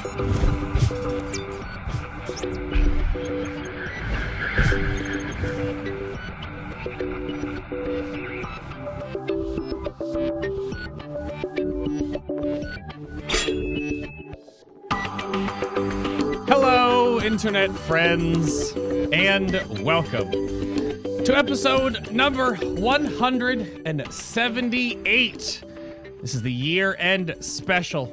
Hello, internet friends, and welcome to episode number 178. This is the year-end special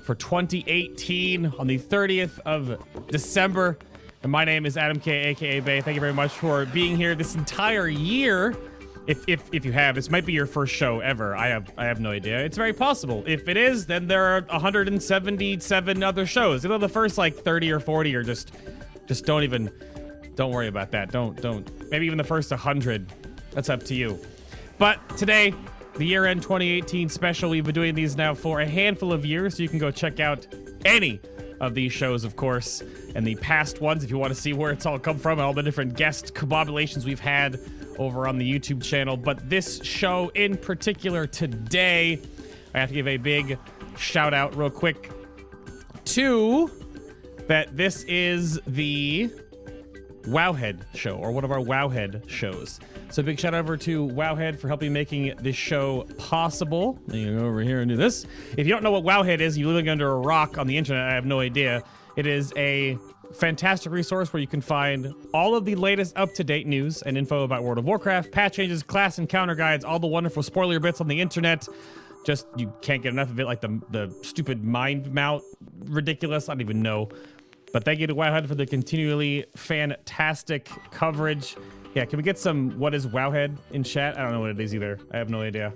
for 2018 on the 30th of December. And my name is Adam K, aka Bay. Thank you very much for being here this entire year. If you have, this might be your first show ever. I have no idea. It's very possible. If it is, then there are 177 other shows. You know, the first like 30 or 40 are just don't worry about that. Don't. Maybe even the first 100. That's up to you. But today, the year-end 2018 special, we've been doing these now for a handful of years, so you can go check out any of these shows, of course, and the past ones if you want to see where it's all come from and all the different guest combobulations we've had over on the YouTube channel. But this show in particular today, I have to give a big shout out real quick to that this is the Wowhead show, or one of our Wowhead shows. So big shout out over to Wowhead for helping making this show possible. You go over here and do this. If you don't know what Wowhead is, you're living under a rock on the internet. I have no idea. It is a fantastic resource where you can find all of the latest up-to-date news and info about World of Warcraft, patch changes, class encounter guides, all the wonderful spoiler bits on the internet. Just, you can't get enough of it, like the stupid mind mount ridiculous. I don't even know. But thank you to Wowhead for the continually fantastic coverage. Yeah, can we get some what is Wowhead in chat? I don't know what it is either. I have no idea.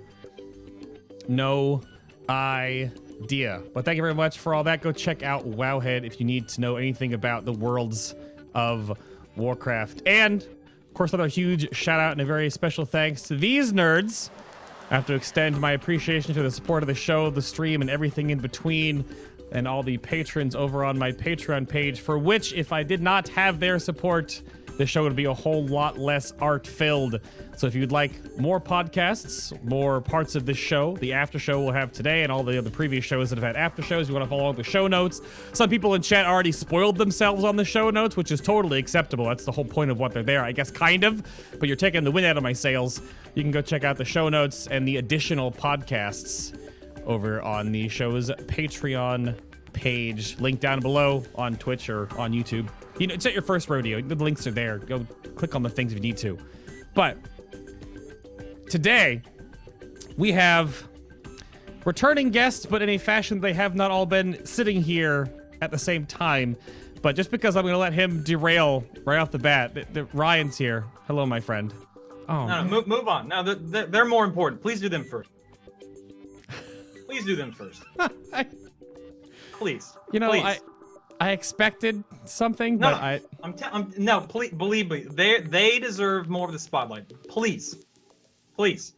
No idea. But thank you very much for all that. Go check out Wowhead if you need to know anything about the worlds of Warcraft. And, of course, another huge shout out and a very special thanks to these nerds. I have to extend my appreciation to the support of the show, the stream, and everything in between, and all the patrons over on my Patreon page, for which, if I did not have their support, the show would be a whole lot less art-filled. So if you'd like more podcasts, more parts of this show, the after show we'll have today, and all the other previous shows that have had after shows, you want to follow the show notes. Some people in chat already spoiled themselves on the show notes, which is totally acceptable. That's the whole point of what they're there, I guess, kind of. But you're taking the wind out of my sails. You can go check out the show notes and the additional podcasts over on the show's Patreon page, link down below on Twitch or on YouTube. You know, it's at your first rodeo. The links are there. Go click on the things if you need to. But today we have returning guests, but in a fashion they have not all been sitting here at the same time. But just because I'm going to let him derail right off the bat, Ryan's here. Hello, my friend. Oh, no, move on. No, they're more important. Please do them first. Please do them first. Please. You know, please. I expected something, no, but no, please, believe me, they deserve more of the spotlight. Please. Please.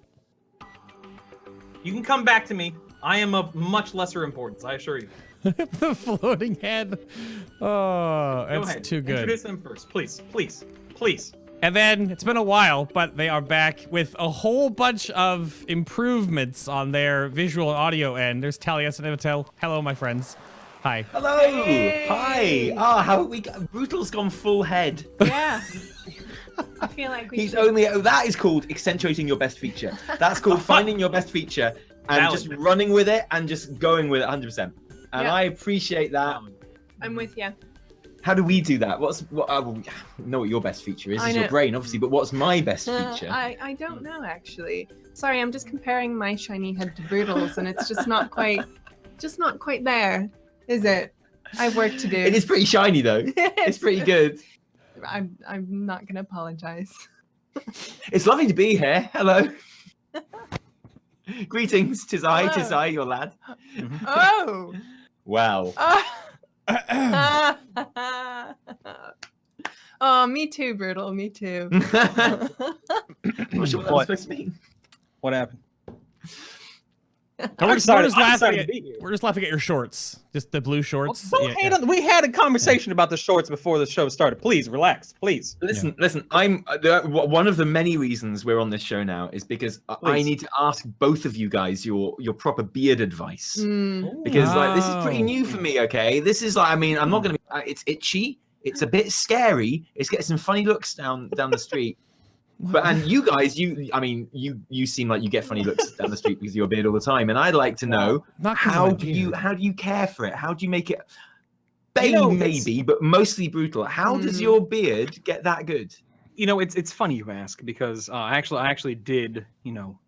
You can come back to me. I am of much lesser importance, I assure you. The floating head. Oh, that's too good. Introduce them first, please, please, please. And then, it's been a while, but they are back with a whole bunch of improvements on their visual and audio end. There's Taliesin Evitel. Hello, my friends. Hi. Hello. Hey. Hi. Ah, how we Brutall's gone full head. Yeah. I feel like we He's should... only that is called accentuating your best feature. That's called finding your best feature and just running with it and just going with it 100%. And yeah. I appreciate that. I'm with you. How do we do that? I know what your best feature is. It's your brain, obviously, but what's my best feature? I don't know, actually. Sorry, I'm just comparing my shiny head to Brutall's, and it's just not quite there, is it? I have work to do. It is pretty shiny, though. It's pretty good. I'm not gonna apologize. It's lovely to be here. Hello. Greetings, 'tis I, your lad. Oh. Wow. Oh, me too, Brutall. Me too. I'm not sure what that was supposed to mean. What happened? No, we're just I'm excited laughing to at be here. we're just laughing at your shorts, just the blue shorts. Don't hate on. We had a conversation about the shorts before the show started. Please relax, please. Listen. I'm one of the many reasons we're on this show now is because I Please. need to ask both of you guys your proper beard advice. Mm. Because like this is pretty Oh. new for me. Okay, this is like, I mean, I'm not gonna be. It's itchy. It's a bit scary. It's getting some funny looks down the street. But and you guys, you seem like you get funny looks down the street because of your beard all the time. And I'd like to know Not 'cause of how my do you beard. care for it? How do you make it? Bane You know, maybe, but mostly brutal. How does your beard get that good? You know, it's funny you ask because I actually did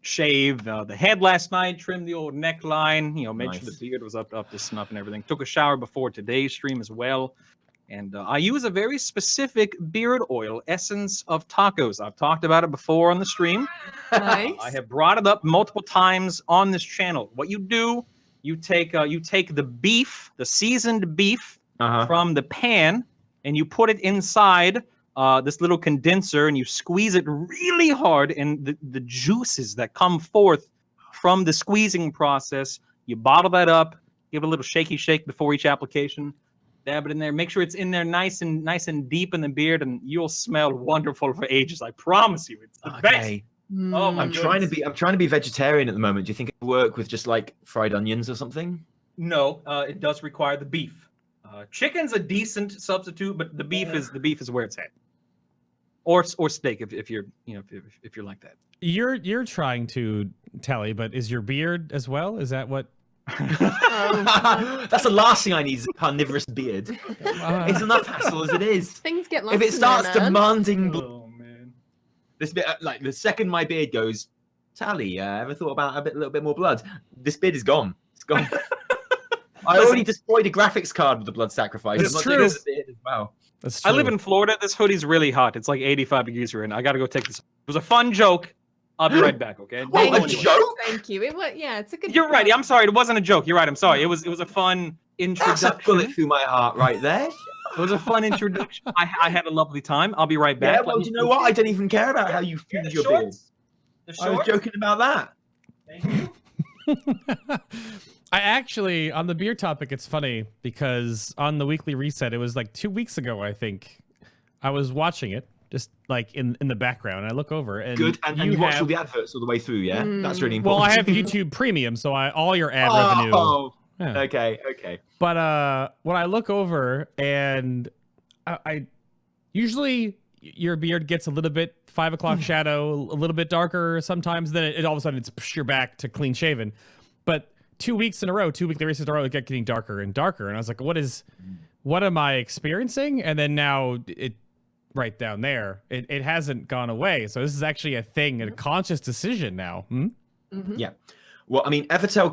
shave the head last night, trim the old neckline, make sure the Nice. beard was up to snuff and everything. Took a shower before today's stream as well, and I use a very specific beard oil, Essence of Tacos. I've talked about it before on the stream. Nice. I have brought it up multiple times on this channel. What you do, you take the beef, the seasoned beef from the pan, and you put it inside this little condenser, and you squeeze it really hard, and the juices that come forth from the squeezing process, you bottle that up, give it a little shaky shake before each application, dab it in there, make sure it's in there nice and deep in the beard, and you'll smell wonderful for ages. I promise you, it's the best. Okay. Oh my I'm trying to be vegetarian at the moment. Do you think it would work with just like fried onions or something? No, it does require the beef. Chicken's a decent substitute, but the beef is where it's at. Or steak if you're if you're like that. You're trying to Tally, but is your beard as well? Is that what? That's the last thing I need is a carnivorous beard. It's enough hassle as it is. Things get lost If it starts in there, man. demanding Oh man. this bit, like the second my beard goes, Tally, ever thought about a little bit more blood? This beard is gone. It's gone. I already destroyed a graphics card with the blood sacrifice. It's I'm not true. doing this beard as well. That's I live true. in Florida. This hoodie's really hot. It's like 85 degrees here, and I gotta go take this. It was a fun joke. I'll be right back, okay? Don't Wait, go a anywhere. joke? Thank you. It was, yeah, it's a good. You're right. I'm sorry. It wasn't a joke. You're right. I'm sorry. It was a fun That's introduction. a bullet through my heart right there. It was a fun introduction. I had a lovely time. I'll be right back. Yeah, Let well, me do you know what? I don't even care about how you Yeah, fuse the your beard. shorts. The I was shorts. joking about that. Thank you. I actually, on the beer topic, it's funny because on the weekly reset, it was like 2 weeks ago, I think, I was watching it just like in the background. And I look over and Good, and you watch have, all the adverts all the way through, yeah? That's really well, important. I have YouTube Premium, so all your ad revenue. Oh, Yeah. okay. But when I look over and I usually your beard gets a little bit 5 o'clock shadow, a little bit darker sometimes. Then it all of a sudden you're back to clean shaven. But 2 weeks in a row, 2 weekly races in a row, it kept getting darker and darker. And I was like, what am I experiencing? And then now it right down there, it hasn't gone away. So this is actually a thing, a conscious decision now. Yeah. Well, I mean, Evitel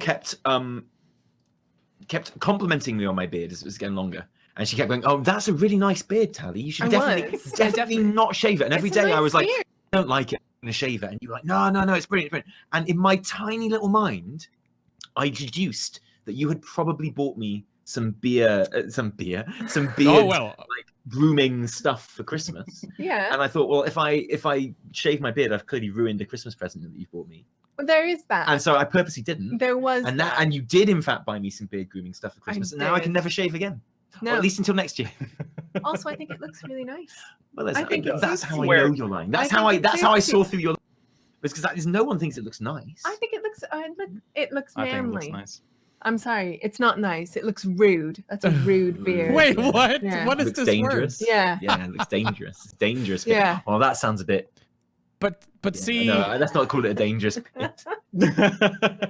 kept complimenting me on my beard as it was getting longer. And she kept going, "Oh, that's a really nice beard, Tally. You should definitely not shave it." And every It's a day I nice was like, beard. "I don't like it. I'm gonna shave it." And you were like, "No, it's brilliant, it's brilliant." And in my tiny little mind, I deduced that you had probably bought me some beard, Oh, well. like grooming stuff for Christmas. Yeah, And I thought, well, if I shave my beard, I've clearly ruined a Christmas present that you've bought me. well, there is that. And so I purposely didn't. There was And you did in fact buy me some beard grooming stuff for Christmas. And now I did. can never shave again. no. Or at least until next year. Also, I think it looks really nice. Well, I think it that's suits how I you. know you're lying. That's I how think it I suits saw you. through your. Because no one thinks it looks nice. I think it looks. It looks I think it manly. looks nice. I'm sorry, it's not nice. It looks rude. That's a rude beard. Wait, Yeah. what? Yeah. What is Looks this dangerous. word? Yeah. Yeah, it looks dangerous. It's dangerous. Yeah. Well, that sounds a bit. But Yeah, see, no, let's not call it a dangerous bit.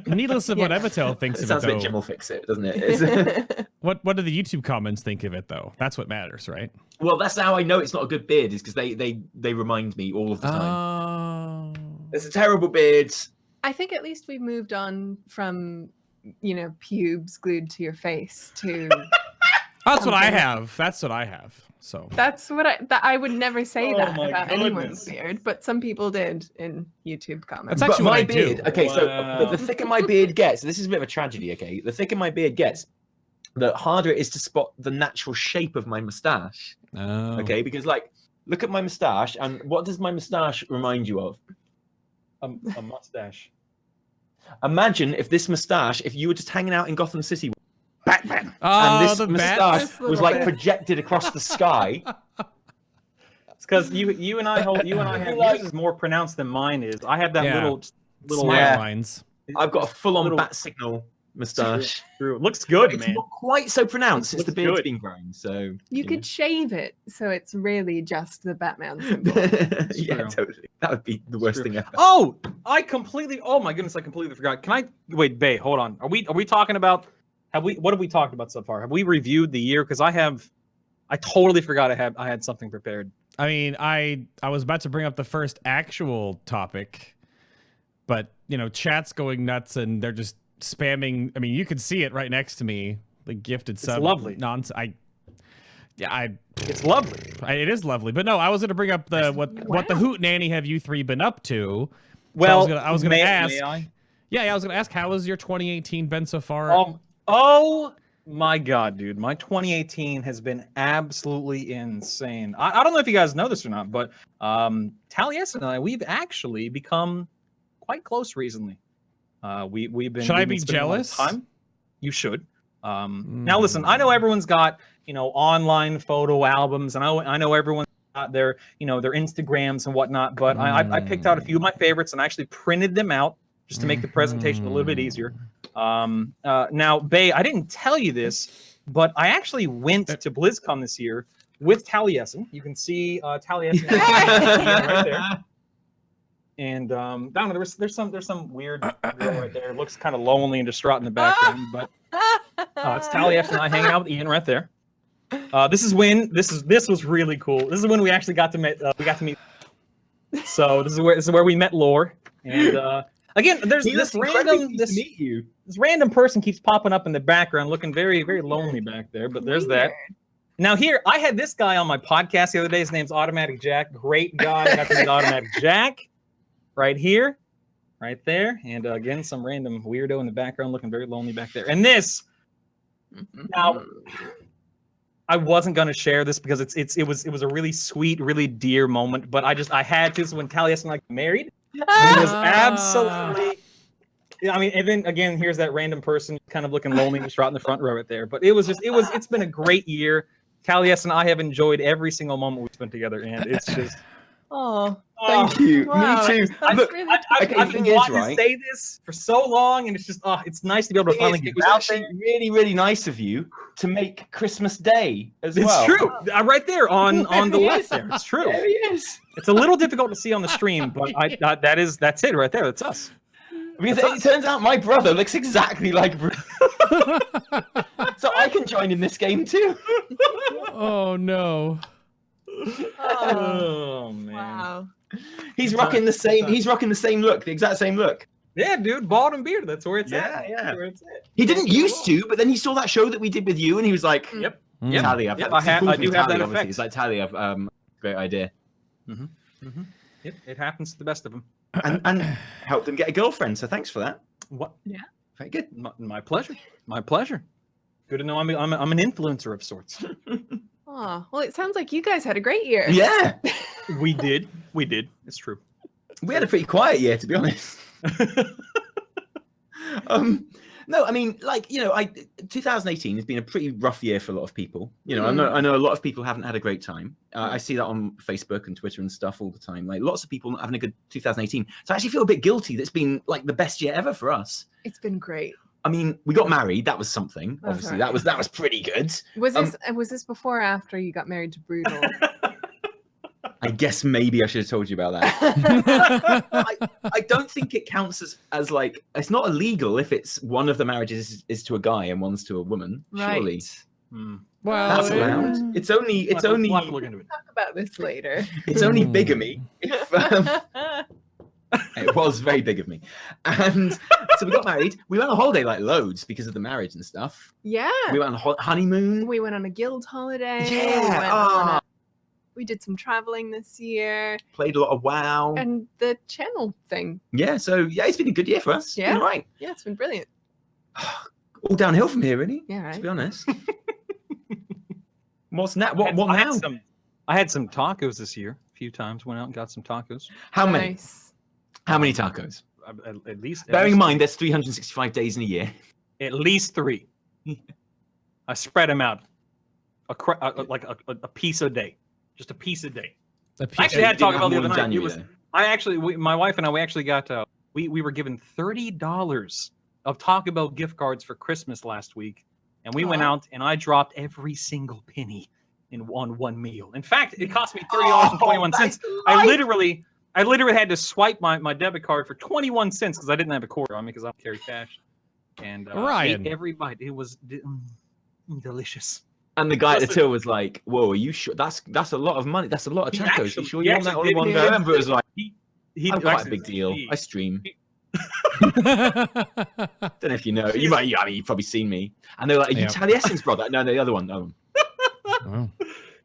needless of what Yeah. Evitel thinks It of sounds it, a bit though. Jim will fix it, doesn't it? It's- What do the YouTube comments think of it, though? That's what matters, right? well, that's how I know it's not a good beard, is because they remind me all of the time. Oh. It's a terrible beard. I think at least we've moved on from, pubes glued to your face to. That's what I something. have. That's what I have. So That's what I would never say Oh that my about anyone's goodness. beard, but some people did in YouTube comments. That's actually But what my I do. beard. Okay, so Wow. the thicker my beard gets, this is a bit of a tragedy. Okay, the thicker my beard gets, the harder it is to spot the natural shape of my mustache. Oh. Okay, because look at my mustache, and what does my mustache remind you of? A mustache. Imagine if this moustache, if you were just hanging out in Gotham City, Batman, Oh, and this the moustache This was little like bit. projected across the sky. It's because you and I have yours is more pronounced than mine is. I have that Yeah. little Smile Yeah. lines. I've got a full-on little- bat signal moustache. True. It looks good, It's man. not quite so pronounced. It's the Looks beard's good. been grown, so You could shave it so it's really just the Batman symbol. yeah, true. totally. That would be the worst True. thing ever. Oh, oh my goodness, I completely forgot. Can I wait, Bay? Hold on. Are we talking about? What have we talked about so far? Have we reviewed the year? Because I totally forgot I had something prepared. I mean, I was about to bring up the first actual topic, but chat's going nuts and they're just spamming. I mean, you could see it right next to me. The gifted sub. It's lovely. It's lovely. It is lovely. But no, I was going to bring up what the hoot nanny have you three been up to? Well, so I was going to ask. May I? Yeah, I was going to ask, how has your 2018 been so far? Oh my God, dude. My 2018 has been absolutely insane. I don't know if you guys know this or not, but Taliesin and I, we've actually become quite close recently. We've been. Should I be spending a lot of jealous? time. You should. Now listen, I know everyone's got online photo albums, and I know everyone's got their their Instagrams and whatnot. But I picked out a few of my favorites and I actually printed them out just to make the presentation a little bit easier. Now, Bay, I didn't tell you this, but I actually went to BlizzCon this year with Taliesin. You can see Taliesin right there. And down there's some weird girl right there. It looks kind of lonely and distraught in the background, but it's Taliesin and I hanging out with Ian right there. This was really cool. This is when we actually got to meet. So this is where we met Lore. And again, there's this random person keeps popping up in the background, looking very very lonely back there. But there's that. Now here, I had this guy on my podcast the other day. His name's Automatic Jack. Great guy. I got to meet Automatic Jack. Right here, right there, and again, some random weirdo in the background looking very lonely back there. And this, now, I wasn't gonna share this because it was a really sweet, really dear moment, but I had to. This is when Taliesin and I got married. It was absolutely. I mean, and then again, here's that random person kind of looking lonely and distraught in the front row right there. But it's been a great year. Taliesin and I have enjoyed every single moment we spent together, and it's just. Oh, thank you. Wow. Me too. That's Look, really I've been wanting to say this for so long, and it's just it's nice to be able to finally it get was out actually there. really, really nice of you to make Christmas Day as It's well. true. Right there on the he left is. there. It's true. There he is. It's a little difficult to see on the stream, but that's it right there. That's us. Because it turns out my brother looks exactly like Bruce. So I can join in this game too. Oh no. Oh man. wow. He's rocking the same look, the exact same look. Yeah, dude, bald and beard. That's where it's at. Yeah. That's where it's at. He didn't used to, but then he saw that show that we did with you and he was like, Yep. Tally, Yep, I do have that obviously. effect. It's like Tally, great idea. Yep, it happens to the best of them. And helped him get a girlfriend, so thanks for that. What? Yeah. Very good. My pleasure. My pleasure. Good to know I'm an influencer of sorts. Oh, well, it sounds like you guys had a great year. Yeah. We did. It's true. We had a pretty quiet year, to be honest. No, I mean, 2018 has been a pretty rough year for a lot of people. I know a lot of people haven't had a great time. I see that on Facebook and Twitter and stuff all the time. Like lots of people not having a good 2018. So I actually feel a bit guilty. That's been like the best year ever for us. It's been great. I mean, we got married. That was something. That's Obviously, right. that was pretty good. Was this before or after you got married to Brutall? I guess maybe I should have told you about that. I don't think it counts as like it's not illegal if it's one of the marriages is to a guy and one's to a woman. Surely Well, that's allowed. It's only We'll have to look into it. Talk about this later. it's only bigamy. If, it was very big of me, and so we got married. We went on holiday like loads because of the marriage and stuff. Yeah. We went on honeymoon. We went on a guild holiday. Yeah. We did some traveling this year. Played a lot of WoW. And the channel thing. Yeah, so yeah, it's been a good year for us. It's been all right. Yeah, it's been brilliant. All downhill from here, really. Yeah, right. To be honest. What's now? What now? I had some tacos this year. A few times went out and got some tacos. How many? Nice. How many tacos? at least. Bearing in mind, there's 365 days in a year. At least 3. I spread them out, like a piece a day, just a piece a day. I actually had Taco Bell the other night. My wife and I, we actually got we were given $30 of Taco Bell gift cards for Christmas last week, and we went out and I dropped every single penny on one meal. In fact, it cost me $30.21. I literally had to swipe my debit card for 21 cents because I didn't have a quarter on me because I don't carry cash. And ate every bite. It was delicious. And the guy at the till was like, "Whoa, are you sure? That's a lot of money. That's a lot of tacos. You sure you want that all in one go?" And it was like, I'm quite a big deal. I stream. Don't know if you know. You might. I mean, you've probably seen me. And they're like, "Are you Taliesin's brother?" No, the other one. No. Oh.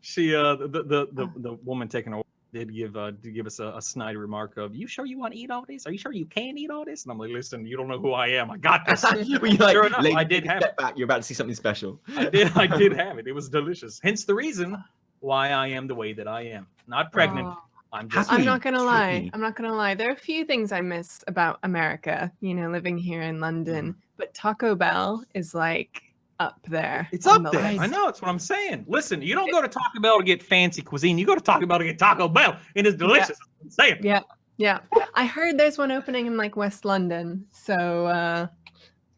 She, the woman taking her did give us a snide remark of, "You sure you want to eat all this? Are you sure you can eat all this?" And I'm like, "Listen, you don't know who I am. I got this." You're like, sure enough, I did have it. Back. You're about to see something special. I did have it. It was delicious. Hence the reason why I am the way that I am. Not pregnant. I'm not gonna lie. I'm not gonna lie. There are a few things I miss about America. You know, living here in London, but Taco Bell is like up there. It's up there. I know. That's what I'm saying. Listen, you don't go to Taco Bell to get fancy cuisine. You go to Taco Bell to get Taco Bell, and it's delicious. I'm saying. Yeah. I heard there's one opening in like West London. So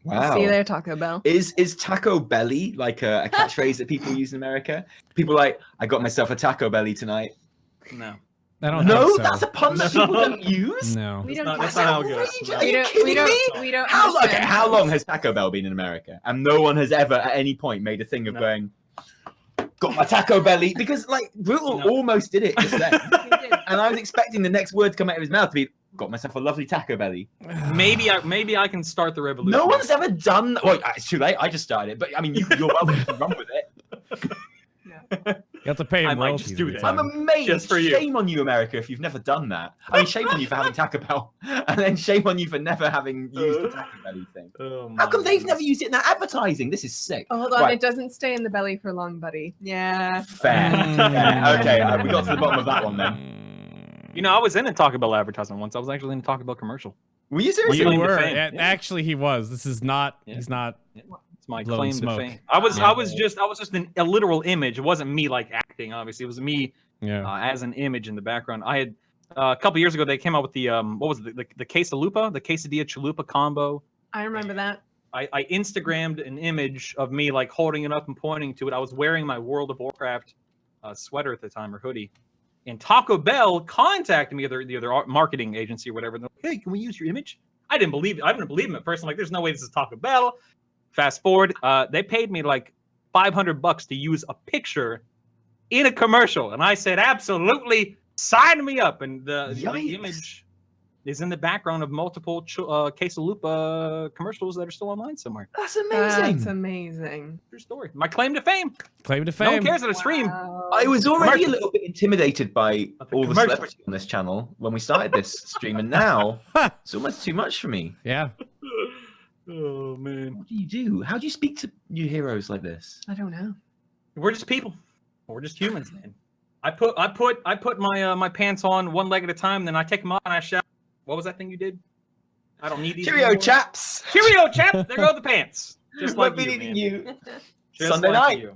wow. See you there, Taco Bell. Is Taco Belly like a catchphrase that people use in America? People like, "I got myself a Taco Belly tonight." No. I don't know. think so. That's a punch that people don't use. No. We don't. That's not how it goes. Are you kidding me? We don't. How long has Taco Bell been in America? And no one has ever at any point made a thing of going, "Got my Taco Belly," because like Brutall almost did it just then. And I was expecting the next word to come out of his mouth to be, "Got myself a lovely Taco Belly." Maybe I can start the revolution. No one's ever done. Well, it's too late. I just started it, but I mean, you're welcome to run with it. You have to pay him might just royalties. do that. I'm amazed. Just for you. Shame on you, America, if you've never done that. I mean, shame on you for having Taco Bell, and then shame on you for never having used the Taco Belly thing. How come they've never used it in their advertising? This is sick. Oh, hold on, it doesn't stay in the belly for long, buddy. Yeah. Fair. Okay, we got to the bottom of that one then. You know, I was in a Taco Bell advertisement once. I was actually in a Taco Bell commercial. Were you seriously? You were. Actually, he was. This is not. He's not. It's my claim to fame. I was just a literal image. It wasn't me like acting. Obviously, it was me as an image in the background. I had a couple years ago they came out with the what was it, the quesalupa, the quesadilla chalupa combo. I remember that. I Instagrammed an image of me like holding it up and pointing to it. I was wearing my World of Warcraft sweater at the time, or hoodie. And Taco Bell contacted me, the other marketing agency or whatever. And they're like, "Hey, can we use your image?" I didn't believe it. I didn't believe them at first. I'm like, "There's no way this is Taco Bell." Fast forward, they paid me like $500 to use a picture in a commercial, and I said, "Absolutely, sign me up." And the image is in the background of multiple quesalupa commercials that are still online somewhere. That's amazing. That's amazing. True story. My claim to fame. Claim to fame. No one cares at a stream. I was already a little bit intimidated by all the celebrity on this channel when we started this stream, and now it's almost too much for me. Yeah. Oh man. What do you do? How do you speak to your heroes like this? I don't know. We're just people. We're just humans, man. I put my my pants on one leg at a time, then I take them off and I shout, "What was that thing you did? I don't need these." Cheerio, anymore. chaps. Cheerio, chap. There go the pants. Just like We've you, been man. eating you. Just Sunday like night.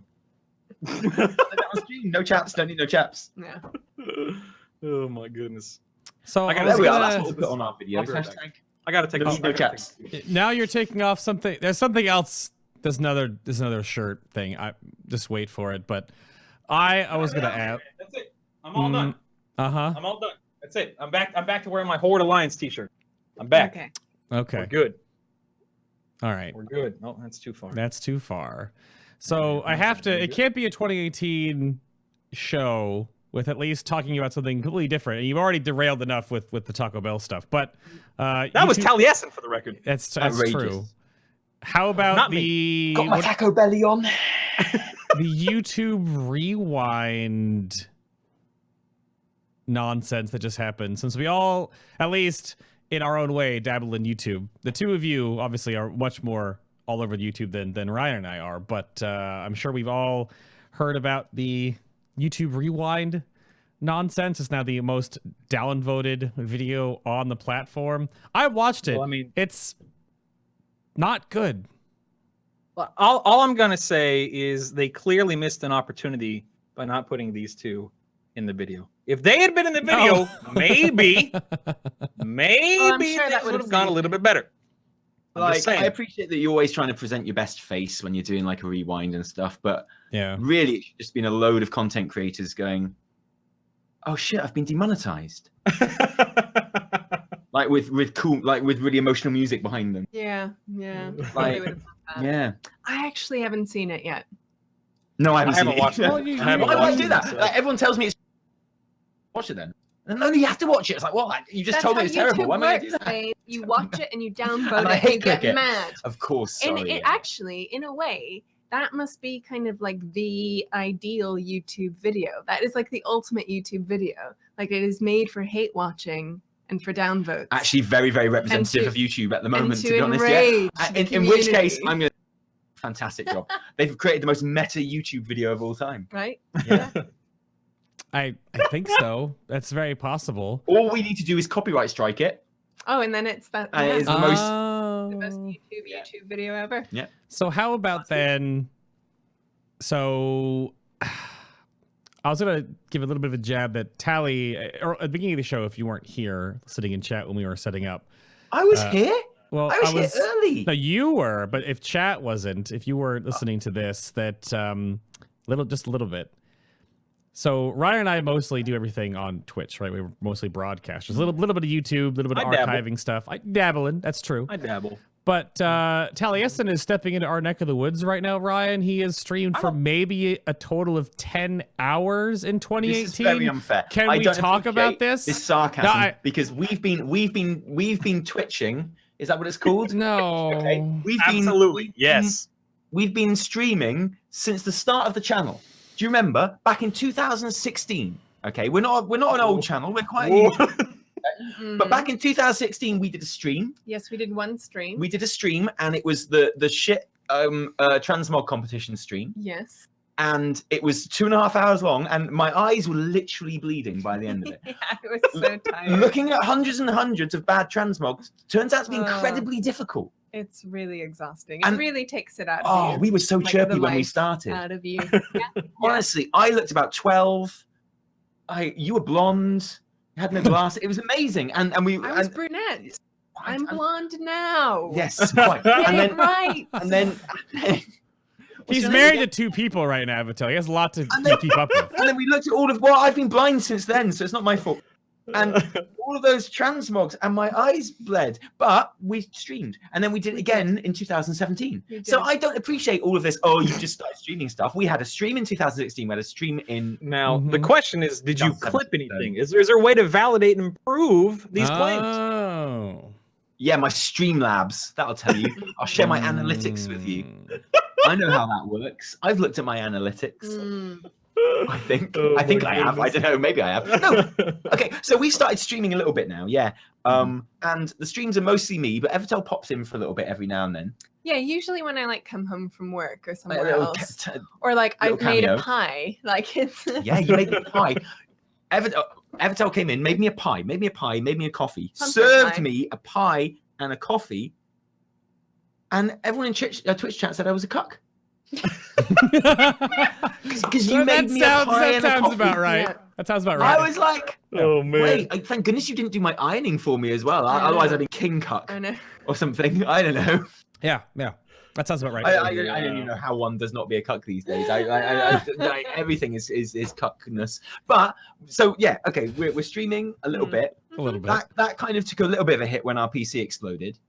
you. No chaps. Don't need no chaps. Yeah. Oh my goodness. So There we are. That's what we put on our videos. I'll be right back. I gotta take off. No chaps. now you're taking off something. There's something else. There's another shirt thing. I just wait for it. But I was gonna add. That's it. I'm all done. I'm all done. That's it. I'm back to wearing my Horde Alliance t-shirt. I'm back. Okay. We're good. All right. We're good. No, that's too far. That's too far. So I have to. It can't be a 2018 show with at least talking about something completely different. And you've already derailed enough with the Taco Bell stuff. But that was Taliesin for the record. That's true. How about Not the Got my Taco Belly on? the YouTube rewind nonsense that just happened? Since we all, at least in our own way, dabble in YouTube. The two of you obviously are much more all over YouTube than Ryan and I are, but I'm sure we've all heard about the YouTube rewind nonsense. It's now the most downvoted video on the platform. I watched it. Well, I mean, it's not good. All I'm gonna say is they clearly missed an opportunity by not putting these two in the video. If they had been in the video, maybe sure that would have gone a little bit better. Like, I appreciate that you're always trying to present your best face when you're doing like a rewind and stuff, but yeah, really, it's just been a load of content creators going, "Oh shit, I've been demonetized." Like with cool, like with really emotional music behind them. Yeah. Like, yeah. I actually haven't seen it yet. No, I haven't watched it. Why do I do that? Like, everyone tells me it's watch it then. And no, you have to watch it. It's like, well, you just told me it's terrible. Why am I going to do that? You watch it and you downvote And it I hate and you get cricket. mad. Of course. And Sorry, it actually, in a way, that must be kind of like the ideal YouTube video. That is like the ultimate YouTube video. Like, it is made for hate watching and for downvotes. Actually, very, very representative of YouTube at the moment, to be honest. Yeah. In which case, I'm going to fantastic job. They've created the most meta YouTube video of all time. Right? Yeah. I think so. That's very possible. All we need to do is copyright strike it. Oh, and then it's that. And it is the the best YouTube video ever. Yeah. So how about then? So I was gonna give a little bit of a jab that Tally, or at the beginning of the show, if you weren't here sitting in chat when we were setting up. I was here. Well, I was here early. No, you were, but if chat wasn't, if you were listening to this, that just a little bit. So Ryan and I mostly do everything on Twitch, right? We're mostly broadcasters. A little bit of YouTube, a little bit of archiving stuff. I dabble in. That's true. I dabble. But Taliesin is stepping into our neck of the woods right now, Ryan. He has streamed for maybe a total of 10 hours in 2018. This is very unfair. Can we talk about this? This sarcasm, because we've been twitching. Is that what it's called? No. Okay. Absolutely. Yes. We've been streaming since the start of the channel. Do you remember back in 2016? Okay, we're not an old channel. We're quite. But back in 2016, we did a stream. Yes, we did one stream. We did a stream, and it was the shit transmog competition stream. Yes. And it was 2.5 hours long, and my eyes were literally bleeding by the end of it. Yeah, I was so tired. Looking at hundreds and hundreds of bad transmogs turns out to be incredibly difficult. It's really exhausting. And it really takes it out of you. We were so chirpy when we started. Out of you. Yeah. Honestly, I looked about 12. You were blonde. You had no glasses. It was amazing. And I was brunette. I'm blonde now. Yes, quite. And then right. And then he's married to 2 people right now, Evitel. He has a lot to keep up with. And then we looked at all of. Well, I've been blind since then, so it's not my fault. And all of those transmogs, and my eyes bled. But we streamed, and then we did it again in 2017. So I don't appreciate all of this. Oh, you just started streaming stuff. We had a stream in 2016. We had a stream in. Now the question is, did you clip anything? Is there a way to validate and prove these claims? Oh. Yeah, my Streamlabs. That'll tell you. I'll share my analytics with you. I know how that works. I've looked at my analytics. I think. I think I have. I don't know. Maybe I have. No. Okay. So we started streaming a little bit now. Yeah. And the streams are mostly me, but Evitel pops in for a little bit every now and then. Yeah. Usually when I like come home from work or somewhere little else, or like I've made a pie. Like it's. Yeah, you made me a pie. Evitel came in, made me a pie, made me a coffee, served me a pie and a coffee, and everyone in Twitch chat said I was a cuck. Because you made me a pie and a coffee. That sounds about right. Yeah. That sounds about right. I was like, oh man! Wait, thank goodness you didn't do my ironing for me as well. Otherwise, I'd be king cuck or something. I don't know. Yeah. That sounds about right. I don't even know how one does not be a cuck these days. Everything is cuckness. But so yeah, okay, we're streaming a little bit. A little bit. That kind of took a little bit of a hit when our PC exploded.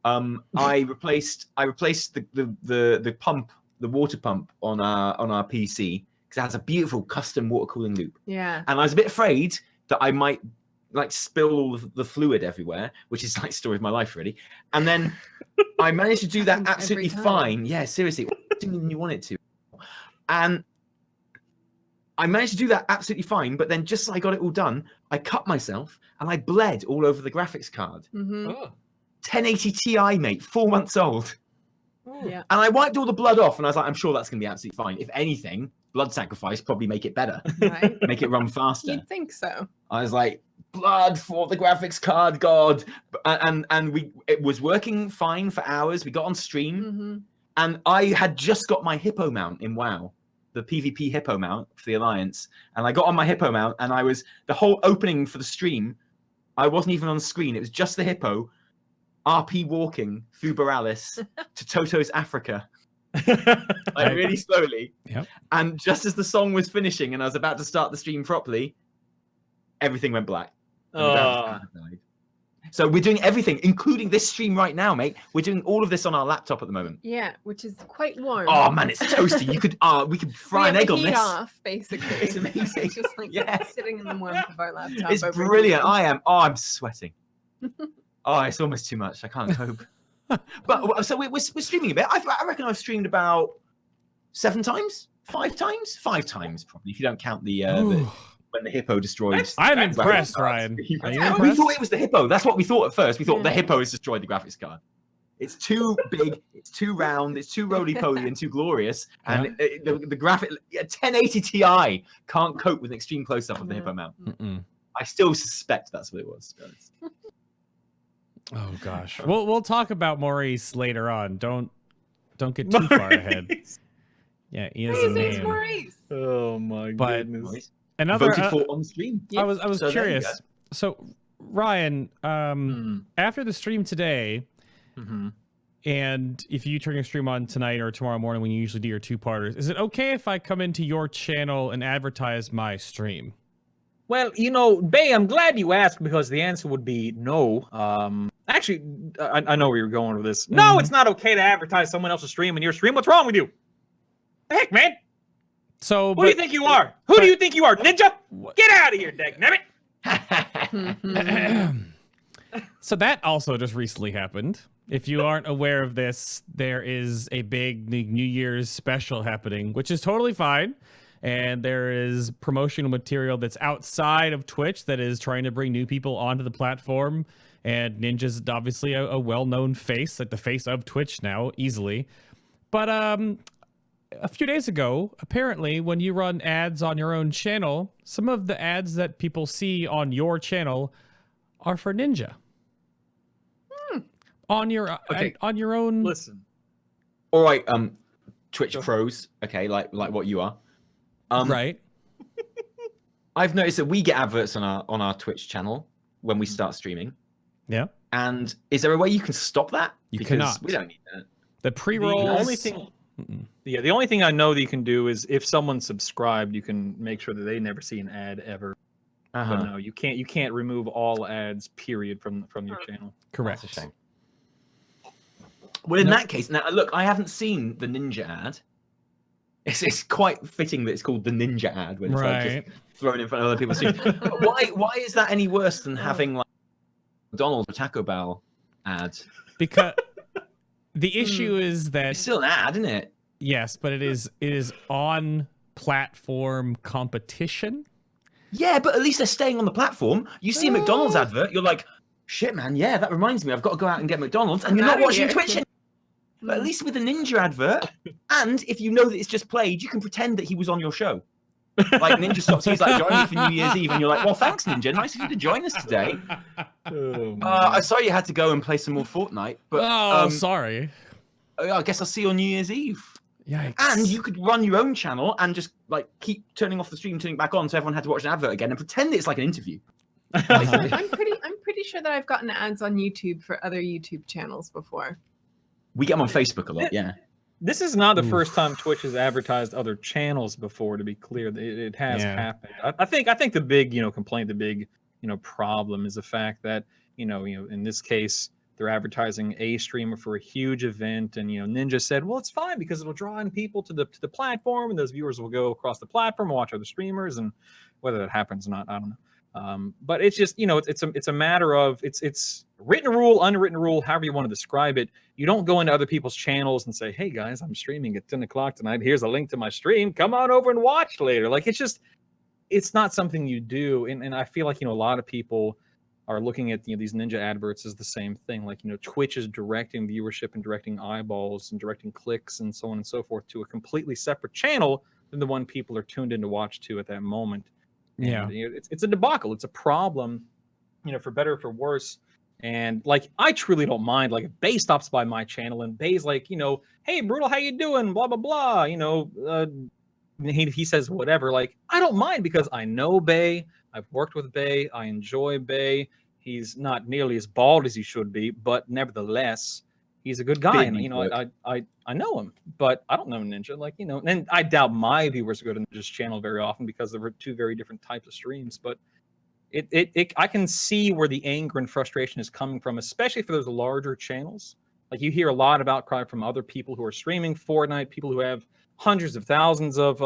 I replaced the pump, the water pump on our PC because it has a beautiful custom water cooling loop. Yeah. And I was a bit afraid that I might like spill all of the fluid everywhere, which is like story of my life really. And then I managed to do that absolutely fine. Yeah, seriously, you want it to. And I managed to do that absolutely fine, but then just as I got it all done, I cut myself and I bled all over the graphics card. 1080 Ti, mate, 4 months old. Yeah. And I wiped all the blood off, and I was like, I'm sure that's going to be absolutely fine. If anything, blood sacrifice probably make it better, Right. make it run faster. You'd think so. I was like, blood for the graphics card, God. And it was working fine for hours. We got on stream, and I had just got my hippo mount in WoW, the PvP hippo mount for the Alliance. And I got on my hippo mount, and the whole opening for the stream, I wasn't even on screen. It was just the hippo RP walking through Borealis to Toto's Africa. Like really slowly. Yep. And just as the song was finishing and I was about to start the stream properly, everything went black. And the graphics card died. So we're doing everything, including this stream right now, mate. We're doing all of this on our laptop at the moment. Yeah, which is quite warm. Oh man, it's toasty. We could fry an egg on heat this. off, basically. It's amazing. It's just like sitting in the warmth of our laptop. It's brilliant. I'm sweating. Oh, it's almost too much. I can't cope. But so we're streaming a bit. I reckon I've streamed about 7 times, 5 times, 5 times probably, if you don't count the when the hippo destroyed. I'm impressed, Ryan. Are you impressed? We thought it was the hippo. That's what we thought at first. We thought the hippo has destroyed the graphics card. It's too big, it's too round, it's too roly-poly and too glorious. And the graphic, 1080 Ti can't cope with an extreme close-up of the hippo mount. I still suspect that's what it was, to be honest. Oh gosh, we'll talk about Maurice later on. Don't get too far ahead. Yeah, he is a name. Maurice. Oh my goodness! Another voted for on stream. I was curious. So Ryan, after the stream today, and if you turn your stream on tonight or tomorrow morning when you usually do your 2-parters, is it okay if I come into your channel and advertise my stream? Well, Bay, I'm glad you asked because the answer would be no. Actually, I know where you're going with this. No, it's not okay to advertise someone else's stream in your stream. What's wrong with you? Heck, man. So, who do you think you are? Who do you think you are, ninja? Get out of here, dagnabbit. So that also just recently happened. If you aren't aware of this, there is a big New Year's special happening, which is totally fine. And there is promotional material that's outside of Twitch that is trying to bring new people onto the platform. And Ninja's obviously a well-known face, like the face of Twitch now, easily. But a few days ago, apparently, when you run ads on your own channel, some of the ads that people see on your channel are for Ninja. On your own. Listen. All right, Twitch pros, okay, like what you are. Right. I've noticed that we get adverts on our Twitch channel when we start streaming. Yeah. And is there a way you can stop that? You because cannot. We don't need that. The pre-rolls. The only thing. The only thing I know that you can do is if someone's subscribed, you can make sure that they never see an ad ever. But no, you can't remove all ads, period, from your channel. Correct. That's a shame. Well, in that case, now look, I haven't seen the Ninja ad. It's quite fitting that it's called the Ninja ad when it's like just thrown in front of other people's streams. But why is that any worse than having like McDonald's or Taco Bell ad? Because the issue is that it's still an ad, isn't it? Yes, but it is on platform competition. Yeah, but at least they're staying on the platform. You see a McDonald's advert, you're like, shit, man, yeah, that reminds me, I've got to go out and get McDonald's, and you're not watching Twitch anymore. But at least with a Ninja advert, and if you know that it's just played, you can pretend that he was on your show. Like Ninja stops, he's like, join me for New Year's Eve, and you're like, well, thanks, Ninja, nice of you to join us today. I'm sorry you had to go and play some more Fortnite, but sorry. I guess I'll see you on New Year's Eve. Yikes. And you could run your own channel and just like keep turning off the stream, turning it back on, so everyone had to watch an advert again, and pretend it's like an interview. I'm pretty sure that I've gotten ads on YouTube for other YouTube channels before. We get them on Facebook a lot, yeah. This is not the first time Twitch has advertised other channels before. To be clear, it has happened. I think the big complaint, the big problem is the fact that in this case they're advertising a streamer for a huge event, and Ninja said, well, it's fine because it'll draw in people to the platform, and those viewers will go across the platform and watch other streamers, and whether that happens or not, I don't know. But it's just it's a matter of it's written rule, unwritten rule, however you want to describe it. You don't go into other people's channels and say, hey guys, I'm streaming at 10 o'clock tonight, here's a link to my stream, come on over and watch later. Like it's not something you do. And I feel like a lot of people are looking at these Ninja adverts as the same thing. Like, Twitch is directing viewership and directing eyeballs and directing clicks and so on and so forth to a completely separate channel than the one people are tuned in to watch to at that moment. Yeah. And, it's a debacle. It's a problem, for better or for worse. And like, I truly don't mind. Like, if Bay stops by my channel and Bay's like, hey, Brutal, how you doing? Blah, blah, blah. He says whatever. Like, I don't mind because I know Bay. I've worked with Bay. I enjoy Bay. He's not nearly as bald as he should be, but nevertheless, he's a good guy. And, I know him, but I don't know Ninja. Like, and I doubt my viewers go to Ninja's channel very often because there were two very different types of streams. But I can see where the anger and frustration is coming from, especially for those larger channels. Like, you hear a lot of outcry from other people who are streaming Fortnite, people who have hundreds of thousands of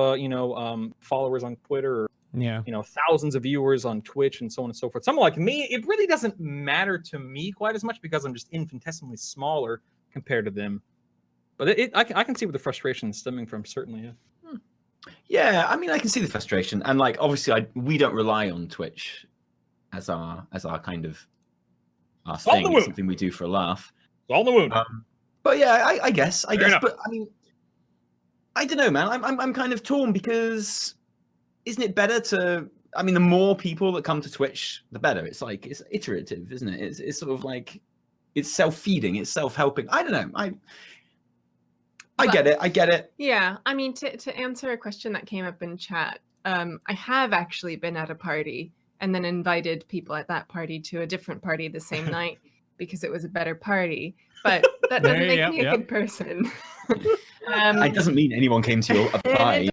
followers on Twitter, or thousands of viewers on Twitch, and so on and so forth. Someone like me, it really doesn't matter to me quite as much because I'm just infinitesimally smaller compared to them. But I can see where the frustration is stemming from, certainly. Yeah. Yeah, I mean, I can see the frustration, and like, obviously, we don't rely on Twitch as our kind of our thing. It's something we do for a laugh. It's all the wound. But yeah, I guess. But I mean, I don't know, man. I'm kind of torn because isn't it better to? I mean, the more people that come to Twitch, the better. It's like it's iterative, isn't it? It's sort of like it's self-feeding, it's self-helping. I don't know. I get it. Yeah, I mean, to answer a question that came up in chat, I have actually been at a party and then invited people at that party to a different party the same night because it was a better party. But that doesn't make me a good person. It doesn't mean anyone came to your party.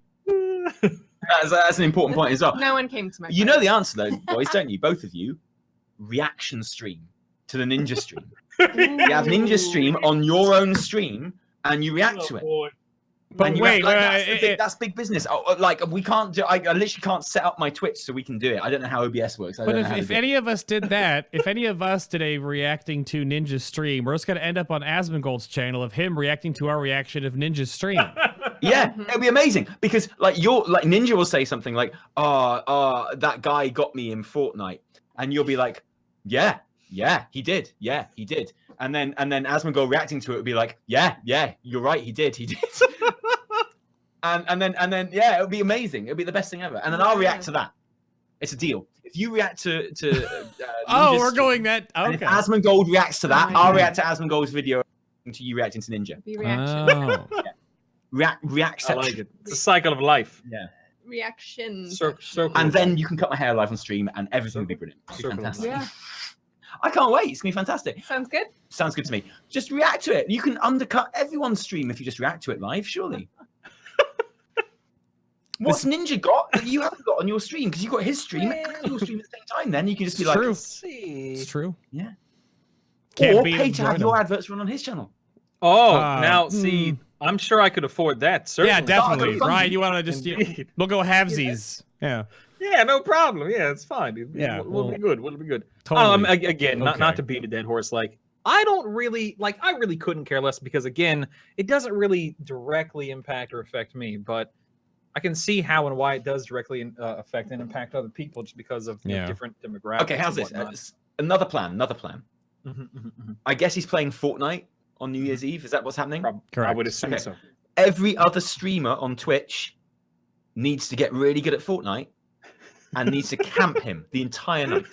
That's an important point as well. No one came to my party. You know the answer, though, boys, don't you? Both of you. Reaction stream to the Ninja stream. You have Ninja stream on your own stream, and you react to it. Boy. But wait, that's big business. Like, we can't do. I literally can't set up my Twitch so we can do it. I don't know how OBS works. But if any of us did that, if any of us did a reacting to Ninja stream, we're just gonna end up on Asmongold's channel of him reacting to our reaction of Ninja's stream. Yeah, it'd be amazing because like Ninja will say something like, that guy got me in Fortnite, and you'll be like, yeah, he did. Yeah, he did. And then Asmongold reacting to it would be like, yeah, you're right, he did. and then yeah, it would be amazing. It would be the best thing ever. And then I'll react to that. It's a deal. If you react to we're going that. Okay. And if Asmongold reacts to that, I'll react to Asmongold's video to you reacting to Ninja. Reaction. React. I like it. It's a cycle of life. Yeah. Reactions. And then you can cut my hair live on stream, and everything will be brilliant. It'll be fantastic. Yeah. I can't wait. It's gonna be fantastic. Sounds good. Sounds good to me. Just react to it. You can undercut everyone's stream if you just react to it live, surely. What's Ninja got that you haven't got on your stream? Because you got his stream and your stream at the same time. Then you can just be like, it's true. Yeah. Can't or pay to have your adverts run on his channel. Oh, now see, I'm sure I could afford that. Certainly. Yeah, definitely. Ryan, you want to just we'll go halvesies. Yeah. Yeah, no problem. Yeah, it's fine. Yeah, we'll be good. We'll be good. Totally. Again, not to beat a dead horse. Like, I really couldn't care less because, again, it doesn't really directly impact or affect me, but I can see how and why it does directly affect and impact other people just because of different demographics. Okay, how's this? Another plan. I guess he's playing Fortnite on New Year's Eve. Is that what's happening? Correct. I would assume so. Every other streamer on Twitch needs to get really good at Fortnite and needs to camp him the entire night.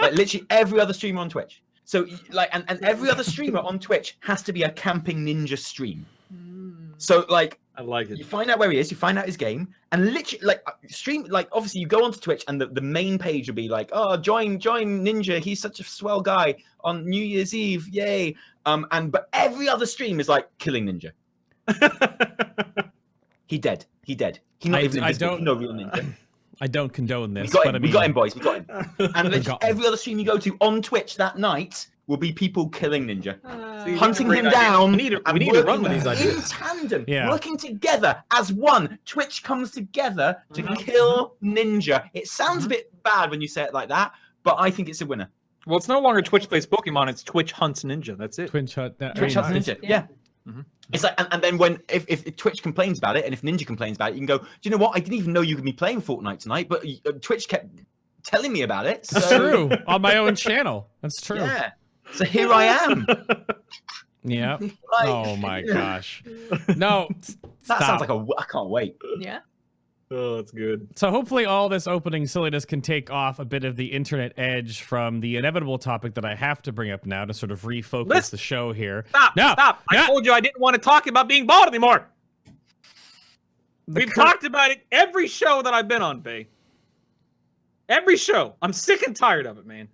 Like, literally every other streamer on Twitch. So, like, and every other streamer on Twitch has to be a camping Ninja stream. So, like, I like it. You find out where he is, you find out his game, and literally, like, stream, like, obviously, you go onto Twitch, and the main page will be like, oh, join Ninja, he's such a swell guy on New Year's Eve, yay. But every other stream is like killing Ninja. He dead. He not even invisible. No real Ninja. I don't condone this. We got him, boys. We got him. And literally every other stream you go to on Twitch that night will be people killing Ninja, hunting him down. We need to run with these ideas in tandem, working together as one. Twitch comes together to kill Ninja. It sounds a bit bad when you say it like that, but I think it's a winner. Well, it's no longer Twitch plays Pokemon; it's Twitch hunts Ninja. That's it. Twitch hunts Ninja. Yeah. It's like, and then when if Twitch complains about it, and if Ninja complains about it, you can go, do you know what? I didn't even know you could be playing Fortnite tonight, but Twitch kept telling me about it. That's So, true. On my own channel. That's true. Yeah. So here I am. Yeah. Like, Oh my gosh. No. That sounds stop. like I can't wait. Yeah. Oh, that's good. So hopefully all this opening silliness can take off a bit of the internet edge from the inevitable topic that I have to bring up now to sort of refocus the show here. Stop! No, Stop! no. I told you I didn't want to talk about being bald anymore. We've talked about it every show that I've been on, Bay. Every show. I'm sick and tired of it, man.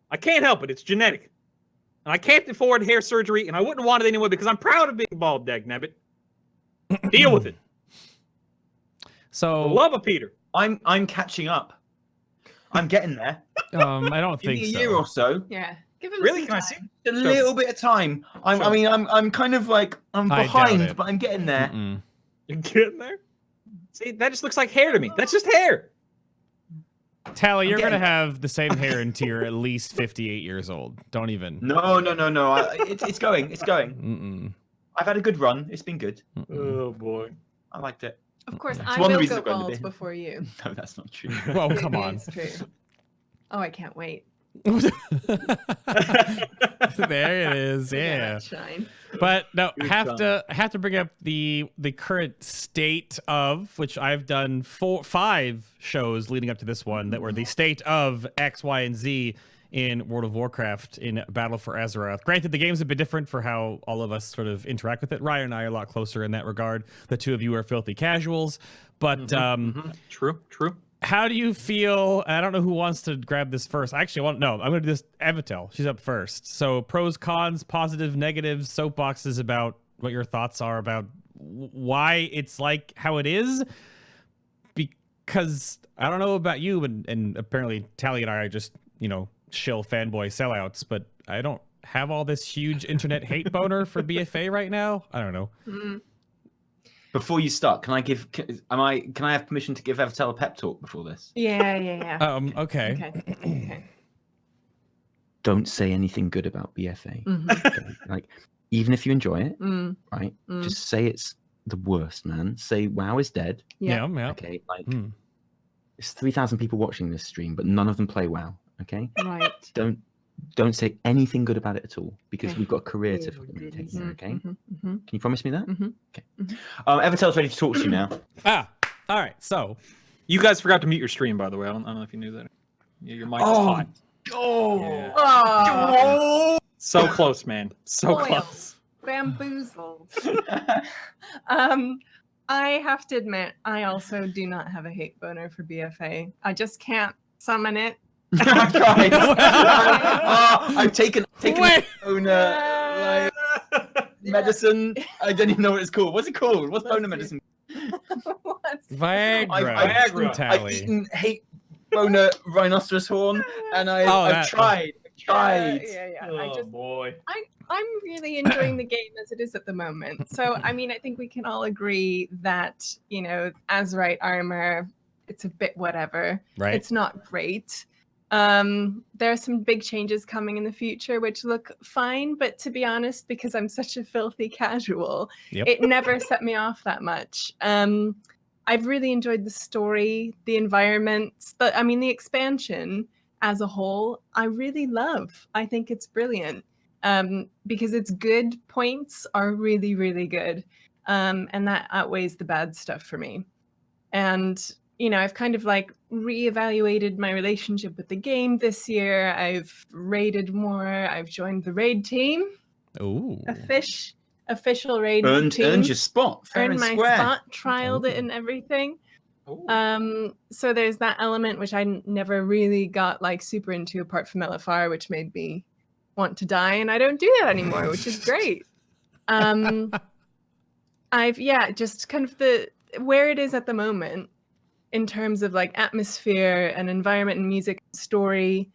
I can't help it. It's genetic. And I can't afford hair surgery, and I wouldn't want it anyway because I'm proud of being bald, dagnabbit. Deal with it. So The love of Peter. I'm catching up. I'm getting there. I don't Give think me a so. year or so. Yeah. Give him Really? some Can I time. see? A little bit of time. Sure. I mean, I'm kind of like I'm I doubt behind, it. but I'm getting there. Mm-mm. You getting there? See, that just looks like hair to me. That's just hair. Tally, you're getting gonna have the same hair until you're at least 58 years old. Don't even. No. It's going. It's going. Mm-mm. I've had a good run. It's been good. Mm-mm. Oh boy. I liked it. Of course, It's I one of the will reasons go I've got the bald beard. before you. No, that's not true. Well, come on. It's true. Oh, I can't wait. There it is. Look at Yeah. that shine. But no, Good have job. to bring up the current state of, which I've done 5 shows leading up to this one that were the state of X, Y, and Z in World of Warcraft in Battle for Azeroth. Granted, the game's a bit different for how all of us sort of interact with it. Ryan and I are a lot closer in that regard. The two of you are filthy casuals. But True. how do you feel? I don't know who wants to grab this first. I actually I'm going to do this. Evitel, she's up first. So pros, cons, positive, negatives, soapboxes about what your thoughts are about why it's like how it is. Because I don't know about you, and apparently Tally and I are just, shill fanboy sellouts, but I don't have all this huge internet hate boner for BFA right now. I don't know. Before you start, can I have permission to give Evitel a pep talk before this? Yeah. Okay. Okay. Don't say anything good about BFA. Mhm. Okay? Like, even if you enjoy it, Mm. right? Just say it's the worst, man. Say WoW is dead. Yeah. Yeah. Okay, like Mm. it's 3,000 people watching this stream, but none of them play WoW. Okay, Right. don't say anything good about it at all because Okay. we've got a career to fucking maintain here. Okay, Mhm, mhm. can you promise me that? Mhm. Okay. Evitel's ready to talk to you now. All right. So You guys forgot to mute your stream, by the way. I don't know if you knew that. Yeah, your mic is hot. Yeah. Oh, So close, man. So Spoiled. close. bamboozled. I have to admit, I also do not have a hate boner for BFA. I just can't summon it. I've tried. I've taken Wait. boner medicine. I don't even know what it's called. What's it called? What's boner medicine? What's Viagra. I've Tally. eaten hate boner rhinoceros horn, and I've tried. Yeah. Oh boy. I'm really enjoying the game as it is at the moment. So, I mean, I think we can all agree that, Azerite armor, it's a bit whatever. Right. It's not great. There are some big changes coming in the future, which look fine. But to be honest, because I'm such a filthy casual, Yep. it never set me off that much. I've really enjoyed the story, the environments, but I mean, the expansion as a whole, I really love. I think it's brilliant. Because its good points are really, really good. And that outweighs the bad stuff for me. And, I've kind of like reevaluated my relationship with the game this year. I've raided more. I've joined the raid team. Ooh. Official raid Earned team. your spot. Fair Earned and my square. spot, trialed it and everything. So there's that element which I never really got like super into apart from LFR, which made me want to die, and I don't do that anymore, which is great. I've just kind of where it is at the moment in terms of like atmosphere and environment and music and story.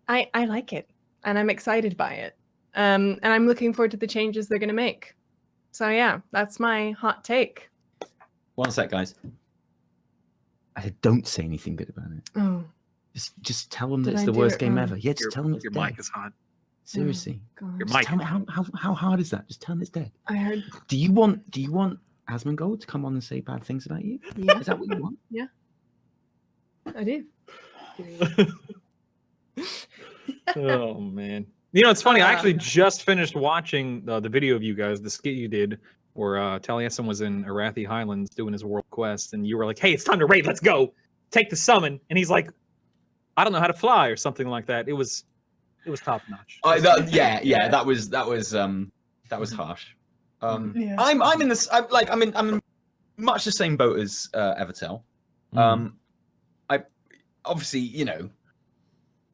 I like it and I'm excited by it. And I'm looking forward to the changes they're gonna make. So yeah, that's my hot take. One sec, guys. I said, don't say anything good about it. Oh, Just tell them that Did it's I the do worst it game wrong? ever. Yeah, just tell them it's Your dead. mic is hot. Seriously. God. Your Just mic. tell them how hard is that? Just tell them it's dead. I heard. Do you want Asmongold to come on and say bad things about you? Yeah. Is that what you want? I do. Oh man. You know, it's funny. I actually just finished watching the video of you guys, the skit you did, where Taliesin was in Arathi Highlands doing his world quest, and you were like, "Hey, it's time to raid. Let's go. Take the summon." And he's like, "I don't know how to fly," or something like that. It was top notch. That was harsh. I'm in this. I'm in much the same boat as Evitel. I obviously, you know,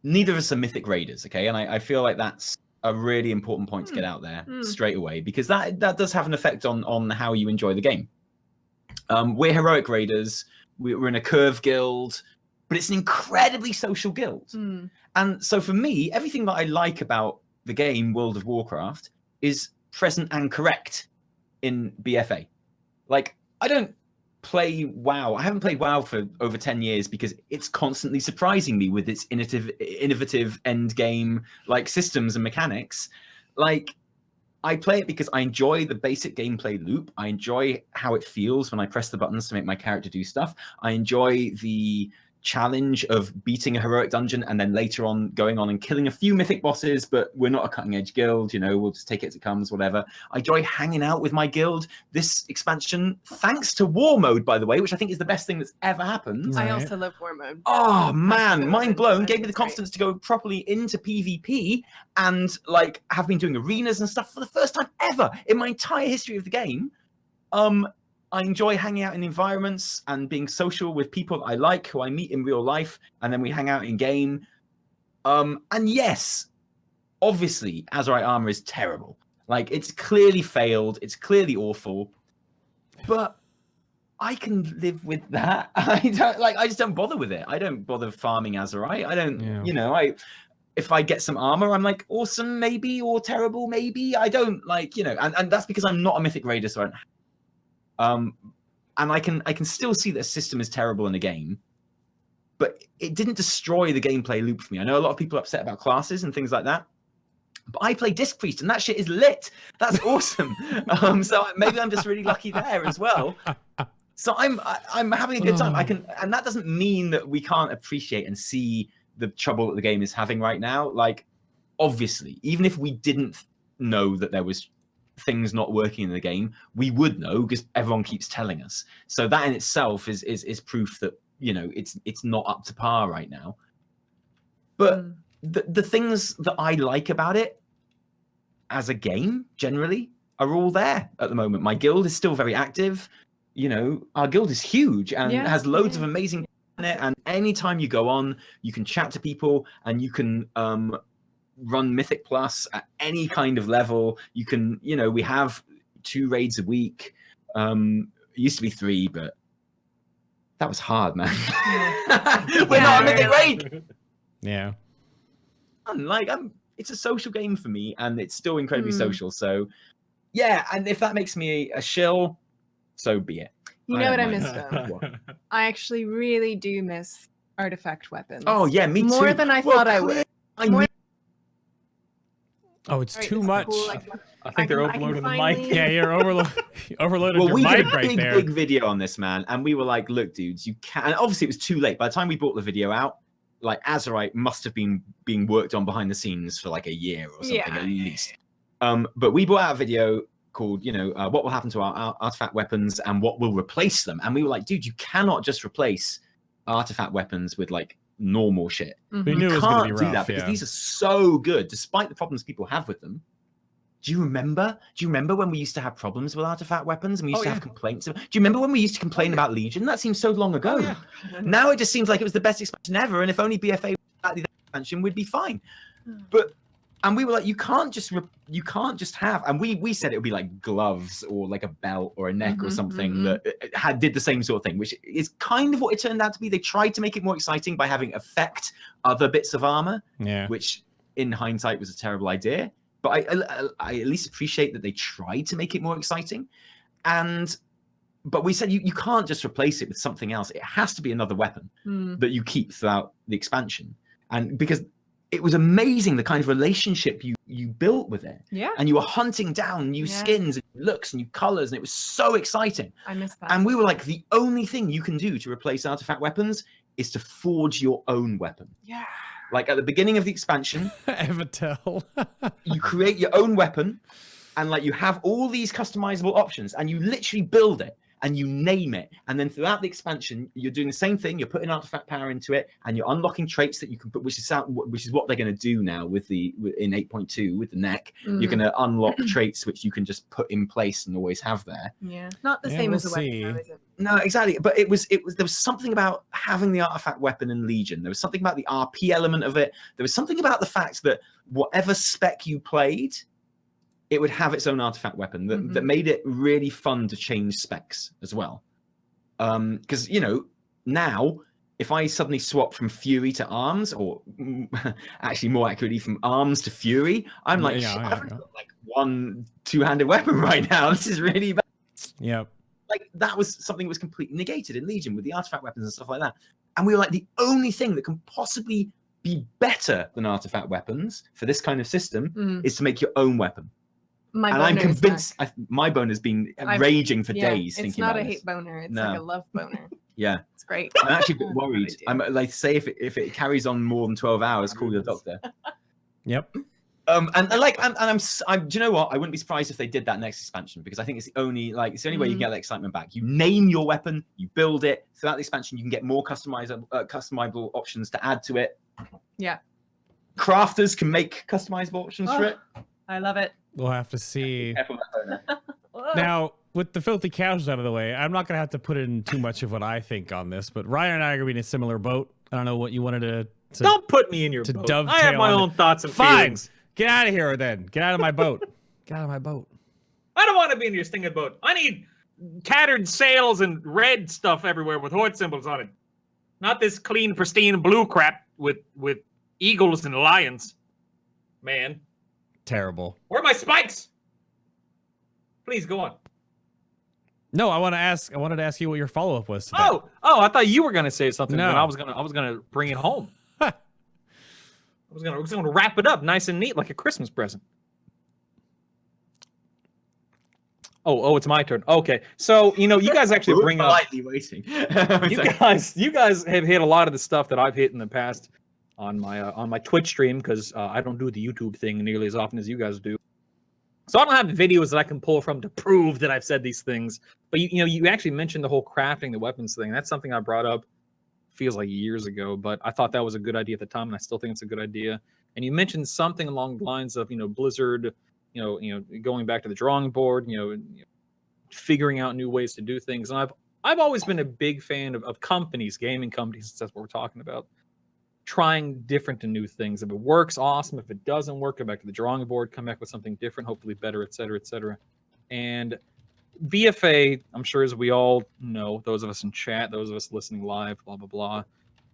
neither of us are mythic raiders, okay? And I feel like that's a really important point to get out there straight away, because that does have an effect on how you enjoy the game. We're heroic raiders. We're in a curve guild, but it's an incredibly social guild. And so for me, everything that I like about the game World of Warcraft is present and correct in BFA. Like, I don't play WoW. I haven't played WoW for over 10 years because it's constantly surprising me with its innovative end game like systems and mechanics. Like, I play it because I enjoy the basic gameplay loop. I enjoy how it feels when I press the buttons to make my character do stuff. I enjoy the challenge of beating a heroic dungeon and then later on going on and killing a few mythic bosses, but we're not a cutting edge guild, you know, we'll just take it as it comes, whatever. I enjoy hanging out with my guild. This expansion, thanks to war mode, by the way, which I think is the best thing that's ever happened. I also love war mode. Oh man, mind blown. Gave me the confidence to go properly into PvP and like have been doing arenas and stuff for the first time ever in my entire history of the game. I enjoy hanging out in environments and being social with people that I like, who I meet in real life, and then we hang out in game. And yes, obviously, Azerite armor is terrible. Like, it's clearly failed. It's clearly awful. But I can live with that. I just don't bother with it. I don't bother farming Azerite. I don't, you know, if I get some armor, I'm like, awesome, maybe, or terrible, maybe. I don't like, you know, and that's because I'm not a mythic raider, so I don't. And I can still see that a system is terrible in a game, but it didn't destroy the gameplay loop for me. I know a lot of people are upset about classes and things like that, but I play Disc Priest and that shit is lit. That's awesome. So maybe I'm just really lucky there as well. So I'm having a good time. And that doesn't mean that we can't appreciate and see the trouble that the game is having right now. Like, obviously, even if we didn't know that there was things not working in the game, we would know because everyone keeps telling us. So that in itself is proof that, you know, it's not up to par right now. But the things that I like about it as a game generally are all there at the moment. My guild is still very active. You know, our guild is huge and has loads of amazing in it, and anytime you go on, you can chat to people and you can run Mythic Plus at any kind of level. You can, you know, we have 2 raids a week. It used to be 3, but that was hard, man. We're not a Mythic raid. Yeah. Like, it's a social game for me, and it's still incredibly social. So, yeah, and if that makes me a shill, so be it. You know what I miss though? I actually really do miss artifact weapons. Oh yeah, me too. More than I thought I would. Oh, it's too much. Cool. I think they're overloading the mic. Yeah, you're overloaded well, your we mic did a right there. big video on this, man, and we were like, look, dudes, you can't. And obviously, it was too late. By the time we brought the video out, like, Azerite must have been being worked on behind the scenes for like a year or something at least. But we brought out a video called, you know, what will happen to our artifact weapons and what will replace them. And we were like, dude, you cannot just replace artifact weapons with like normal shit. We knew it was going to be rough, do that because these are so good, despite the problems people have with them. Do you remember when we used to have problems with artifact weapons and we used to have complaints? Do you remember when we used to complain about Legion? That seems so long ago. Now it just seems like it was the best expansion ever, and if only BFA was exactly that expansion, we'd be fine. And we were like, you can't just have, and we said it would be like gloves or like a belt or a neck or something that did the same sort of thing, which is kind of what it turned out to be. They tried to make it more exciting by having affect other bits of armor, which in hindsight was a terrible idea. But I at least appreciate that they tried to make it more exciting. But we said you can't just replace it with something else. It has to be another weapon that you keep throughout the expansion. And because it was amazing the kind of relationship you built with it. Yeah. And you were hunting down new skins and looks and new colors, and it was so exciting. I miss that. And we were like, the only thing you can do to replace artifact weapons is to forge your own weapon. Yeah. Like at the beginning of the expansion, Evitel. you create your own weapon, and like you have all these customizable options, and you literally build it and you name it. And then throughout the expansion, you're doing the same thing. You're putting artifact power into it, and you're unlocking traits that you can put, which is what they're going to do now in 8.2 with the neck. You're going to unlock traits which you can just put in place and always have there. Yeah, not the same as the weapon, though, is it? No, exactly. But there was something about having the artifact weapon in Legion. There was something about the RP element of it. There was something about the fact that whatever spec you played, it would have its own artifact weapon that made it really fun to change specs as well. Because, you know, now if I suddenly swap from Fury to Arms, or actually more accurately from Arms to Fury, I'm like, shit, I've got like one two-handed weapon right now. This is really bad. Yep. Like that was something that was completely negated in Legion with the artifact weapons and stuff like that. And we were like, the only thing that can possibly be better than artifact weapons for this kind of system is to make your own weapon. I'm convinced my boner's been raging for days thinking about it. It's not a hate boner. It's like a love boner. Yeah. It's great. I'm actually a bit worried. I'm like, say if it carries on more than 12 hours, call your doctor. Yep. I'm do you know what? I wouldn't be surprised if they did that next expansion, because I think it's the only way you can get that excitement back. You name your weapon, you build it. Throughout the expansion, you can get more customizable options to add to it. Yeah. Crafters can make customizable options for it. I love it. We'll have to see. Careful with that boner. Now, with the filthy cows out of the way, I'm not going to have to put in too much of what I think on this, but Ryan and I are going to be in a similar boat. I don't know what you wanted to Don't put me in your boat. Dovetail I have my own thoughts and feelings. Get out of here then. Get out of my boat. Get out of my boat. I don't want to be in your stinking boat. I need tattered sails and red stuff everywhere with horde symbols on it. Not this clean, pristine blue crap with eagles and lions. Man. Terrible. Where are my spikes? Please go on. No, I wanted to ask you what your follow-up was to that. Oh, I thought you were gonna say something. No. And I was gonna bring it home. I was gonna wrap it up nice and neat like a Christmas present. Oh, it's my turn. Okay, so you guys actually bring up. Politely waiting. You guys have hit a lot of the stuff that I've hit in the past on my Twitch stream, because I don't do the YouTube thing nearly as often as you guys do. So I don't have videos that I can pull from to prove that I've said these things. But you actually mentioned the whole crafting the weapons thing. That's something I brought up, feels like years ago, but I thought that was a good idea at the time, and I still think it's a good idea. And you mentioned something along the lines of Blizzard, going back to the drawing board, figuring out new ways to do things. And I've always been a big fan of companies, gaming companies, that's what we're talking about, trying different and new things. If it works, awesome. If it doesn't work, go back to the drawing board, come back with something different, hopefully better, et cetera, et cetera. And BFA, I'm sure as we all know, those of us in chat, those of us listening live, blah, blah, blah,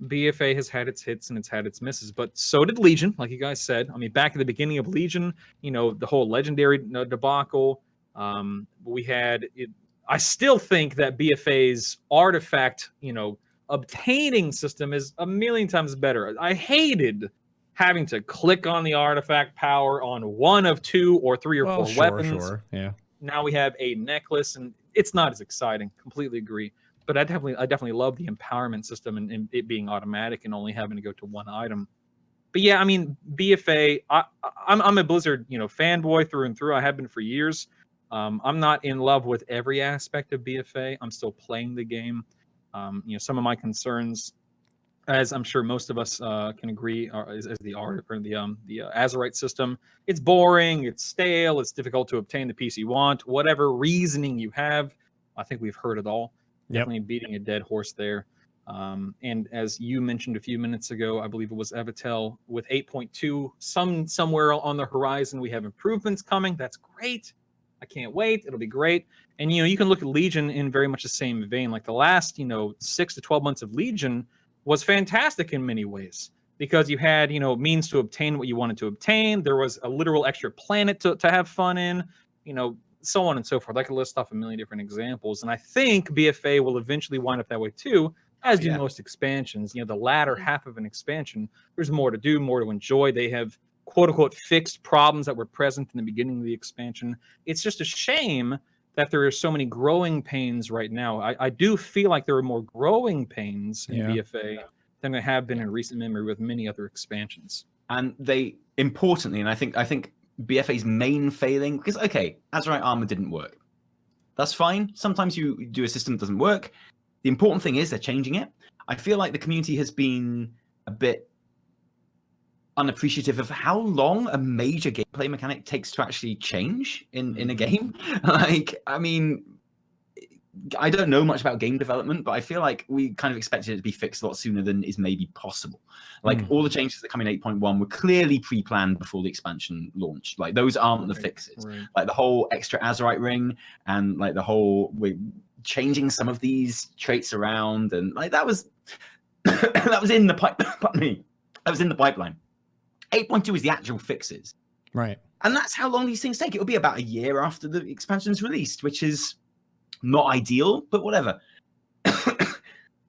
BFA has had its hits and it's had its misses, but so did Legion, like you guys said. I mean, back at the beginning of Legion, the whole legendary debacle, we had it. I still think that BFA's artifact, obtaining system is a million times better. I hated having to click on the artifact power on one of 2 or 3 or 4 weapons. Sure, yeah. Now we have a necklace, and it's not as exciting. Completely agree. But I definitely love the empowerment system and it being automatic and only having to go to one item. But yeah, I mean, BFA, I'm a Blizzard, fanboy through and through. I have been for years. I'm not in love with every aspect of BFA. I'm still playing the game. Some of my concerns, as I'm sure most of us can agree, is the art or the Azeroth system. It's boring, it's stale, it's difficult to obtain the piece you want. Whatever reasoning you have, I think we've heard it all. Yep. Definitely beating a dead horse there. And as you mentioned a few minutes ago, I believe it was Evitel, with 8.2 somewhere on the horizon, we have improvements coming. That's great. I can't wait. It'll be great. And you can look at Legion in very much the same vein. Like the last 6 to 12 months of Legion was fantastic in many ways, because you had means to obtain what you wanted to obtain. There was a literal extra planet to have fun in, so on and so forth. I could list off a million different examples, and I think BFA will eventually wind up that way too, as do most expansions. The latter half of an expansion, there's more to do, more to enjoy. They have quote unquote fixed problems that were present in the beginning of the expansion. It's just a shame that there are so many growing pains right now. I do feel like there are more growing pains in BFA than there have been in recent memory with many other expansions. And they, importantly, and I think BFA's main failing, because, okay, Azeroth Armor didn't work. That's fine. Sometimes you do a system that doesn't work. The important thing is they're changing it. I feel like the community has been a bit unappreciative of how long a major gameplay mechanic takes to actually change in a game. Like, I mean, I don't know much about game development, but I feel like we kind of expected it to be fixed a lot sooner than is maybe possible. Like, all the changes that come in 8.1 were clearly pre-planned before the expansion launched. Like, those aren't the fixes. Like, the whole extra Azerite ring and, like, the whole changing some of these traits around, and, like, that was that was in the that was in the pipeline. 8.2 is the actual fixes. Right. And that's how long these things take. It'll be about a year after the expansion's released, which is not ideal, but whatever.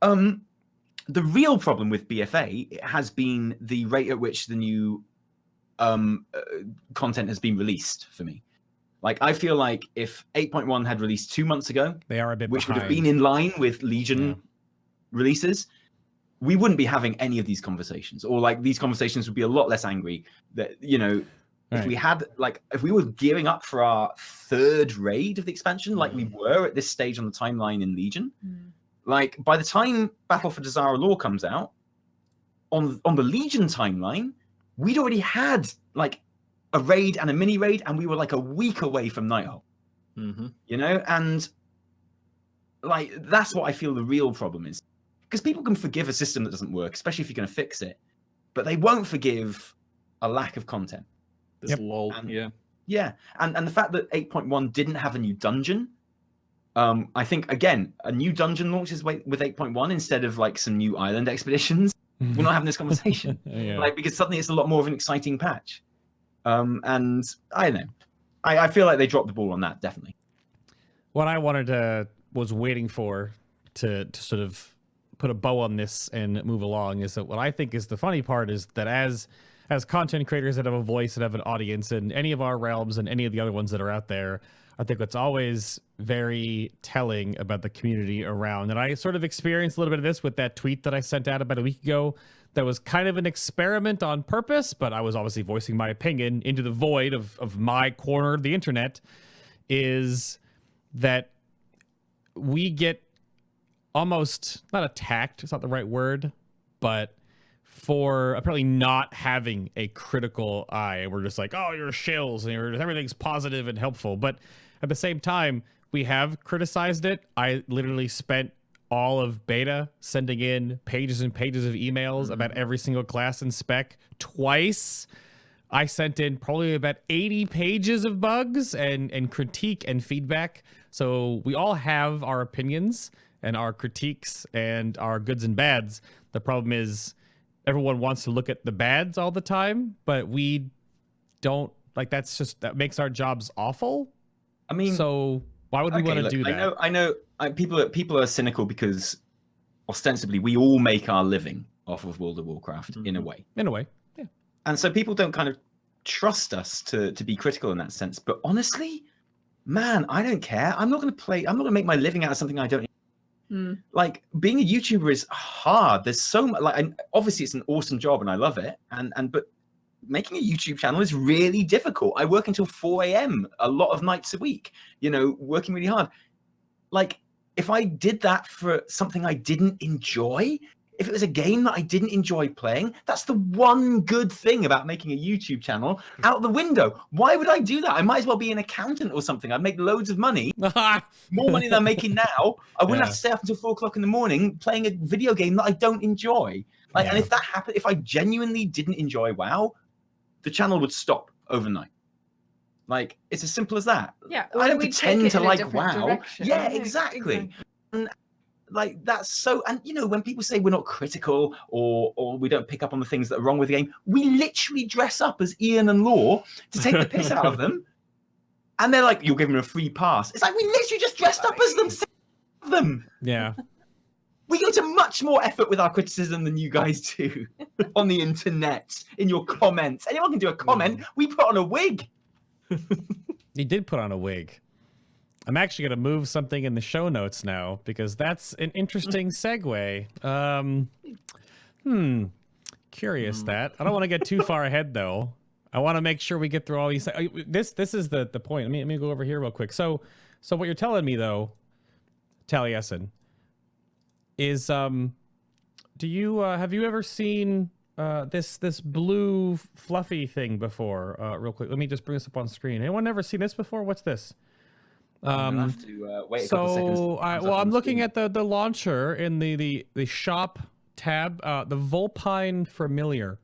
The real problem with BFA has been the rate at which the new content has been released for me. Like, I feel like if 8.1 had released 2 months ago, they are a bit which behind. would have been in line with Legion releases, we wouldn't be having any of these conversations, or like these conversations would be a lot less angry. That, you know, if we had, like, if we were gearing up for our third raid of the expansion, like we were at this stage on the timeline in Legion, like by the time Battle for Dazara Lore comes out, on the Legion timeline, we'd already had like a raid and a mini raid, and we were like a week away from Nighthawk. You know, and like that's what I feel the real problem is. Because people can forgive a system that doesn't work, especially if you're going to fix it, but they won't forgive a lack of content. This lull, and the fact that 8.1 didn't have a new dungeon, I think again a new dungeon launches with 8.1 instead of like some new island expeditions. We're not having this conversation, like, because suddenly it's a lot more of an exciting patch. And I don't know, I feel like they dropped the ball on that, definitely. What I was waiting for to sort of put a bow on this and move along is that what I think is the funny part is that as content creators that have a voice and have an audience in any of our realms and any of the other ones that are out there, I think what's always very telling about the community around, and I sort of experienced a little bit of this with that tweet that I sent out about a week ago that was kind of an experiment on purpose, but I was obviously voicing my opinion into the void of my corner of the internet, is that we get almost not attacked, it's not the right word, but for apparently not having a critical eye. And we're just like, oh, you're shills and everything's positive and helpful. But at the same time, we have criticized it. I literally spent all of beta sending in pages and pages of emails about every single class and spec twice. I sent in probably about 80 pages of bugs and critique and feedback. So we all have our opinions and our critiques and our goods and bads. The problem is everyone wants to look at the bads all the time, but we don't. Like, that makes our jobs awful. I mean, so why would we want to do that? I know people are cynical because ostensibly we all make our living off of World of Warcraft in a way. In a way, yeah. And so people don't kind of trust us to be critical in that sense. But honestly, man, I don't care. I'm not going to make my living out of something I don't. Like, being a YouTuber is hard. There's so much, like, and obviously it's an awesome job and I love it. But making a YouTube channel is really difficult. I work until 4 a.m. a lot of nights a week, you know, working really hard. Like, if I did that for something I didn't enjoy, if it was a game that I didn't enjoy playing, that's the one good thing about making a YouTube channel out the window. Why would I do that? I might as well be an accountant or something. I'd make loads of money, more money than I'm making now. I wouldn't have to stay up until 4 o'clock in the morning playing a video game that I don't enjoy. Like, and if that happened, if I genuinely didn't enjoy WoW, the channel would stop overnight. Like, it's as simple as that. Yeah, I don't pretend to like WoW. Direction. Yeah, exactly. And like, that's so, and you know, when people say we're not critical or we don't pick up on the things that are wrong with the game, we literally dress up as Ian and Law to take the piss out of them. And they're like, you'll give them a free pass. It's like, we literally just dressed up as them. Yeah. We go to much more effort with our criticism than you guys do on the internet, in your comments. Anyone can do a comment. We put on a wig. He did put on a wig. I'm actually going to move something in the show notes now because that's an interesting segue. Curious that. I don't want to get too far ahead though. I want to make sure we get through all these. This is the point. Let me go over here real quick. So what you're telling me though, Taliesin, is do you have you ever seen this blue fluffy thing before? Real quick, let me just bring this up on screen. Anyone ever seen this before? What's this? I'll have to wait a couple seconds. I'm looking at the launcher in the shop tab. The Vulpine Familiar.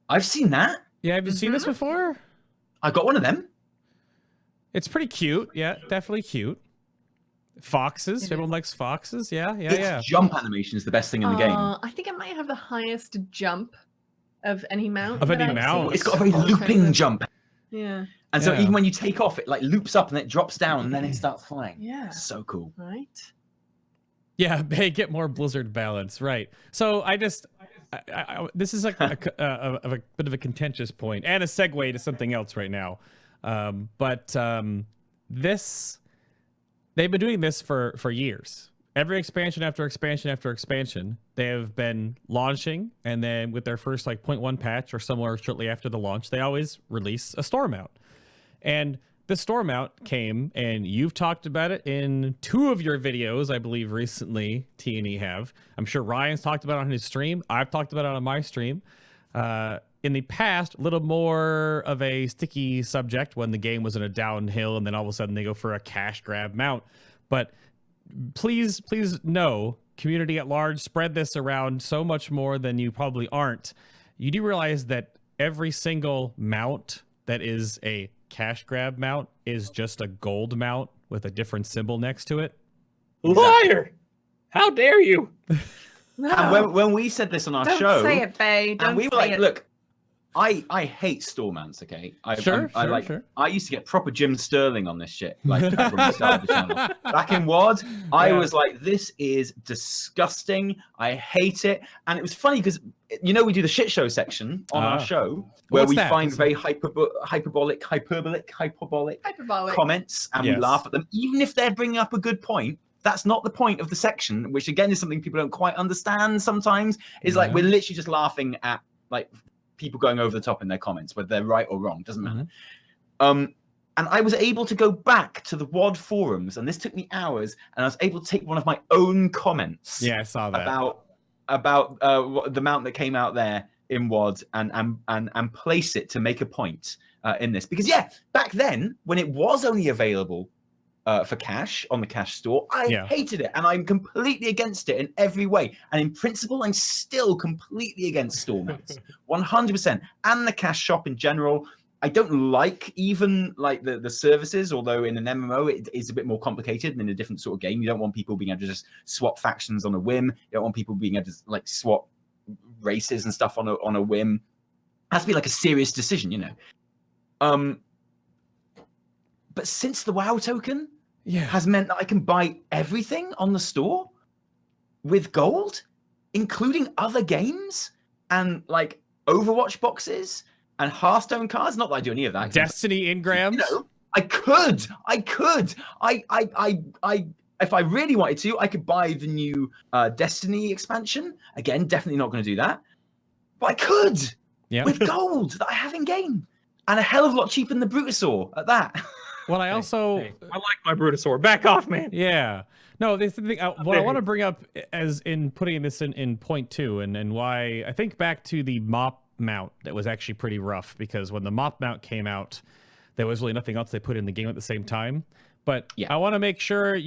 I've seen that. Yeah, have you seen this before? I got one of them. It's pretty cute. Yeah, definitely cute. Foxes. Everyone likes foxes. Yeah. Jump animation is the best thing in the game. I think it might have the highest jump of any mount. Of any mount. It's got a very looping jump. Yeah. And so even when you take off, it like loops up and it drops down and then it starts flying. Yeah. So cool. Right. Yeah, they get more blizzard balance, right? So this is like a bit of a contentious point and a segue to something else right now. They've been doing this for years. Every expansion after expansion after expansion, they have been launching, and then with their first like 0.1 patch or somewhere shortly after the launch, they always release a store mount. And the store mount came, and you've talked about it in 2 of your videos, I believe, recently. T&E have. I'm sure Ryan's talked about it on his stream. I've talked about it on my stream. In the past, a little more of a sticky subject when the game was in a downhill, and then all of a sudden they go for a cash grab mount. But please know, community at large, spread this around so much more than you probably aren't. You do realize that every single mount that is a cash grab mount is just a gold mount with a different symbol next to it? Liar! How dare you? No. And when we said this on our show, Don't say it, Faye. and we were like, look, I hate store mounts, okay? I used to get proper Jim Sterling on this shit, like back when we started the channel. Back in WoD, I was like, this is disgusting. I hate it. And it was funny because, we do the shit show section on our show where we find very hyperbolic comments and we laugh at them, even if they're bringing up a good point. That's not the point of the section, which again is something people don't quite understand sometimes. Is like we're literally just laughing at like people going over the top in their comments, whether they're right or wrong, doesn't matter. And I was able to go back to the WoD forums, and this took me hours, and I was able to take one of my own comments. Yeah, I saw that. About the mount that came out there in WoD and place it to make a point in this. Because back then, when it was only available for cash on the cash store, I hated it, and I'm completely against it in every way. And in principle, I'm still completely against store mounts, 100%. And the cash shop in general, I don't like even like the services. Although in an MMO, it is a bit more complicated than in a different sort of game. You don't want people being able to just swap factions on a whim. You don't want people being able to like swap races and stuff on a whim. It has to be like a serious decision, But since the WoW token has meant that I can buy everything on the store with gold, including other games and like Overwatch boxes and Hearthstone cards. Not that I do any of that. Destiny engrams. I could. If I really wanted to, I could buy the new Destiny expansion. Again, definitely not going to do that. But I could with gold that I have in game. And a hell of a lot cheaper than the Brutasaur at that. Well, I also... I like my Brutasaur. Back off, man. Yeah. No, this is the thing. What I want to bring up as in putting this in point 2 and why I think back to the mop mount that was actually pretty rough, because when the mop mount came out, there was really nothing else they put in the game at the same time. But I want to make sure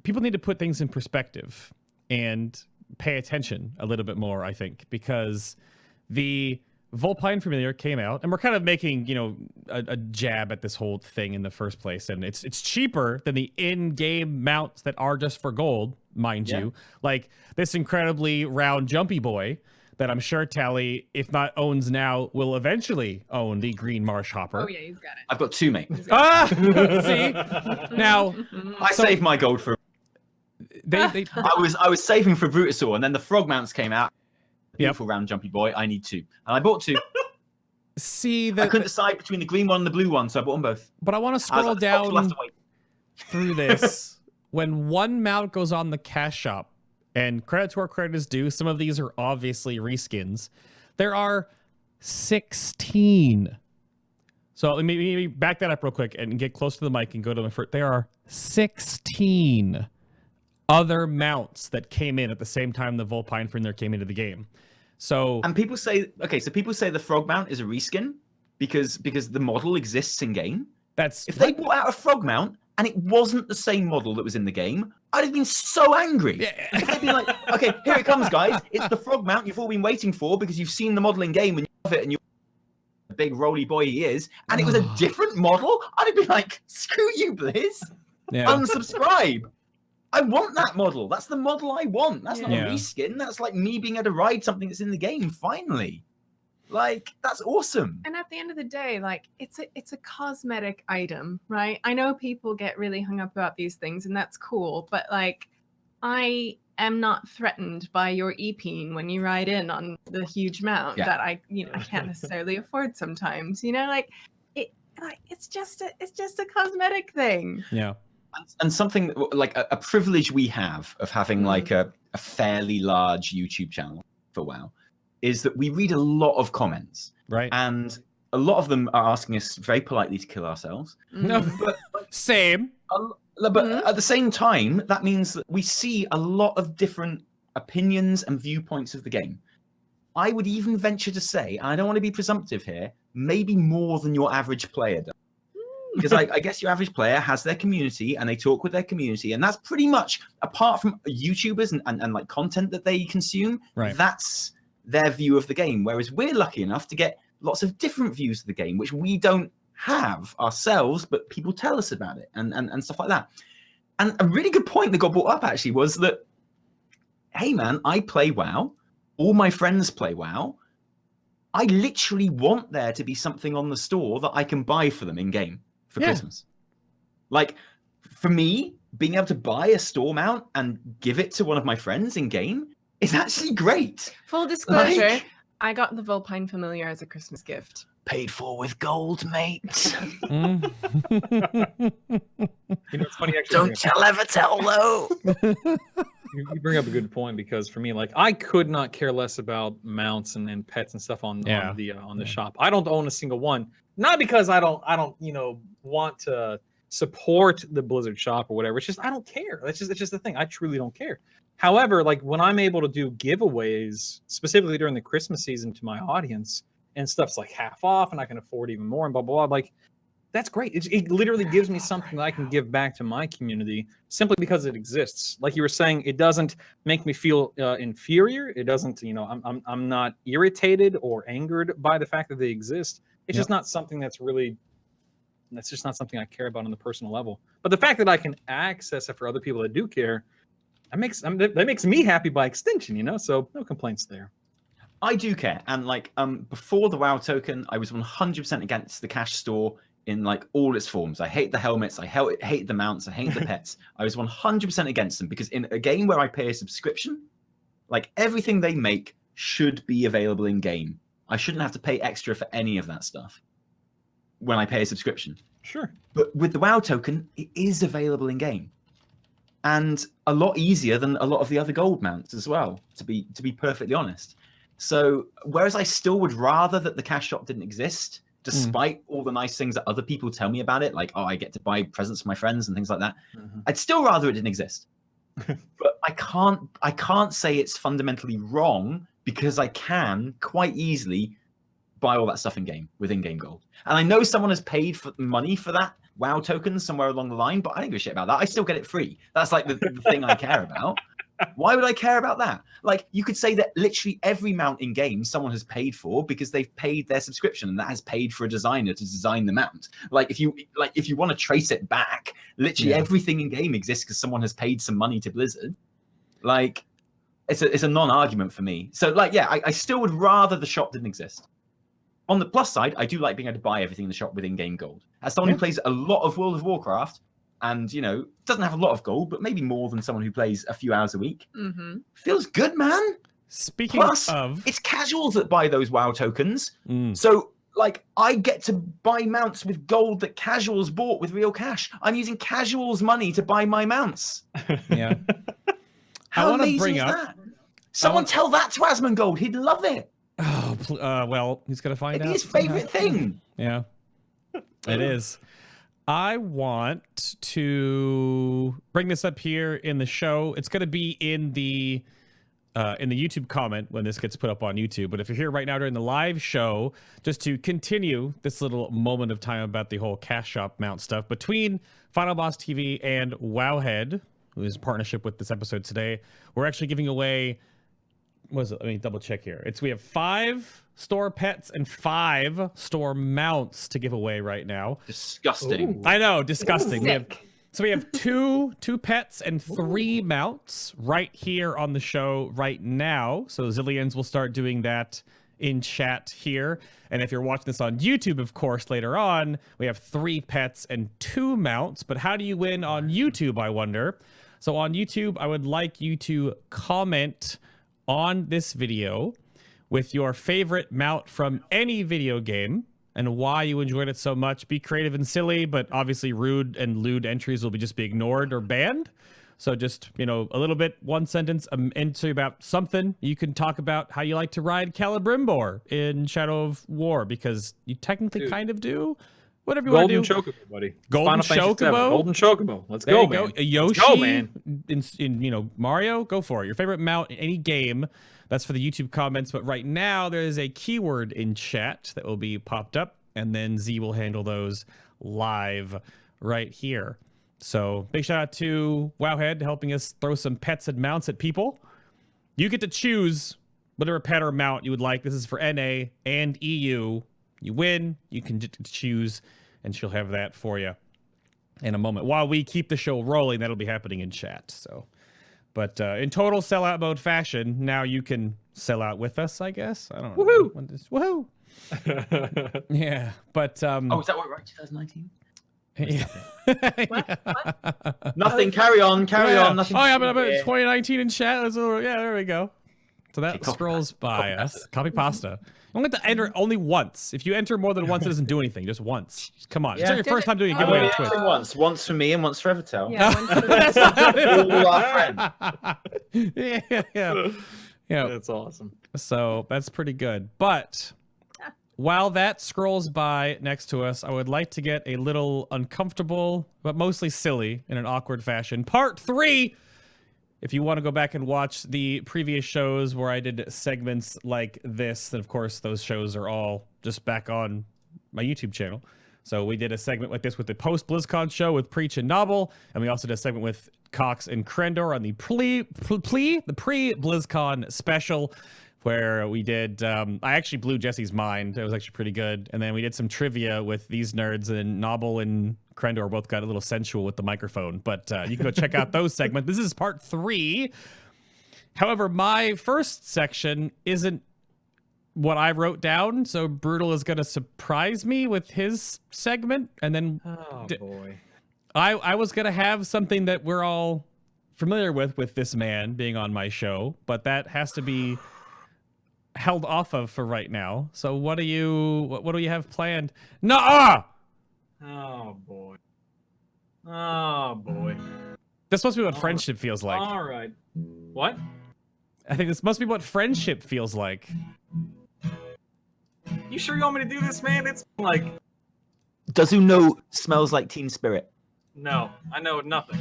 people need to put things in perspective and pay attention a little bit more, I think, because the Vulpine Familiar came out, and we're kind of making, a jab at this whole thing in the first place. And it's cheaper than the in-game mounts that are just for gold, mind you. Like this incredibly round jumpy boy that I'm sure Tally, if not owns now, will eventually own the green marsh hopper. Oh yeah, he's got it. I've got 2, mate. See? Now... I saved my gold for... I was saving for Brutasaur, and then the frog mounts came out. Beautiful round jumpy boy. I need 2, and I bought 2. See, I couldn't decide between the green one and the blue one, so I bought them both. But I want to scroll down We'll have to wait. through this. When one mount goes on the cash shop, and credit to where credit is due, some of these are obviously reskins. There are 16. So let me back that up real quick and get close to the mic and go to my first. There are 16 other mounts that came in at the same time the Vulpine Familiar came into the game. So and people say, okay, so people say the frog mount is a reskin because the model exists in game. That's if they brought out a frog mount and it wasn't the same model that was in the game, I'd have been so angry. Yeah. I'd be like, okay, here it comes, guys. It's the frog mount you've all been waiting for because you've seen the model in game and you love it and you the big roly boy he is, and it was a different model. I'd be like, screw you, Blizz. Yeah. Unsubscribe. I want that model. That's the model I want. That's not Yeah. a reskin. That's like me being able to ride something that's in the game finally. Like, that's awesome. And at the end of the day, like it's a cosmetic item, right? I know people get really hung up about these things, and that's cool, but like I am not threatened by your e-peen when you ride in on the huge mount that I can't necessarily afford sometimes. It's just a cosmetic thing. Yeah. And something like a privilege we have of having like a fairly large YouTube channel for WoW is that we read a lot of comments. Right. And a lot of them are asking us very politely to kill ourselves. No. But Same. But at the same time, that means that we see a lot of different opinions and viewpoints of the game. I would even venture to say, and I don't want to be presumptive here, maybe more than your average player does. Because I guess your average player has their community and they talk with their community. And that's pretty much, apart from YouTubers and like content that they consume, right. That's their view of the game. Whereas we're lucky enough to get lots of different views of the game, which we don't have ourselves, but people tell us about it and stuff like that. And a really good point that got brought up actually was that, hey man, I play WoW, all my friends play WoW. I literally want there to be something on the store that I can buy for them in game for Christmas. Like for me, being able to buy a store mount and give it to one of my friends in game is actually great. Full disclosure, I got the Vulpine Familiar as a Christmas gift. Paid for with gold, mate. It's funny actually. Don't ever tell though. You bring up a good point because for me, like I could not care less about mounts and pets and stuff on the shop. I don't own a single one, not because I don't want to support the Blizzard shop or whatever. It's just I don't care. It's just the thing. I truly don't care. However, like when I'm able to do giveaways specifically during the Christmas season to my audience and stuff's like half off and I can afford even more and blah blah blah, like that's great. It literally gives me something that I can give back to my community simply because it exists. Like you were saying, it doesn't make me feel inferior. It doesn't, I'm not irritated or angered by the fact that they exist. It's just not something that's just not something I care about on the personal level. But the fact that I can access it for other people that do care, that makes me happy by extension, so no complaints there. I do care. And like before the WoW token, I was 100% against the cash store in like all its forms. I hate the helmets, I hate the mounts, I hate the pets. I was 100% against them because in a game where I pay a subscription, like everything they make should be available in game. I shouldn't have to pay extra for any of that stuff when I pay a subscription. Sure. But with the WoW token, it is available in game. And a lot easier than a lot of the other gold mounts as well, to be perfectly honest. So whereas I still would rather that the cash shop didn't exist, despite all the nice things that other people tell me about it, like, oh, I get to buy presents for my friends and things like that, I'd still rather it didn't exist. But I can't say it's fundamentally wrong because I can quite easily buy all that stuff in game with in-game gold. And I know someone has paid for money for that WoW token somewhere along the line, but I don't give a shit about that. I still get it free. That's like the thing I care about. Why would I care about that? Like, you could say that literally every mount in game someone has paid for because they've paid their subscription, and that has paid for a designer to design the mount. Like, if you want to trace it back, literally everything in game exists because someone has paid some money to Blizzard. Like, it's a non-argument for me. So, like, yeah, I still would rather the shop didn't exist. On the plus side, I do like being able to buy everything in the shop with in-game gold. As someone who plays a lot of World of Warcraft, and doesn't have a lot of gold, but maybe more than someone who plays a few hours a week. Feels good, man. Speaking Plus, of, it's casuals that buy those WoW tokens. So like I get to buy mounts with gold that casuals bought with real cash. I'm using casuals' money to buy my mounts. Yeah. How amazing is that? Someone tell that to Asmongold. He'd love it. Oh, well, he's gonna find It'd out. be his favorite thing. Yeah, it is. I want to bring this up here in the show. It's gonna be in the YouTube comment when this gets put up on YouTube. But if you're here right now during the live show, just to continue this little moment of time about the whole cash shop mount stuff between FinalBossTV and Wowhead, who is in partnership with this episode today, we're actually giving away. What is it? Let me double check here. We have 5 store pets and 5 store mounts to give away right now. Disgusting. Ooh. I know, disgusting. Sick. We have two pets and 3 mounts right here on the show right now. So Zillions will start doing that in chat here. And if you're watching this on YouTube, of course, later on, we have 3 pets and 2 mounts. But how do you win on YouTube, I wonder? So on YouTube, I would like you to comment on this video with your favorite mount from any video game and why you enjoyed it so much. Be creative and silly, but obviously rude and lewd entries will just be ignored or banned. So just, a little bit, 1 sentence into about something. You can talk about how you like to ride Celebrimbor in Shadow of War, because you technically kind of do. Whatever you want to do. Golden Chocobo, buddy. Golden Chocobo? Golden Chocobo. Let's There go, you go. man. A Yoshi, Let's go, man. in Mario, go for it. Your favorite mount in any game. That's for the YouTube comments. But right now, there is a keyword in chat that will be popped up, and then Z will handle those live right here. So big shout out to Wowhead helping us throw some pets and mounts at people. You get to choose whatever pet or mount you would like. This is for NA and EU. You win, you can choose, and she'll have that for you in a moment. While we keep the show rolling, that'll be happening in chat. So, but in total sellout mode fashion, now you can sell out with us, I guess. I don't know. Woohoo! Woohoo! Yeah, but oh, is that what we're at? 2019? Yeah. What? Nothing. Carry on. Nothing. Oh yeah, but 2019 in chat. Yeah, there we go. So that scrolls by us. Copy pasta. You don't get to enter only once. If you enter more than once, it doesn't do anything. Just once. Come on. Yeah. It's not your first time doing a giveaway on Twitch. Once for me and once for Evitel. Yeah, All our friends. Yeah. That's awesome. So that's pretty good. But while that scrolls by next to us, I would like to get a little uncomfortable, but mostly silly in an awkward fashion. Part 3. If you want to go back and watch the previous shows where I did segments like this, then of course those shows are all just back on my YouTube channel. So we did a segment like this with the post-BlizzCon show with Preach and Novel, and we also did a segment with Cox and Krendor on the pre-BlizzCon special, where we did, I actually blew Jesse's mind. It was actually pretty good. And then we did some trivia with these nerds, and Novel and Krendor both got a little sensual with the microphone. But you can go check out those segments. This is part 3. However, my first section isn't what I wrote down, so Brutall is going to surprise me with his segment. And then Boy. I was going to have something that we're all familiar with this man being on my show, but that has to be held off of for right now. So what do you have planned? No. Oh boy. Oh boy. This must be what friendship feels like. All right. What? I think this must be what friendship feels like. You sure you want me to do this, man? It's like, Does who know smells like Teen Spirit? no, I know nothing.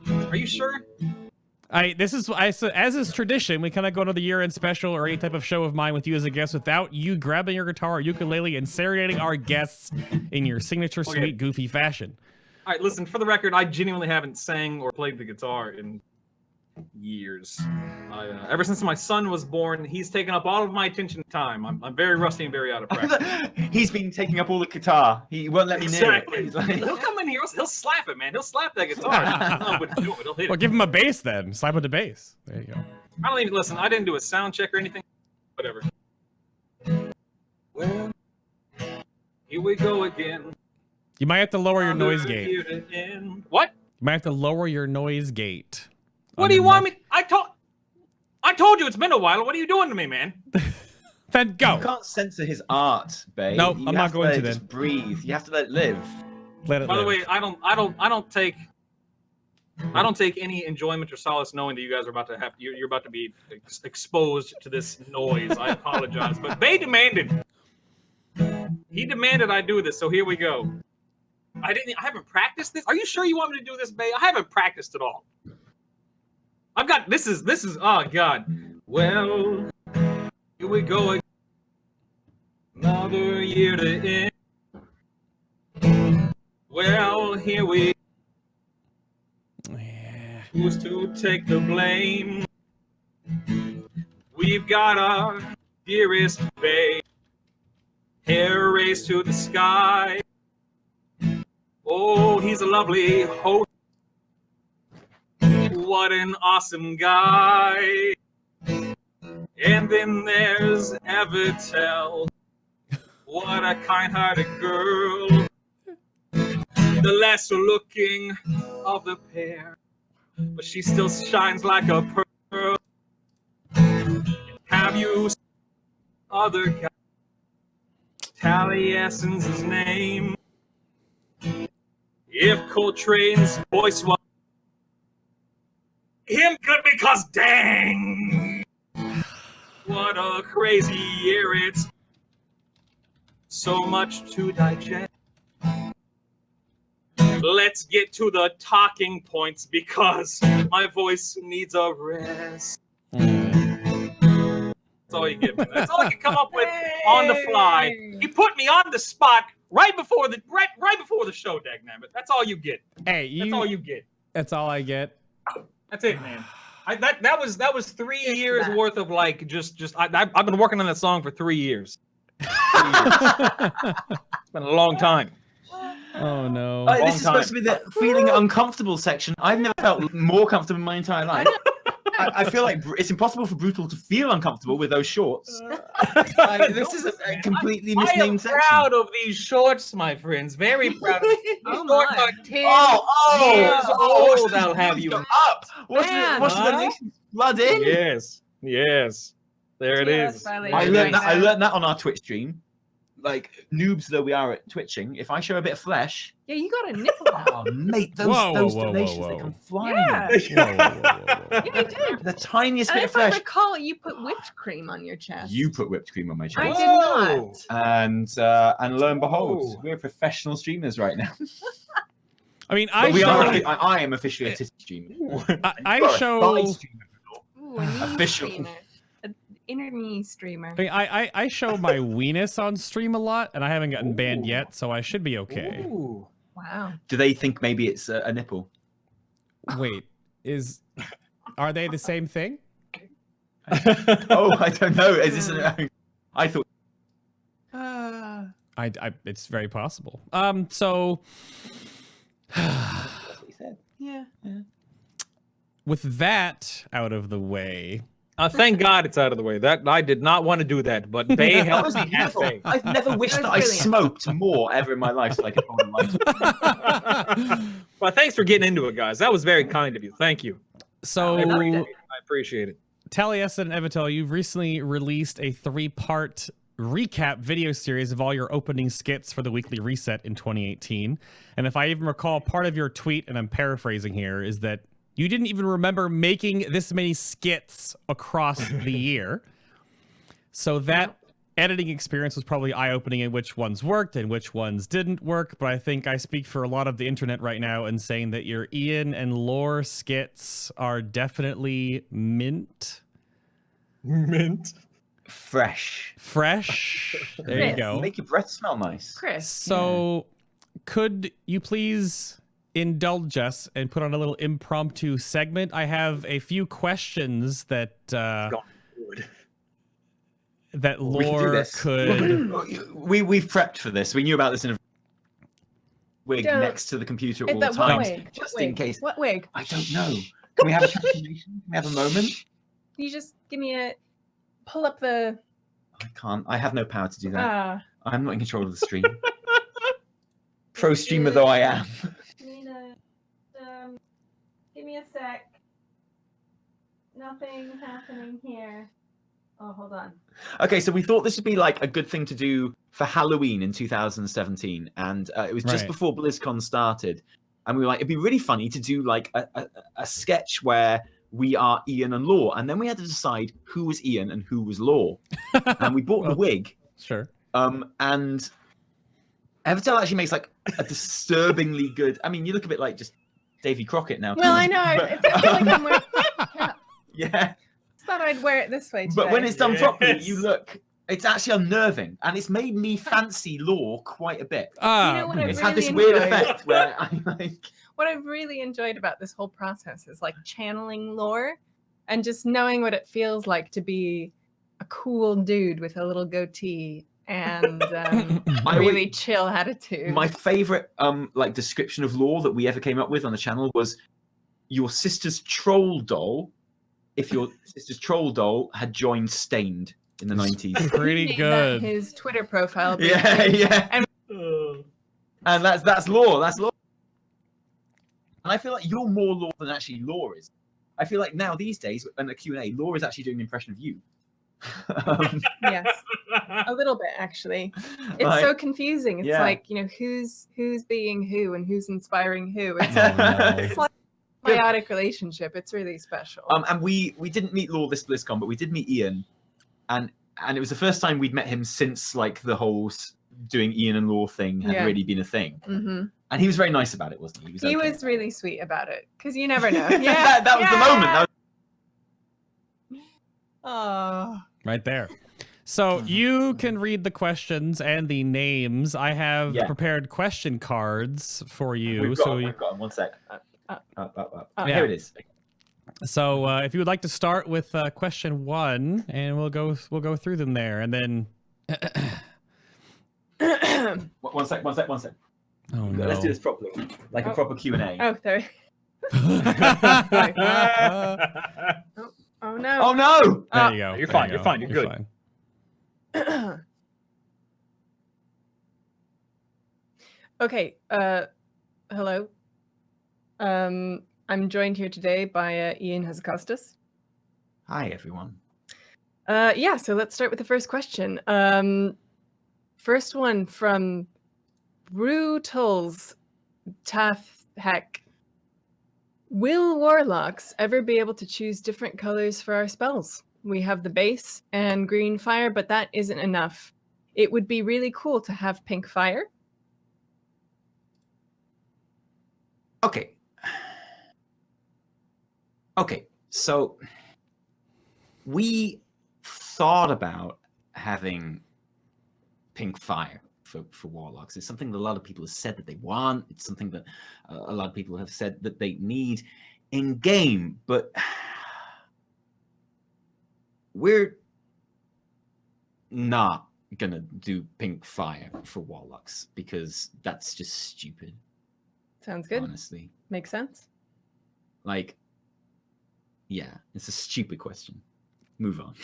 Are you sure? As is tradition, we kind of go to the year-end special or any type of show of mine with you as a guest without you grabbing your guitar or ukulele and serenading our guests in your signature sweet, goofy fashion. All right, listen, for the record, I genuinely haven't sang or played the guitar in years. Ever since my son was born, he's taken up all of my attention and time. I'm very rusty and very out of practice. He's been taking up all the guitar. He won't let me near it. He's like... He'll come in here, he'll slap it, man. He'll slap that guitar. He'll hit it. Well, give him a bass then. Slap with the bass. There you go. I don't even listen. I didn't do a sound check or anything. Whatever. Well, here we go again. You might have to lower your noise gate. What? You might have to lower your noise gate. What do you want me? I told you it's been a while. What are you doing to me, man? Then go. You can't censor his art, babe. Nope, You I'm have not going let to it just then. breathe. You have to let it live. Let it By the live. way, I don't take any enjoyment or solace knowing that you guys are about to have you're about to be exposed to this noise. I apologize, but Bay demanded. He demanded I do this, so here we go. I haven't practiced this. Are you sure you want me to do this, Bay? I haven't practiced at all. I've got this is oh god. Well, here we go again. Another year to end. Well, here we Yeah. Who's to take the blame? We've got our dearest Bay. Hair raised to the sky. Oh, he's a lovely host. What an awesome guy. And then there's Evitel. What a kind-hearted girl. The lesser looking of the pair, but she still shines like a pearl. Have you seen other guy? Taliesin's his name. If Coltrane's voice was him, good because dang, what a crazy year it's. So much to digest. Let's get to the talking points because my voice needs a rest. That's all you give me. That's all I can come up with on the fly. He put me on the spot right before the show, Dagnabbit. That's all you get. Hey, That's all you get. That's all I get. That's it, man. That was 3 years worth of like I've been working on that song for 3 years. It's been a long time. Oh no. This is supposed to be the feeling uncomfortable section. I've never felt more comfortable in my entire life. I feel like it's impossible for Brutall to feel uncomfortable with those shorts. This is a completely misnamed section. I am proud of these shorts, my friends. Very proud. These Oh shorts my. are 10 years old. I'll have you. Up. Watch the nations flood in. Yes. There it is. I learned that on our Twitch stream. Like noobs though we are at twitching, if I show a bit of flesh, Yeah, you got a nipple out. oh mate, those donations they come flying. Yeah. Whoa. Yeah, you did. The tiniest And bit of if I flesh. recall, you put whipped cream on your chest. You put whipped cream on my I chest. did not. And lo and behold, we're professional streamers right now. I mean, I am officially a titty streamer. I show. Ooh, a knee Official. streamer. An inner knee streamer. I mean, I show my weenus on stream a lot, and I haven't gotten banned yet, so I should be okay. Ooh. Wow. Do they think maybe it's a nipple? Wait, are they the same thing? Oh, I don't know. Is this I thought. It's very possible. So. That's what he said. Yeah. With that out of the way. Thank God it's out of the way. That I did not want to do that, but Bay helped me halfway. I've never wished that I brilliant. smoked more ever in my life so I could hold a light. Well, thanks for getting into it, guys. That was very kind of you. Thank you. So, I appreciate it. Taliesin Evitel, you've recently released a 3-part recap video series of all your opening skits for the weekly reset in 2018. And if I even recall, part of your tweet, and I'm paraphrasing here, is that you didn't even remember making this many skits across the year. So that editing experience was probably eye-opening in which ones worked and which ones didn't work. But I think I speak for a lot of the internet right now in saying that your Ian and Lore skits are definitely mint. Fresh. There you go. Make your breath smell nice. Chris. So could you please indulge us and put on a little impromptu segment? I have a few questions that Lore could. We've prepped for this. We knew about this in a wig next to the computer all the time, just in case. What wig? I don't know. Can we have a confirmation? Can we have a moment? Can you just give me a pull up the? I can't. I have no power to do that. I'm not in control of the stream. Pro streamer though I am. Give me a sec. Nothing happening here. Oh, hold on. Okay, so we thought this would be like a good thing to do for Halloween in 2017, and it was just Right. before BlizzCon started, and we were like, it'd be really funny to do like a sketch where we are Ian and Law, and then we had to decide who was Ian and who was Law, and we bought the wig. Sure. And Evitel actually makes like a disturbingly good. I mean, you look a bit like just Davy Crockett now. Well, I know. But, I feel like I'm wearing a cap. yeah. I thought I'd wear it this way today. But when it's done properly, Yes. you look. It's actually unnerving, and it's made me fancy Law quite a bit. You know what I It's really had this weird enjoyed? effect where I'm like, What I've really enjoyed about this whole process is like channeling lore and just knowing what it feels like to be a cool dude with a little goatee and I really chill attitude. my favorite like description of Law that we ever came up with on the channel was your sister's troll doll. If your sister's troll doll had joined Stained in the 90s. Pretty Named good. that his Twitter profile. Yeah, yeah. And- And that's Law. That's Law. And I feel like you're more Law than actually Law is. I feel like now these days in a Q&A, Law is actually doing an impression of you. Yes, a little bit actually. It's like- so confusing. It's yeah. like, you know, who's being who and who's inspiring who. It's, Oh, no. it's like a symbiotic relationship. It's really special. And we didn't meet Law this BlizzCon, but we did meet Ian, and it was the first time we'd met him since like the whole doing Ian and Law thing had Yeah. really been a thing. hmm And he was very nice about it, wasn't he? He okay. was really sweet about it because you never know. that, Yeah, that was the moment. That was- Oh, Right there. So you can read the questions and the names. I have Yeah. prepared question cards for you. we've got, So, we've got him. 1 sec. up. Here it is. so if you would like to start with question 1, and we'll go through them there, and then. 1 sec. 1 sec. 1 sec. Oh no. Let's do this properly, like a Oh. proper Q&A. Oh, there. Oh no. Oh no! There you go. You're there fine, you you're go, fine, you're good. fine. Okay. Hello. I'm joined here today by Ian Hazakostas. Hi everyone. Yeah. So let's start with the first question. First one from Brutall's Heck. Will Warlocks ever be able to choose different colors for our spells? We have the base and green fire, but that isn't enough. It would be really cool to have pink fire. Okay. Okay, so we thought about having pink fire for Warlocks. It's something that a lot of people have said that they want. It's something that a lot of people have said that they need in game, but we're not gonna do pink fire for Warlocks because that's just stupid. Sounds good. Honestly, Makes sense. like, yeah, it's a stupid question. Move on.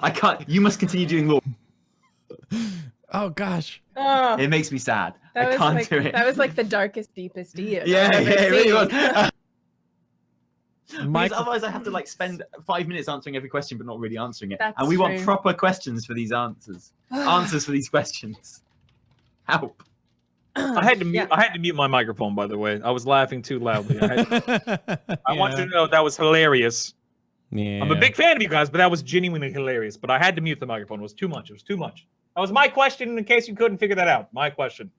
I can't. You must continue doing law. Oh gosh. Oh, It makes me sad. that I was can't like do it. that was like the darkest, deepest Ian. yeah, I've yeah, ever it really seen. was. My, Because otherwise, I have to like spend 5 minutes answering every question, but not really answering it. That's and we want true. proper questions for these answers. Answers for these questions. Help. I had to mute. Yeah. I had to mute my microphone. By the way, I was laughing too loudly. I want you Yeah. to know that was hilarious. Yeah. I'm a big fan of you guys, but that was genuinely hilarious. But I had to mute the microphone. It was too much. It was too much. That was my question. In case you couldn't figure that out, my question.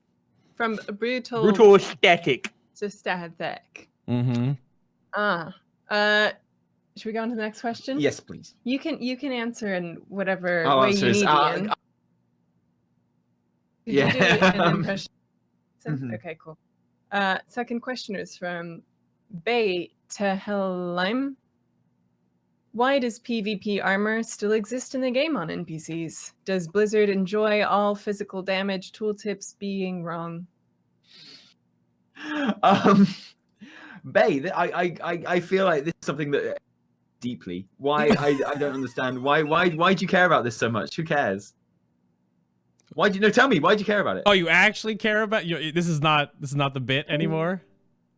From Brutall BrutallStatic. to Static. Mm-hmm. Should we go on to the next question? Yes, please. You can answer in whatever I'll way answer you this. need, Ian. Could you do Yeah. an impression? Mhm. Okay, cool. Second question is from Bay Tehelheim. Why does PvP armor still exist in the game on NPCs? Does Blizzard enjoy all physical damage tooltips being wrong? Bay, I feel like this is something that deeply. Why I don't understand. Why do you care about this so much? Who cares? Why do you tell me? Why do you care about it? Oh, you actually care about you? This is not the bit anymore.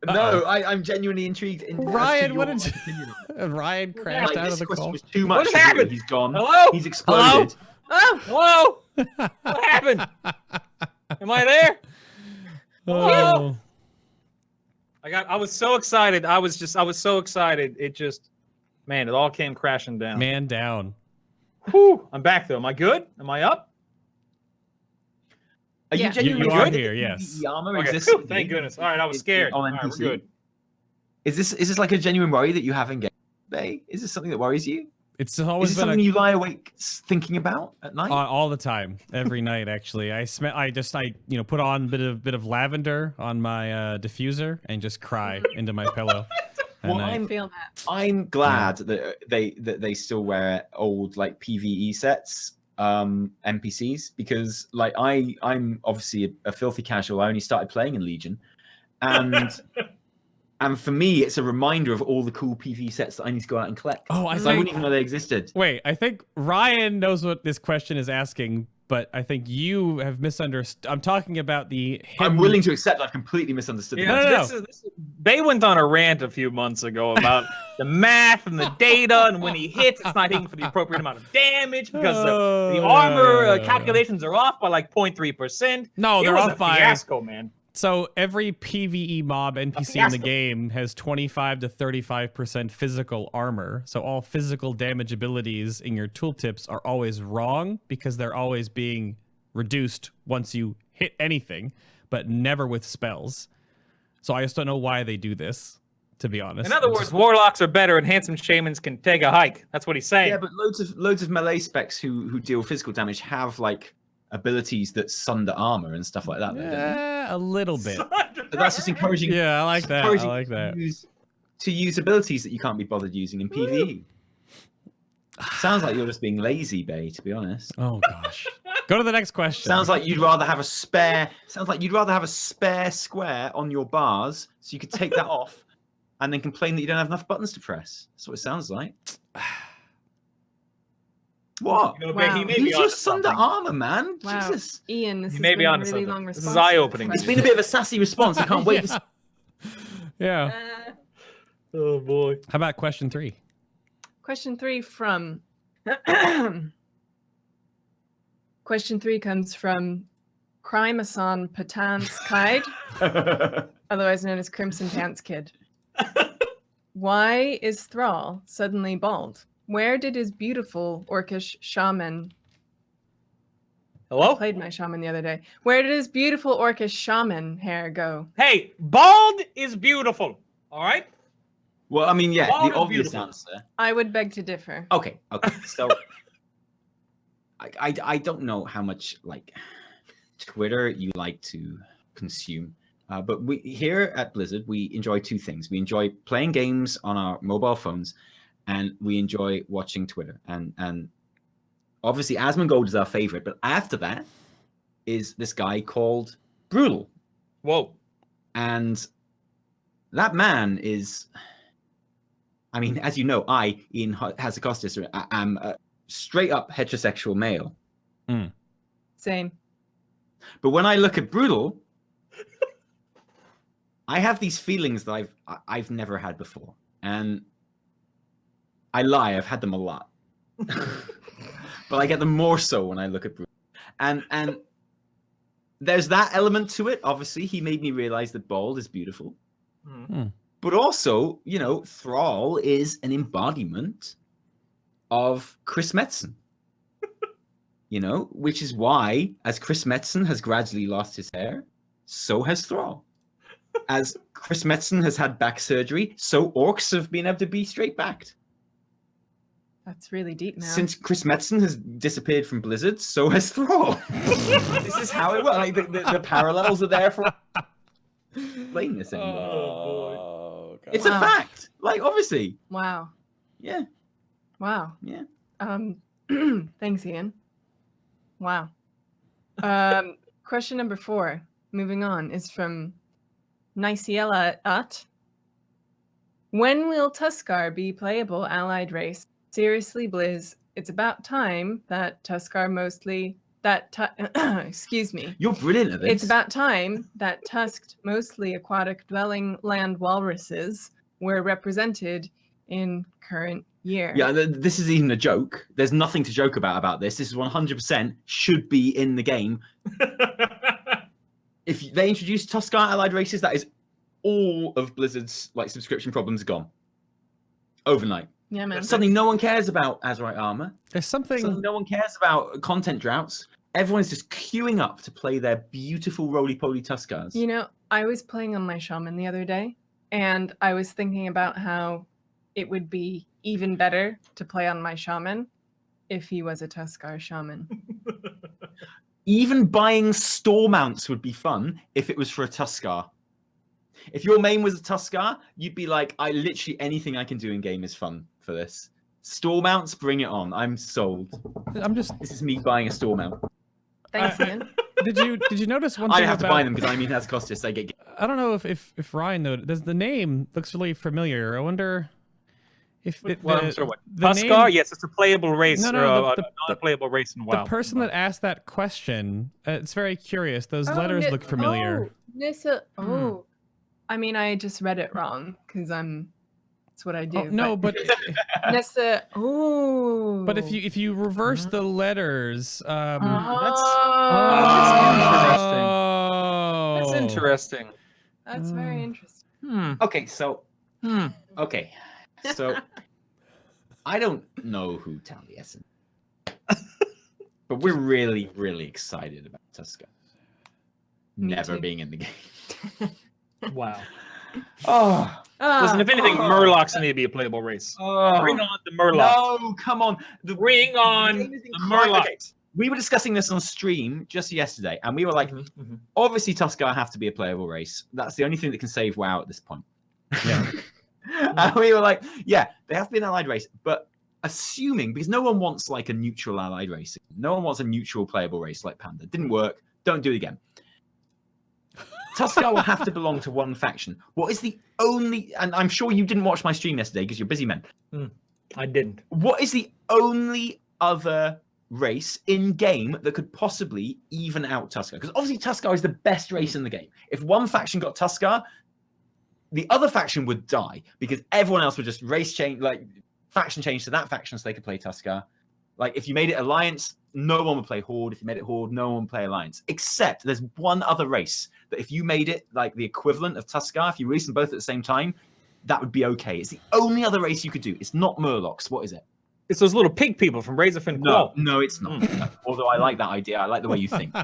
No, I'm genuinely intrigued. Ryan, what did you... Ryan crashed out of the call. Was too much. What happened? He's gone. Hello? He's exploded. Oh, hello. What happened? Am I there? Oh. I was so excited. I was so excited. It just, man, it all came crashing down. Man down. Whew, I'm back though. Am I good? Am I up? Are you Yeah. genuinely You are good? here, yes. The armor Okay, exists. phew, thank goodness. All right, I was scared. All On right, we're NPC? good. Is this like a genuine worry that you have in gameplay? Is this something that worries you? It's Is always this been something you lie awake thinking about at night? all the time, every night. Actually, I put on a bit of lavender on my diffuser and just cry into my pillow. Well, And I feel that. I'm glad that they still wear old like PvE sets, NPCs, because like I'm obviously a filthy casual. I only started playing in Legion, and and for me it's a reminder of all the cool PvE sets that I need to go out and collect. Oh, I wouldn't even know they existed. Wait, I think Ryan knows what this question is asking, but I think you have misunderstood. I'm talking about I'm willing to accept I've completely misunderstood. Yeah, the No. this is Bay went on a rant a few months ago about the math and the data, and when he hits, it's not hitting for the appropriate amount of damage because the armor calculations are off by like 0.3%. No, It they're was off a by fiasco, man. So every PvE mob NPC in the game has 25 to 35% physical armor. So all physical damage abilities in your tooltips are always wrong because they're always being reduced once you hit anything, but never with spells. So I just don't know why they do this, to be honest. In other words, warlocks are better and handsome shamans can take a hike. That's what he's saying. Yeah, but loads of melee specs who deal physical damage have like abilities that sunder armor and stuff like that. Yeah, a little bit. But that's just encouraging. Yeah, I like that. I like that. To use abilities that you can't be bothered using in PvE. Sounds like you're just being lazy, Bay, to be honest. Oh gosh. Go to the next question. Sounds like you'd rather have a spare. Sounds like you'd rather have a spare square on your bars so you could take that off, and then complain that you don't have enough buttons to press. That's what it sounds like. What? You know, Wow. he may be Use your onto sunder something. armor, man. Wow. Jesus. Ian, this You has may be been a onto really something. long This is response. eye-opening. It's been a bit of a sassy response. I can't wait to Yeah. Oh boy. How about question 3? Question 3 from Question 3 comes from Crimeson Patanskide, otherwise known as Crimson Pants Kid. Why is Thrall suddenly bald? Where did his beautiful orcish shaman... I Hello? played my shaman the other day. Where did his beautiful orcish shaman hair go? Hey, bald is beautiful. All right? Well, I mean, yeah, Bald the is obvious beautiful. answer. I would beg to differ. Okay. So, I don't know how much like Twitter you like to consume, but we here at Blizzard we enjoy two things. We enjoy playing games on our mobile phones, and we enjoy watching Twitter. And obviously, Asmongold is our favorite, but after that is this guy called Brutall. Whoa. And that man is, I mean, as you know, Ian Hazakostas, am a straight up heterosexual male. Same. But when I look at Brutall, I have these feelings that I've never had before. And I lie, I've had them a lot. But I get them more so when I look at Brutall. And there's that element to it. Obviously, he made me realize that bald is beautiful. But also, you know, Thrall is an embodiment of Chris Metzen. You know, which is why, as Chris Metzen has gradually lost his hair, so has Thrall. As Chris Metzen has had back surgery, so orcs have been able to be straight backed. That's really deep now. Since Chris Metzen has disappeared from Blizzard, so has Thrall. This is how it works. Like, the parallels are there for explain this anyway. Oh, God. It's a fact. Like, obviously. Wow. Yeah. Wow. Yeah. Thanks, Ian. Wow. Question number 4, moving on, is from Nyciela Ut. When will Tuskar be playable allied race? Seriously, Blizz, it's about time that Tuskar mostly that excuse me. You're brilliant at this. It's about time that tusked, mostly aquatic dwelling land walruses were represented in current year. Yeah, this is even a joke. There's nothing to joke about this. This is 100% should be in the game. If they introduce Tuskar allied races, that is all of Blizzard's like subscription problems gone overnight. Yeah, man. Suddenly, no one cares about Azerite armor. There's something. Suddenly, no one cares about content droughts. Everyone's just queuing up to play their beautiful roly-poly Tuskars. You know, I was playing on my shaman the other day, and I was thinking about how it would be even better to play on my shaman if he was a Tuskar shaman. Even buying store mounts would be fun if it was for a Tuskar. If your main was a Tuskar, you'd be like, literally anything I can do in game is fun for this. Store mounts, bring it on. I'm sold. This is me buying a store mount. Thanks, Ian. Did you notice one thing? I have to buy them because I mean as Costas, they get. I don't know if Ryan though. The name looks really familiar. I wonder if Tuskar? Yes, it's a playable race. No, a non-playable race in WoW. The person that asked that question, it's very curious. Those letters look familiar. Nissa. Oh, I mean, I just read it wrong because it's what I do. Oh, no, but Nissa. Oh. But if you reverse the letters, That's interesting. That's very interesting. Okay, so. Okay, so. I don't know who Taliesin, but we're really, really excited about Tuskar never being in the game. Wow. Oh. Listen, if anything, Murlocs need to be a playable race. Bring on the Murlocs. No, come on. Bring on the Murlocs. Okay. We were discussing this on stream just yesterday, and we were like, obviously Tuskar have to be a playable race. That's the only thing that can save WoW at this point. Yeah. And we were like, yeah, they have to be an allied race, but assuming, because no one wants like a neutral allied race. No one wants a neutral playable race like Panda. Didn't work. Don't do it again. Tuskar will have to belong to one faction. What is the only, and I'm sure you didn't watch my stream yesterday because you're busy men. I didn't. What is the only other race in game that could possibly even out Tuskar? Because obviously Tuskar is the best race in the game. If one faction got Tuskar, the other faction would die because everyone else would just race change, like faction change to that faction so they could play Tuskar. Like if you made it Alliance, no one would play Horde. If you made it Horde, no one would play Alliance. Except there's one other race that if you made it like the equivalent of Tuskar, if you released them both at the same time, that would be okay. It's the only other race you could do. It's not Murlocs. What is it? It's those little pig people from Razorfin Quell. No, it's not. Although I like that idea. I like the way you think.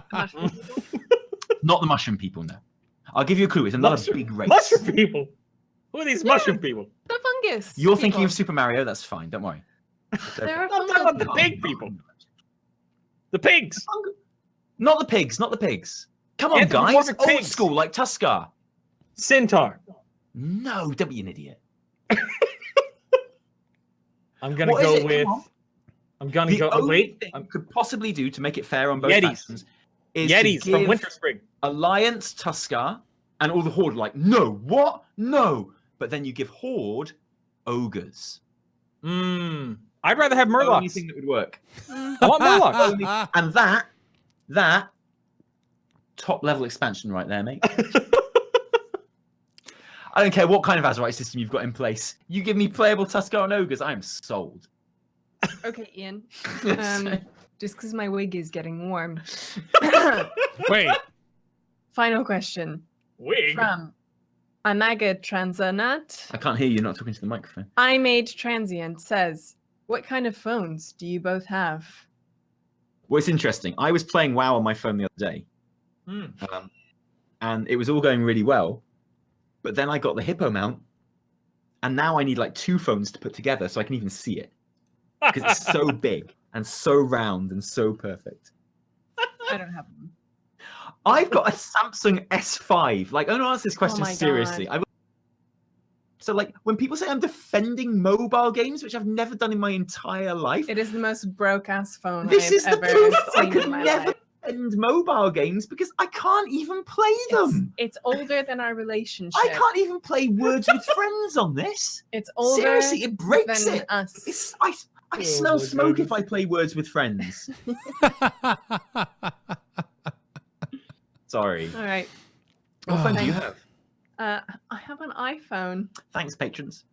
Not the mushroom people, no. I'll give you a clue. It's another big race. Mushroom people? Who are these mushroom people? The fungus. You're thinking of Super Mario. That's fine. Don't worry. There are I'm talking about the pig people. The pigs. Not the pigs. Not the pigs. Come on, guys. Old pigs. school, like Tuskar. Centaur. No, don't be an idiot. I'm gonna go with. I'm gonna go. Wait. I could possibly do to make it fair on both Yetis. factions is Yetis to from give Winter Spring. Alliance Tuskar and all the Horde like no, what? No. But then you give Horde ogres. I'd rather have Murlocs. Only thing that would work. I want Murlocs. And that top level expansion right there, mate. I don't care what kind of Azerite system you've got in place. You give me playable Tuskar and ogres, I'm sold. Okay, Ian. Just because my wig is getting warm. Wait. Final question. Wig. From Amaga Transanat. I can't hear you, not talking to the microphone. I Made Transient says, what kind of phones do you both have? Well, it's interesting. I was playing WoW on my phone the other day. And it was all going really well. But then I got the Hippo mount. And now I need like two phones to put together so I can even see it. Because it's so big and so round and so perfect. I don't have them. I've got a Samsung S5. Like, I don't answer this question my seriously. So, like, when people say I'm defending mobile games, which I've never done in my entire life, It is the most broke-ass phone this is I've the ever proof I seen could in my never life. defend mobile games because I can't even play them. It's older than our relationship. I can't even play Words with Friends on this. It's older Seriously, it breaks than it. us. I smell smoke if I play Words with Friends. Sorry. All right. What phone do you have? I have an iPhone. Thanks, patrons.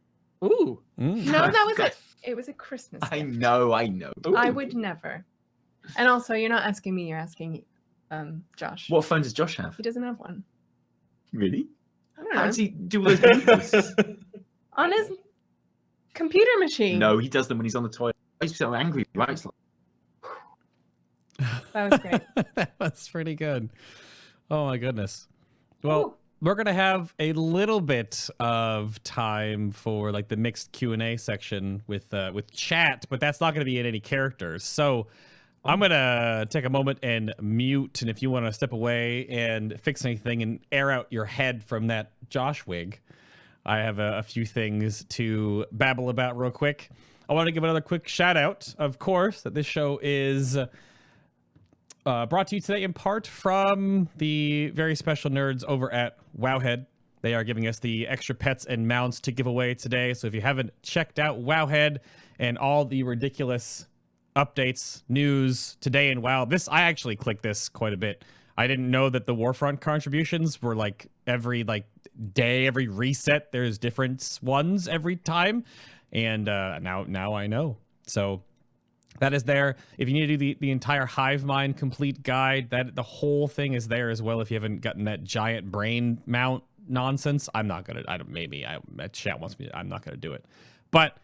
Ooh. No, that was it was a Christmas I gift. know. I would never. And also, you're not asking me, you're asking Josh. What phone does Josh have? He doesn't have one. Really? I don't How know. does he do all those moves? On his computer machine. No, he does them when he's on the toilet. He's so angry, right? It's like, That was great. That was pretty good. Oh my goodness. Well, Ooh. we're gonna have a little bit of time for like the mixed Q&A section with chat, but that's not gonna be in any characters. So I'm gonna take a moment and mute, and if you want to step away and fix anything and air out your head from that Josh wig, I have a few things to babble about real quick. I want to give another quick shout out, of course, that this show is brought to you today in part from the very special nerds over at Wowhead. They are giving us the extra pets and mounts to give away today. So if you haven't checked out Wowhead and all the ridiculous updates, news today in WoW, I actually clicked this quite a bit. I didn't know that the Warfront contributions were like every day, every reset, there's different ones every time. And now I know. So that is there. If you need to do the entire Hive Mind complete guide, that the whole thing is there as well. If you haven't gotten that giant brain mount nonsense, I'm not gonna. Chat wants me. I'm not gonna do it. But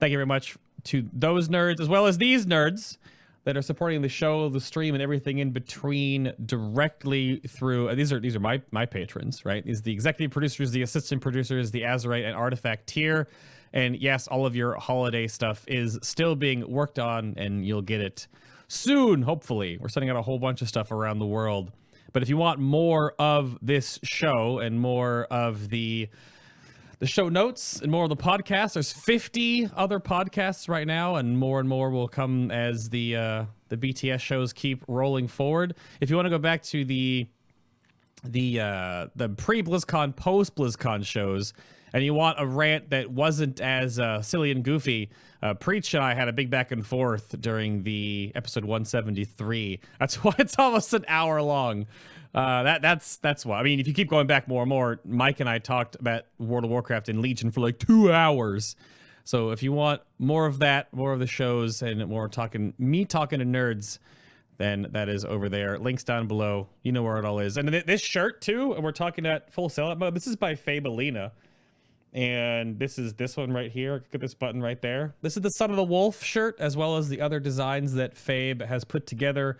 thank you very much to those nerds as well as these nerds that are supporting the show, the stream, and everything in between directly through. These are my patrons, right? These are the executive producers, the assistant producers, the Azeroth and Artifact tier. And yes, all of your holiday stuff is still being worked on, and you'll get it soon, hopefully. We're sending out a whole bunch of stuff around the world. But if you want more of this show and more of the show notes and more of the podcast, there's 50 other podcasts right now, and more will come as the BTS shows keep rolling forward. If you want to go back to the pre-BlizzCon, post-BlizzCon shows, and you want a rant that wasn't as silly and goofy, Preach and I had a big back and forth during the episode 173. That's why it's almost an hour long. That's why. I mean, if you keep going back more and more, Mike and I talked about World of Warcraft and Legion for like 2 hours. So if you want more of that, more of the shows, and more me talking to nerds, then that is over there. Links down below. You know where it all is. And this shirt too, and we're talking at full sellout mode. This is by Fabelina. And this is this one right here. Look at this button right there. This is the Son of the Wolf shirt, as well as the other designs that Fabe has put together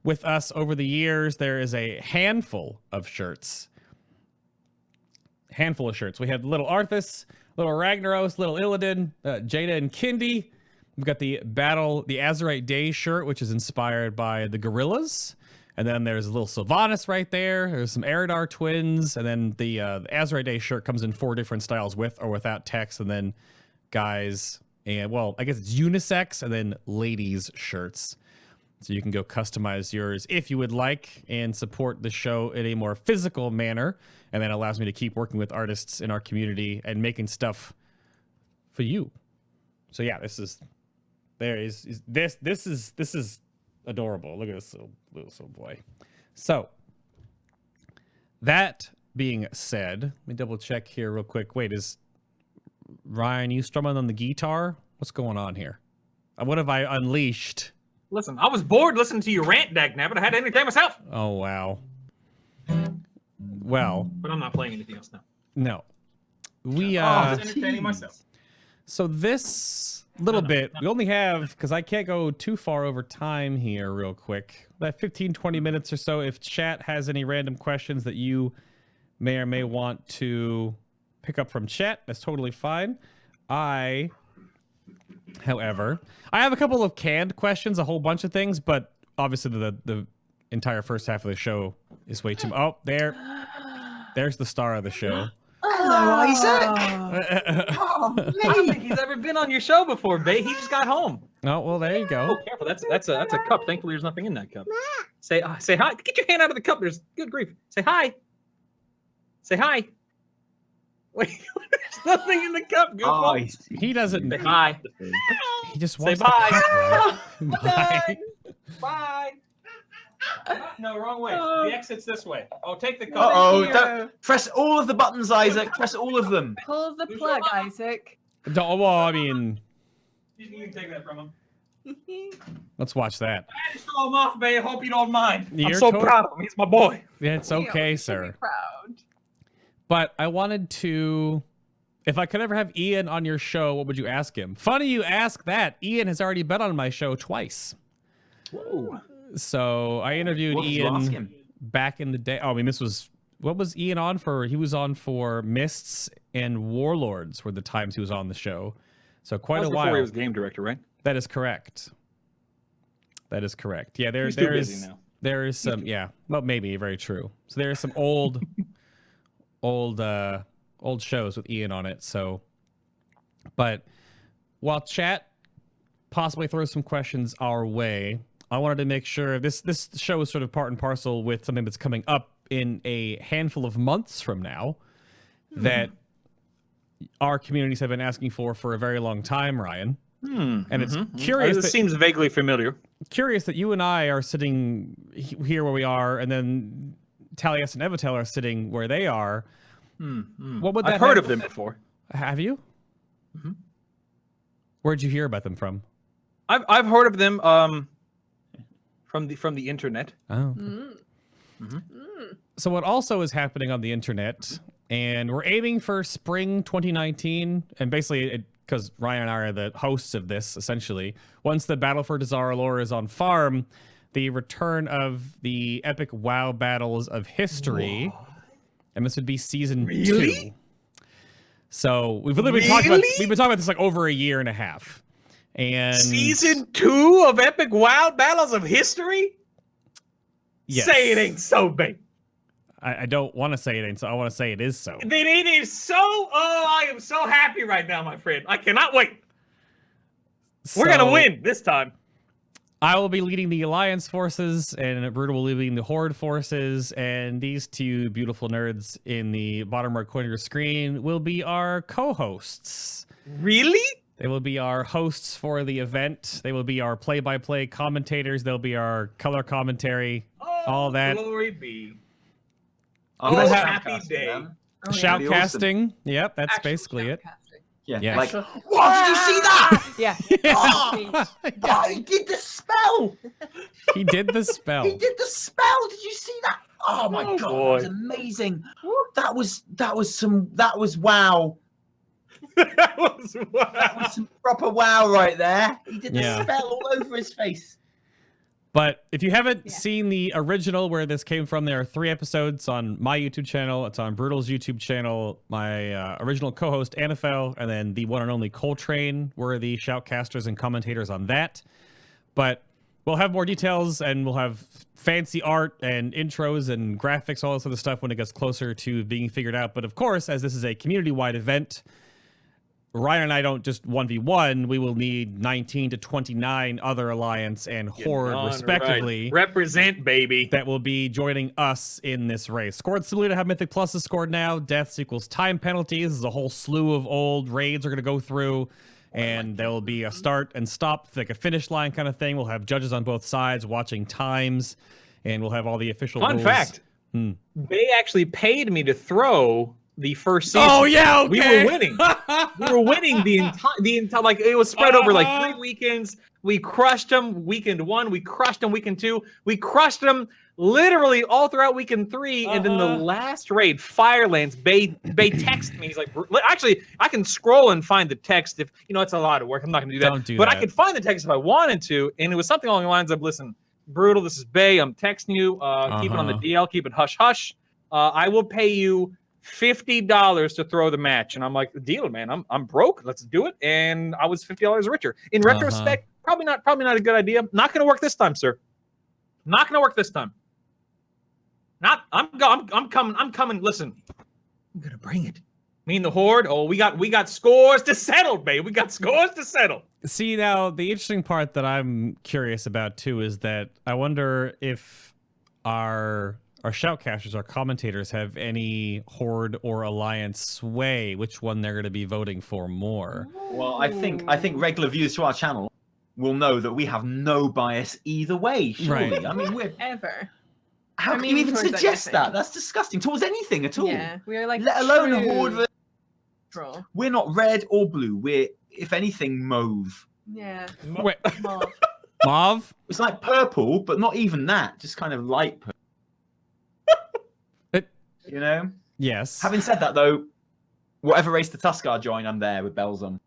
with us over the years. There is a handful of shirts. We had little Arthas, little Ragnaros, little Illidan, Jada and Kindi. We've got the Azerite Day shirt, which is inspired by the Gorillas. And then there's a little Sylvanas right there. There's some Eridar twins. And then the Azerite Day shirt comes in 4 different styles with or without text. And then guys, and well, I guess it's unisex, and then ladies shirts. So you can go customize yours if you would like and support the show in a more physical manner. And that allows me to keep working with artists in our community and making stuff for you. So yeah, this is adorable. Look at this little boy. So that being said, let me double check here real quick. Wait, is Ryan, you strumming on the guitar? What's going on here? What have I unleashed? Listen, I was bored listening to your rant, Dagnabbit. I had to entertain myself. Oh, wow. Well. But I'm not playing anything else now. No. I was entertaining myself. So this little bit, we only have, because I can't go too far over time here real quick, about 15, 20 minutes or so. If chat has any random questions that you may or may want to pick up from chat, that's totally fine. However, I have a couple of canned questions, a whole bunch of things, but obviously the entire first half of the show is way too... Oh, there's the star of the show. Hello, Isaac. I don't think he's ever been on your show before, Bay. He just got home. Oh, well, there you go. Oh, careful. That's a cup. Thankfully, there's nothing in that cup. Say hi. Get your hand out of the cup. There's good grief. Say hi. Say hi. Wait, there's nothing in the cup. Go Oh, He doesn't. Say bye. He just Say wants bye. the cup, right? Bye. No, wrong way. The exit's this way. Oh, take the cup. Uh-oh, Hero. don't press all of the buttons, Isaac. Press all of them. Pull the plug, Isaac. Well, I mean, You can take that from him. let's watch that. I had to show him off, babe. Hope you don't mind. I'm You're so totally- proud of him. He's my boy. Yeah, it's okay, You should sir. be proud. But I wanted to, if I could ever have Ian on your show, what would you ask him? Funny you ask that. Ian has already been on my show twice. Whoa. So I interviewed What did you ask Ian him? back in the day. Oh, I mean, this was, what was Ian on for? He was on for Mists and Warlords were the times he was on the show. So quite a while. Before he was game director, right? That is correct. That is correct. Yeah, He's too busy now. there is some, yeah, well, maybe, very true. So there is some old shows with Ian on it. So, but while chat possibly throws some questions our way, I wanted to make sure this show is sort of part and parcel with something that's coming up in a handful of months from now that our communities have been asking for a very long time, Ryan. And it's curious. This seems vaguely familiar. Curious that you and I are sitting here where we are, and then Taliesin Evitel are sitting where they are. What would that I've heard have- of them before. Have you? Where'd you hear about them from? I've heard of them from the internet. Oh. So what also is happening on the internet, and we're aiming for spring 2019, and basically because Ryan and I are the hosts of this, essentially, once the Battle for Dazar'alor is on farm, the return of the epic WoW battles of history, and this would be season 2. So we've literally been talking about this like over a year and a half. And Season 2 of Epic WoW Battles of History? Yes. Say it ain't so, babe. I don't want to say it ain't so. I want to say it is so. It is so. Oh, I am so happy right now, my friend. I cannot wait. We're going to win this time. I will be leading the Alliance forces, and Brutal will be leading the Horde forces, and these two beautiful nerds in the bottom right corner of your screen will be our co-hosts. Really? They will be our hosts for the event. They will be our play-by-play commentators. They'll be our color commentary, all that. Glory be. Oh, Oh, that's happy shoutcasting, day. man. Shoutcasting. Yep, that's Actual basically it. shoutcasting. Yeah. Yeah. Like, what? Did you see that? Yeah. Oh, God, he did the spell. He did the spell. He did the spell. Did you see that? Oh my Oh, God, boy. that was amazing. That was wow. That was That wow. was some proper wow right there. He did the Yeah. spell all over his face. But if you haven't seen the original where this came from, there are 3 episodes on my YouTube channel. It's on Brutall's YouTube channel. My original co-host, Anafel, and then the one and only Coltrane were the shoutcasters and commentators on that. But we'll have more details, and we'll have fancy art and intros and graphics, all this other stuff when it gets closer to being figured out. But of course, as this is a community-wide event, Ryan and I don't just 1v1. We will need 19 to 29 other Alliance and Horde, Darn respectively, right. Represent, baby. that will be joining us in this race. Scored similarly to how Mythic Plus is scored now. Deaths equals time penalties. There's a whole slew of old raids we're going to go through, and there will be a start and stop, like a finish line kind of thing. We'll have judges on both sides watching times, and we'll have all the official Fun rules. fact. They actually paid me to throw the first season. Oh, yeah, okay. We were winning. We were winning the entire, like, it was spread over like 3 weekends. We crushed them weekend 1. We crushed them weekend 2. We crushed them literally all throughout weekend 3. And then the last raid, Firelands, Bay texted me. He's like, actually, I can scroll and find the text if, it's a lot of work. I'm not going to do that. Don't do but that. I could find the text if I wanted to. And it was something along the lines of, listen, Brutal, this is Bay. I'm texting you. Keep it on the DL. Keep it hush-hush. I will pay you $50 to throw the match. And I'm like, the deal, man. I'm broke. Let's do it. And I was $50 richer. In retrospect, probably not a good idea. Not going to work this time, sir. Not going to work this time. I'm coming. Listen, I'm going to bring it. Me and the Horde. Oh, we got scores to settle, babe. We got scores to settle. See, now, the interesting part that I'm curious about, too, is that I wonder if our shoutcasters, our commentators, have any Horde or Alliance sway, which one they're going to be voting for more? Well, I think regular viewers to our channel will know that we have no bias either way. Surely, Right. I mean, we're Ever. how can you even suggest that? That's disgusting. Towards anything at all. Yeah, we are like Let alone a true Horde. troll. We're not red or blue. We're, if anything, mauve. Yeah. Wait, Mauve. mauve? It's like purple, but not even that. Just kind of light purple. You know? Yes. Having said that, though, whatever race the Tuskar join, I'm there with bells on.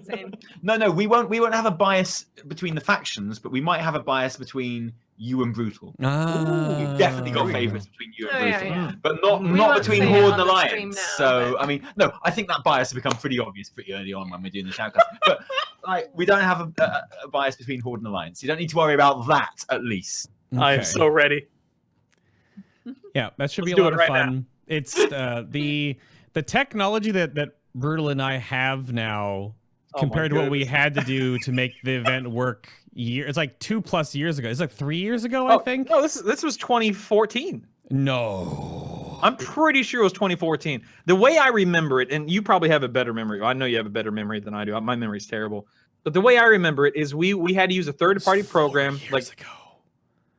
Same. No, we won't have a bias between the factions, but we might have a bias between you and Brutal. We've definitely got favourites between you and Brutal, Yeah. but not We not won't between say it Horde on and the stream Alliance. now, So but- I mean, no, I think that bias has become pretty obvious pretty early on when we're doing the shoutcast. But like, we don't have a bias between Horde and Alliance. You don't need to worry about that, at least. I am Okay. so ready. Yeah, that should be Let's a do lot it of right fun. It's the technology that Brutall and I have now Oh my compared to what we goodness. had to do to make the event work. It's like 2+ years ago. It's like 3 years ago, I think. No, this was 2014. No. I'm pretty sure it was 2014. The way I remember it, and you probably have a better memory. I know you have a better memory than I do. My memory's terrible. But the way I remember it is we had to use a third-party program. Like, ago.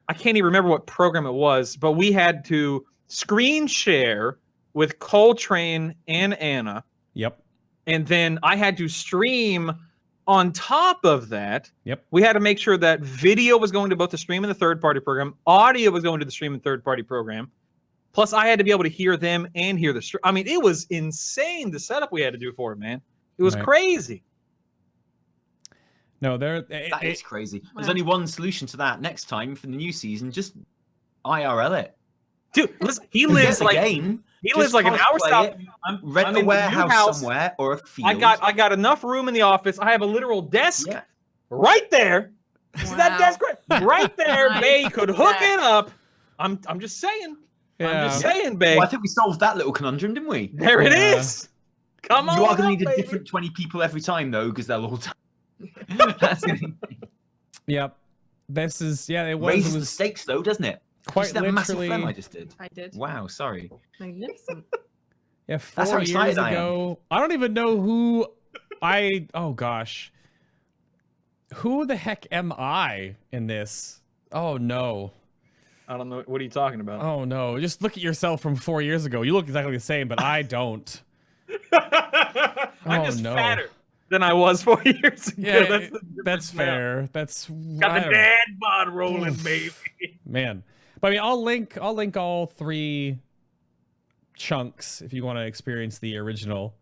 I can't even remember what program it was, but we had to screen share with Coltrane and Anna. Yep. And then I had to stream on top of that. Yep. We had to make sure that video was going to both the stream and the third-party program. Audio was going to the stream and third-party program. Plus, I had to be able to hear them and hear the stream. I mean, it was insane, the setup we had to do for it, man. It was Right. crazy. No, That is crazy. There's Wow. only one solution to that. Next time for the new season, just IRL it. Dude, listen, he Forget lives the like game. he Just lives like an hour cosplay south. it, I'm Rent I'm a in the new warehouse house. somewhere or a field. I got enough room in the office. I have a literal desk Yeah. right there. See that Wow. desk right there, Nice. Bay could hook Yeah. it up. I'm just saying. I'm just Yeah. saying, Bay. Well, I think we solved that little conundrum, didn't we? There it Yeah. is. Come on. You are going to up, need a baby. different 20 people every time, though, because they'll all. That's gonna Yep. This is it was raises it the was stakes, though, doesn't it? quite Just that massive literally. phlegm I just did. I did. Wow, sorry. Magnificent. Yeah, That's how 4 excited years I am. ago. I don't even know who oh gosh. Who the heck am I in this? Oh no. I don't know. What are you talking about? Oh no. Just look at yourself from 4 years ago. You look exactly the same, but I don't. I'm Oh, just no. fatter than I was 4 years ago. Yeah, that's the that's difference now. fair. That's Got I the don't- dad bod rolling, baby. Man. But I mean, I'll link all 3 chunks if you want to experience the original.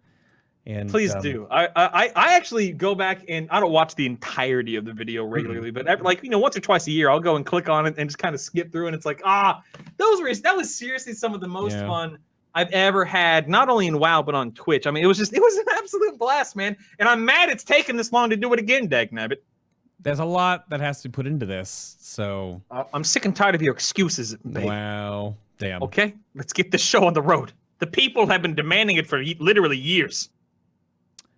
And Please do. I actually go back and I don't watch the entirety of the video regularly, but once or twice a year I'll go and click on it and just kind of skip through, and it's like, that was seriously some of the most Yeah. fun I've ever had, not only in WoW but on Twitch. I mean, it was an absolute blast, man. And I'm mad it's taken this long to do it again, dagnabbit. There's a lot that has to be put into this. So I'm sick and tired of your excuses, babe. wow. Damn. Okay, let's get this show on the road. The people have been demanding it for literally years.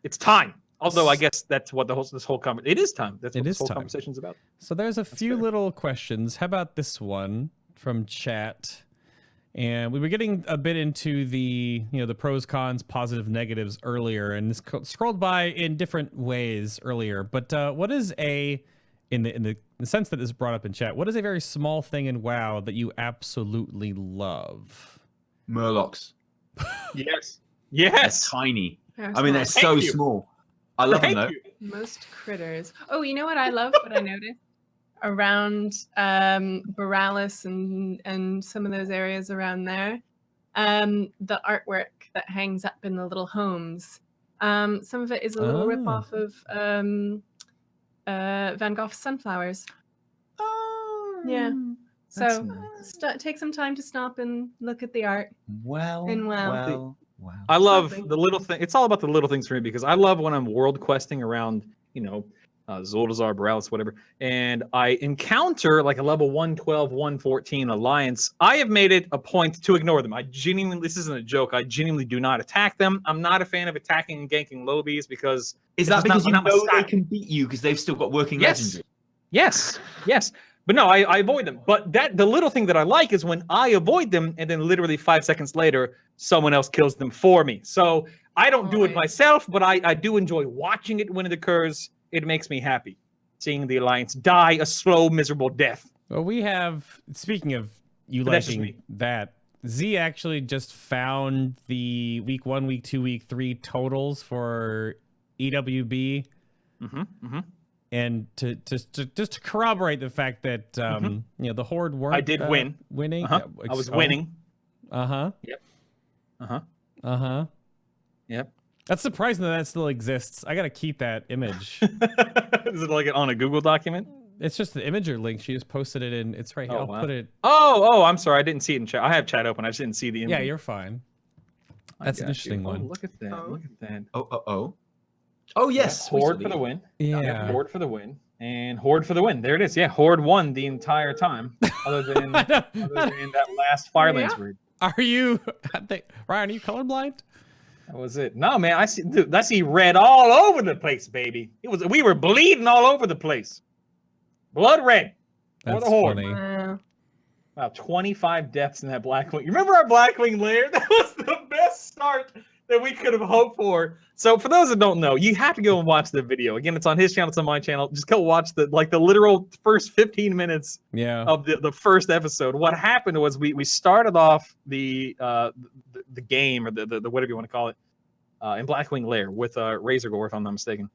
It's time. Although I guess that's what this whole conversation. It is time. That's what this whole conversation's about. So there's a few fair. little questions. How about this one from chat? And we were getting a bit into the the pros, cons, positive, negatives earlier, and this scrolled by in different ways earlier. But what is in the sense that is brought up in chat? What is a very small thing in WoW that you absolutely love? Murlocs. Yes. They're Yes. tiny. They're I mean, they're small. so Thank you. small. I love them, Thank though. you. Most critters. Oh, you know what I love? What I noticed around Borealis and some of those areas around there, the artwork that hangs up in the little homes. Some of it is a little rip off of Van Gogh's Sunflowers. Yeah. That's So nice. take some time to stop and look at the art. Wow. And wow. Wow. I love Something. the little thing. It's all about the little things for me because I love when I'm world questing around, Zoldazar, Borealis, whatever, and I encounter like a level 112, 114 alliance. I have made it a point to ignore them. This isn't a joke. I genuinely do not attack them. I'm not a fan of attacking and ganking lobies because Is it's that because not my you know they style. can beat you because they've still got working Yes. legendary? Yes. But no, I avoid them. But the little thing that I like is when I avoid them, and then literally 5 seconds later, someone else kills them for me. So I don't do it myself, but I do enjoy watching it when it occurs. It makes me happy, seeing the Alliance die a slow, miserable death. Well, we have, speaking of you liking that, Z actually just found the week 1, week 2, week 3 totals for EWB. And to corroborate the fact that you know, the Horde weren't I did win. Winning. I was winning. Yep. Yep. That's surprising that still exists. I gotta keep that image. Is it like on a Google document? It's just the Imager link. She just posted it in. It's right here. I'll put it. Oh, I'm sorry. I didn't see it in chat. I have chat open. I just didn't see the image. Yeah, you're fine. That's an interesting one. Look at that. Look at that. Oh yes. Horde for the win. Yeah. Horde for the win. And Horde for the win. There it is. Yeah, Horde won the entire time, other than that last Firelance raid. Are you, Ryan? Are you colorblind? That was it. No, man. I see red all over the place, baby. We were bleeding all over the place. Blood red. That's the Horde. funny. Wow, 25 deaths in that Blackwing. You remember our Blackwing lair? That was the best start that we could have hoped for. So for those that don't know, you have to go and watch the video. Again, it's on his channel, it's on my channel. Just go watch the literal first 15 minutes of the first episode. What happened was we started off the game, or the whatever you want to call it, in Blackwing Lair with Razor Gore, if I'm not mistaken.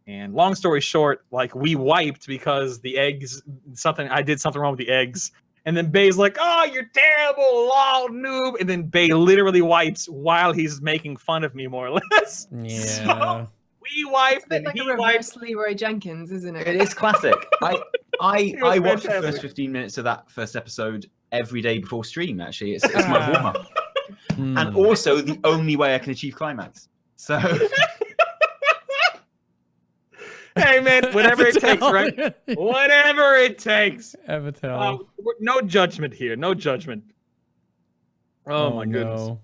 And long story short, like, we wiped because the eggs, I did something wrong with the eggs. And then Bay's like, "Oh, you're terrible, lol, noob." And then Bay literally wipes while he's making fun of me, more or less. Yeah. So we wiped, It's like a reverse Leroy Jenkins, isn't it? It is classic. I watch the first 15 minutes of that first episode every day before stream. Actually, it's my warm up, and also the only way I can achieve climax. So. Hey man, whatever it takes, right? Whatever it takes. Evitel. No judgment here. No judgment. Oh my goodness. No.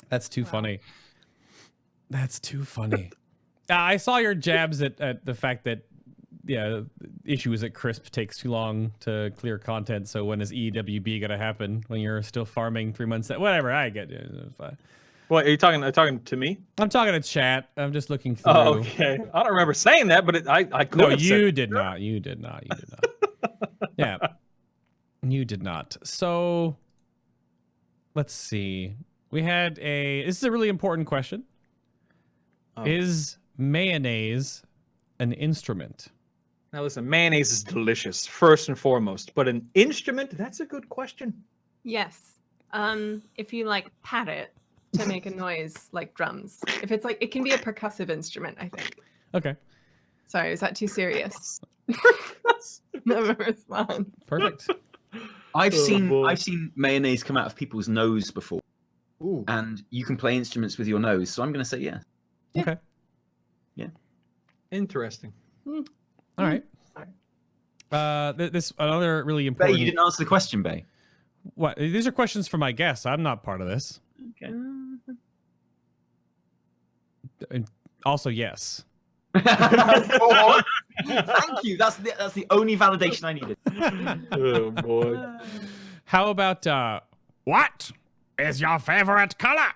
That's too funny. That's too funny. I saw your jabs at the fact that, the issue is that Crisp takes too long to clear content. So when is EWB gonna happen? When you're still farming 3 months? Whatever. I get it. It's fine. What are you talking to me? I'm talking to chat. I'm just looking through. Oh, okay. I don't remember saying that, but I could. No, you did not. You did not. You did not. Yeah, you did not. So let's see. We had this is a really important question. Is mayonnaise an instrument? Now listen, mayonnaise is delicious, first and foremost. But an instrument? That's a good question. Yes. If you pat it to make a noise like drums. If it's it can be a percussive instrument, I think. Okay. Sorry, is that too serious? Never respond. Perfect. I've seen mayonnaise come out of people's nose before. Ooh. And you can play instruments with your nose, so I'm going to say yeah. Okay. Yeah. Interesting. All right. This another really important. Bay, you didn't answer the question, Bay. What? These are questions for my guests. I'm not part of this. Okay. And also, yes. Thank you. That's the only validation I needed. Oh boy. How about what is your favorite color?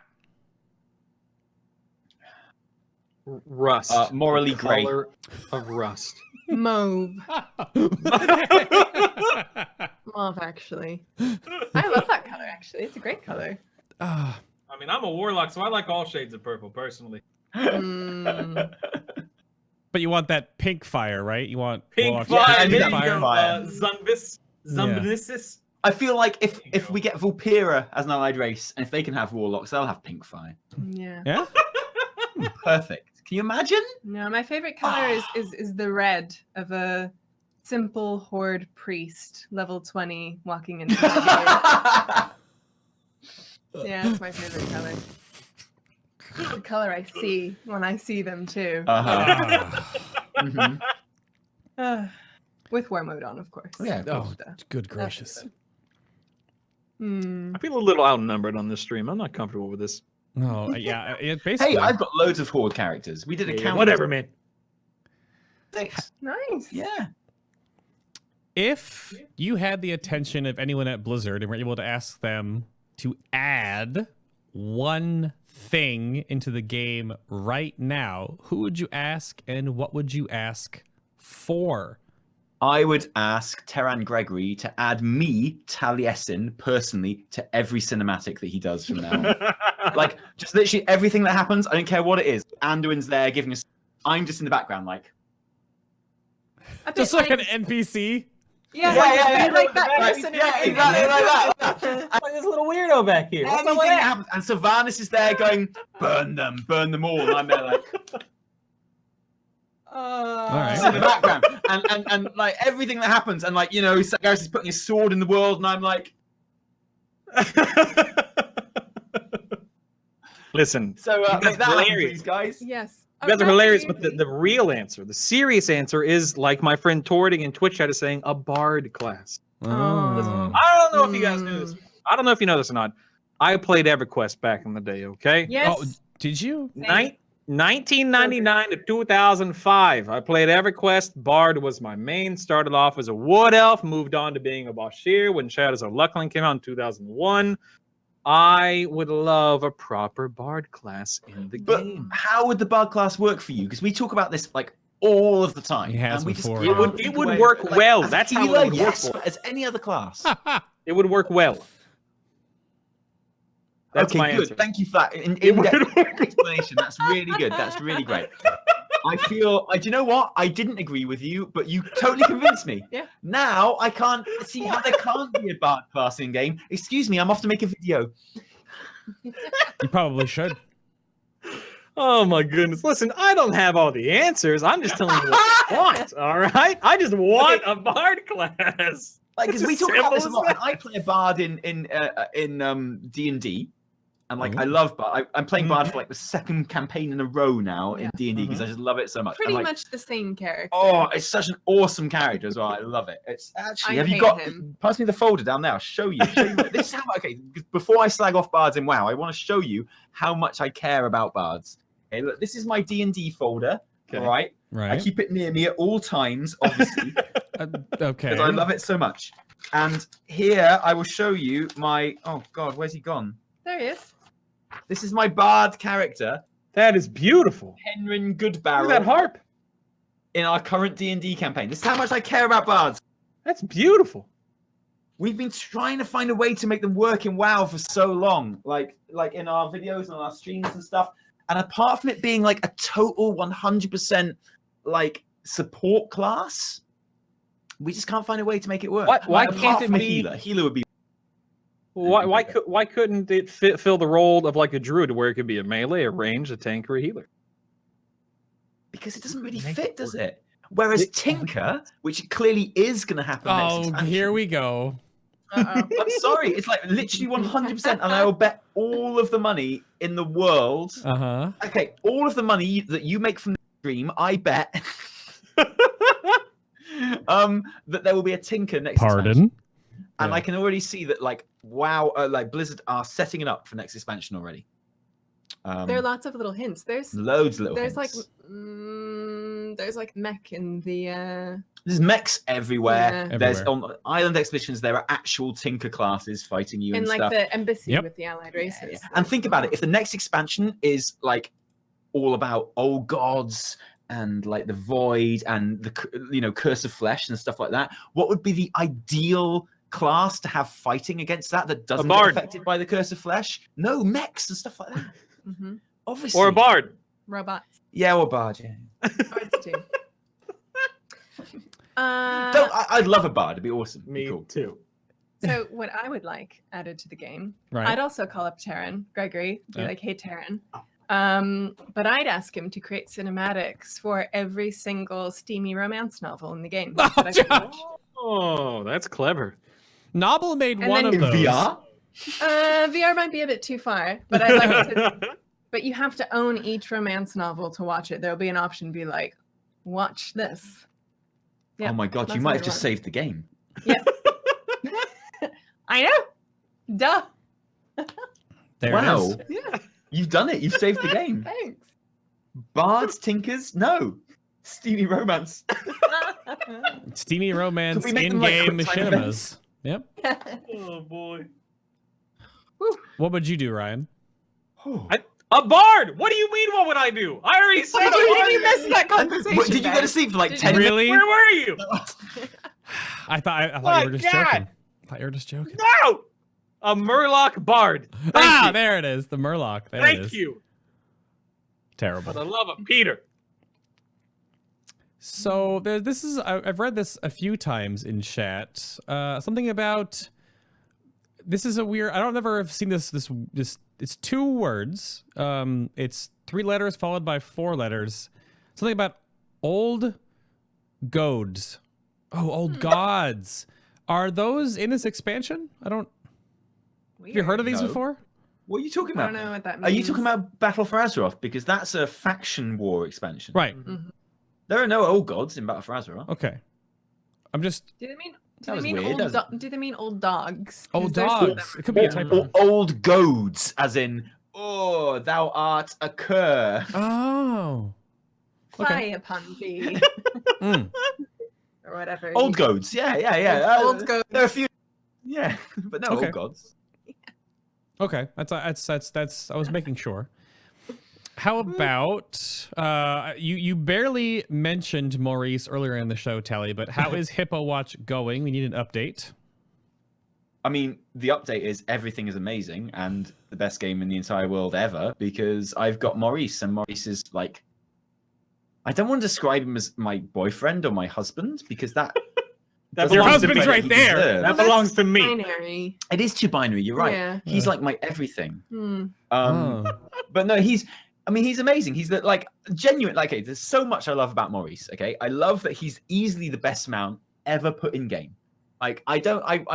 Rust. Morally gray. Color of rust. Mauve. Mauve, actually. I love that color, actually. It's a great color. I mean, I'm a warlock, so I like all shades of purple, personally. But you want that pink fire, right? You want pink fire. Zumbinisis. I feel like if we get Vulpira as an allied race, and if they can have warlocks, they'll have pink fire. Yeah. Yeah? Perfect. Can you imagine? No, my favorite color is the red of a simple horde priest, level 20, walking into the Yeah, it's my favorite color. It's the color I see when I see them too. With war mode on, of course. Yeah. Oh, good gracious. I feel a little outnumbered on this stream. I'm not comfortable with this. No, yeah. Basically, Hey, I've got loads of horde characters. We did a count. Whatever, man. 6. Nice. Yeah. If you had the attention of anyone at Blizzard and were able to ask them to add one thing into the game right now, who would you ask and what would you ask for? I would ask Terran Gregory to add me, Taliesin, personally, to every cinematic that he does from now on. Like, just literally everything that happens, I don't care what it is. Anduin's there giving us... I'm just in the background, like... Just like an NPC? Yeah, like that person. Yeah, exactly like that. Like this little weirdo back here. What's up with Anything that? happens, and Sylvanas is there going, burn them all. And I'm there like... All right. in the background, and like everything that happens, and like, you know, Garrus is putting his sword in the world, and I'm like, Listen, so you guys make that are happen, hilarious. please, guys. Yes. You guys are hilarious, but the real answer, the serious answer is, like my friend Tording in Twitch chat is saying, a bard class. Oh. I don't know if you guys knew this. I don't know if you know this or not. I played EverQuest back in the day, okay? Yes. Oh, did you? 1999 to 2005. I played EverQuest. Bard was my main. Started off as a wood elf, moved on to being a Bashir when Shadows of Lucklin came out in 2001. I would love a proper Bard class in the game. How would the bard class work for you? Because we talk about this like all of the time. He has and we before. Just, It would work well. As a That's how healer, it would yes, work. but as any other class. It would work well. That's okay, my good. answer. Thank you for that It would in-depth work. explanation. That's really good. That's really great. I feel, do you know what? I didn't agree with you, but you totally convinced me. Yeah. Now I can't see how there can't be a bard class in game. Excuse me, I'm off to make a video. You probably should. Oh my goodness. Listen, I don't have all the answers. I'm just telling you what I want. All right. I just want a bard class. Like, because It's we as talk about this a simple lot. as And I play a bard in D&D, and like I Mhm. love bard. I'm playing bard for like the second campaign in a row now in Yeah. D&D because I just love it so much. Pretty And, like, much the same character. oh, it's such an awesome character as well. I love it. It's actually. I Have you hate got? him. Pass me the folder down there. I'll show you. This is how. Okay, before I slag off bards in WoW, I want to show you how much I care about bards. Okay, look, this is my D&D folder. Okay. All right. I Right. keep it near me at all times, obviously, Okay. because I love it so much. And here I will show you my. Oh God, where's he gone? There he is. This is my bard character, That is beautiful. Henrin Look Goodbarrel, at that harp. in our current D&D campaign. This is how much I care about bards. That's beautiful. We've been trying to find a way to make them work in WoW for so long, like in our videos and our streams and stuff. And apart from it being like a total 100% like support class, we just can't find a way to make it work. Why Apart can't it from a be- healer? Healer would be. Why couldn't it fill the role of like a druid where it could be a melee, a range, a tank, or a healer? Because it doesn't really Make fit, it does work. it? Whereas It- Tinker, which clearly is going to happen next Oh, expansion, here we go. Uh-oh. I'm sorry, it's like literally 100%, and I will bet all of the money in the world. Uh-huh. Okay, all of the money that you make from the stream, I bet that there will be a Tinker next expansion. Pardon? And Yeah. I can already see that like WoW, like Blizzard are setting it up for next expansion already. There are lots of little hints. There's Loads of little there's hints. like mech in the There's mechs everywhere. Yeah. There's Everywhere. on island expeditions. There are actual Tinker classes fighting you in and like stuff. the embassy Yep. with the allied races. And think about it: if the next expansion is like all about old gods and like the void and the curse of flesh and stuff like that, what would be the ideal class to have fighting against that doesn't get bard. affected by the curse of flesh? No, mechs and stuff like that. Mm-hmm. Obviously, Or a bard? Robots. Yeah, or bard. Yeah. Bards too. I'd love a bard. It'd be awesome. It'd be cool. too. So what I would like added to the game, Right. I'd also call up Terran, Gregory, be Yeah. like, hey Terran. But I'd ask him to create cinematics for every single steamy romance novel in the game. Oh, that I could Josh. watch. Oh, that's clever. Noble made And one then- of In those. VR. VR might be a bit too far, but I'd like to. But you have to own each romance novel to watch it. There'll be an option to be like, watch this. Yeah, Oh my god, you that's might what have I just want. saved the game. I know. Duh. There it Wow. is. Yeah. You've done it. You've saved the game. Thanks. Bards, Tinkers, no. Steamy romance. Steamy romance, Could we make them, like, in-game quick time machinimas. events? Yep. Oh boy. What would you do, Ryan? A bard! What do you mean, what would I do? I already said a bard! You missed that conversation. What, did you go to sleep for like 10 minutes? Really? Where were you? I thought you My were just God. joking. I thought you were just joking. No! A Murloc bard. Ah, you. there it is. The Murloc. There it Thank is. you. Terrible. For the love of Peter. So this is I've read this a few times in chat. Something about this is a weird. I don't ever have seen this. It's 2 words. It's 3 letters followed by 4 letters. Something about old gods. Oh, old gods. Are those in this expansion? I don't. Have you heard of these No. before? What are you talking I about? don't know what that means. Are you talking about Battle for Azeroth? Because that's a faction war expansion. Right. There are no old gods in Battle for Azeroth. Okay. I'm just Do they mean? That Do was they mean weird, old? doesn't Do they mean old dogs? 'Cause old there's some dogs. that It could be a Or, typo. or old goads, as in, oh, thou art a cur. Oh. Fly Okay. upon thee, Mm. or whatever. Old goads, yeah. Old goats. There are a few, yeah, but no Okay. old gods. Okay, that's. I was making sure. How about you barely mentioned Maurice earlier in the show, Tally, but how is Hippo Watch going? We need an update. I mean, the update is everything is amazing and the best game in the entire world ever because I've got Maurice, and Maurice is like, I don't want to describe him as my boyfriend or my husband because that. doesn't Your belongs to husband's me. right he there. deserves. That belongs to me. Binary. It is too binary. You're right. Yeah. He's Yeah. like my everything. Hmm. Oh. But no, he's amazing. He's the like genuine. Like, okay, there's so much I love about Maurice. Okay, I love that he's easily the best mount ever put in game. Like, I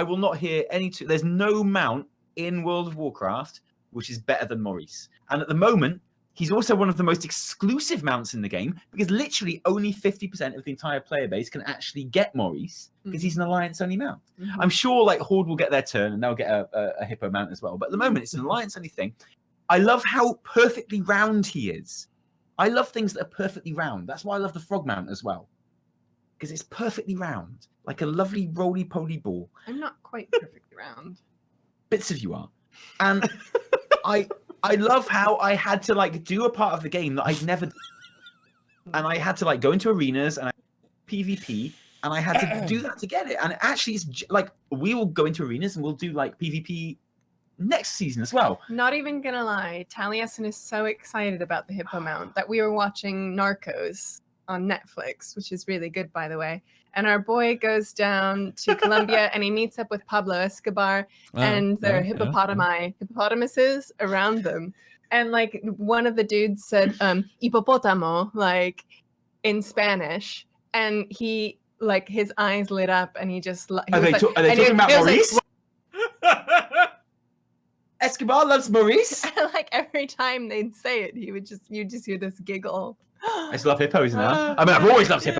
will not hear any. There's no mount in World of Warcraft which is better than Maurice. And at the moment, he's also one of the most exclusive mounts in the game because literally only 50% of the entire player base can actually get Maurice because he's an alliance only mount. Mhm. I'm sure like Horde will get their turn and they'll get a hippo mount as well. But at the moment, it's an alliance only thing. I love how perfectly round he is. I love things that are perfectly round. That's why I love the frog mount as well. Because it's perfectly round, like a lovely roly-poly ball. I'm not quite perfectly round. Bits of you are. And I love how I had to like do a part of the game that I'd never done. And I had to like go into arenas and PvP, and I had to do that to get it. And it actually is like we will go into arenas and we'll do like PvP next season as well. Not even gonna lie, Taliesin is so excited about the hippo mount that we were watching Narcos on Netflix, which is really good, by the way. And our boy goes down to Colombia and he meets up with Pablo Escobar, and there are hippopotamuses around them. And like one of the dudes said, hipopótamo, like in Spanish, and he like his eyes lit up and he just he Are was they, like, are they and talking it about was Maurice? Escobar loves Maurice. like every time they'd say it, you just hear this giggle. I just love hippos now. I mean, I've always loved hippos.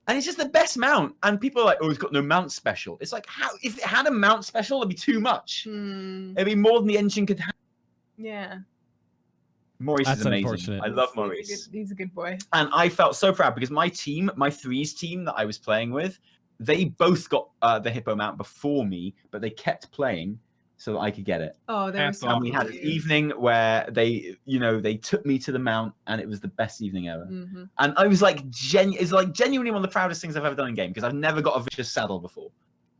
And it's just the best mount. And people are like, oh, he's got no mount special. It's like, how? If it had a mount special, it'd be too much. Hmm, It'd be more than the engine could have. yeah. Maurice That's is amazing. unfortunate. I love He's a Maurice. he's a good boy. And I felt so proud because my team, my threes team that I was playing with, they both got the hippo mount before me, but they kept playing so that I could get it. Oh, they were Hands so off. And we had an evening where they, they took me to the mount, and it was the best evening ever. Mm-hmm. And I was like, it's like genuinely one of the proudest things I've ever done in game because I've never got a vicious saddle before,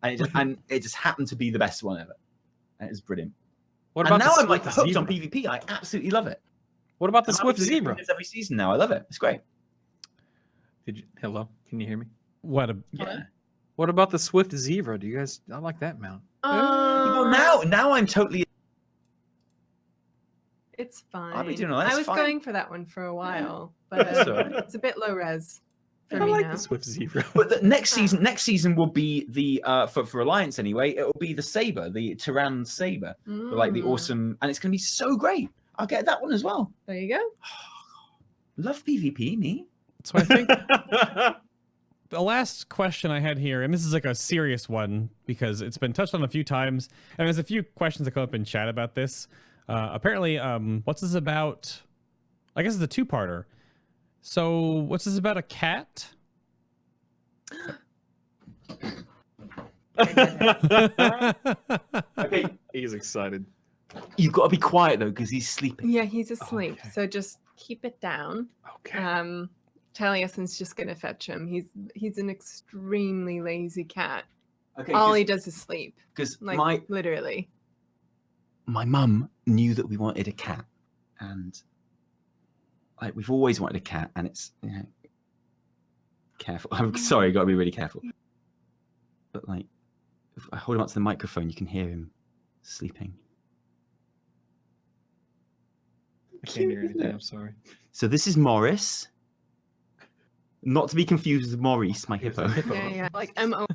and it just happened to be the best one ever, and it was brilliant. What And about now the I'm like Swift hooked on Zebra? PvP. I absolutely love it. What about the And I'm Swift doing Zebra? this every season now. I love it. It's great. Hello? Can you hear me? What a Yeah. What about the Swift Zebra? Do you guys? I like that mount. Well, now I'm totally. It's fine. I'll be doing all that, I it's was fine. going for that one for a while, but That's all right. it's a bit low res for I me like now. the Swift Zebra. But the next season will be the for Alliance anyway. It will be the Saber, the Tyrann Saber, like the Mm, awesome, and it's going to be so great. I'll get that one as well. There you go. Love PvP, me. So I think the last question I had here, and this is like a serious one because it's been touched on a few times, and there's a few questions that come up in chat about this. Apparently, what's this about? I guess it's a two-parter. So, what's this about a cat? Okay, He's excited. you've got to be quiet though because he's sleeping. Yeah, he's asleep. Okay. So just keep it down. Okay. Taliesin's just gonna fetch him. He's an extremely lazy cat. Okay, All he does is sleep. because Like literally. my mum knew that we wanted a cat, and like we've always wanted a cat, and it's careful. I'm sorry, got to be really careful. But like, if I hold him up to the microphone, you can hear him sleeping. I can't hear anything. I'm sorry. So this is Morris, not to be confused with Maurice, my hippo. Yeah. Like M-O.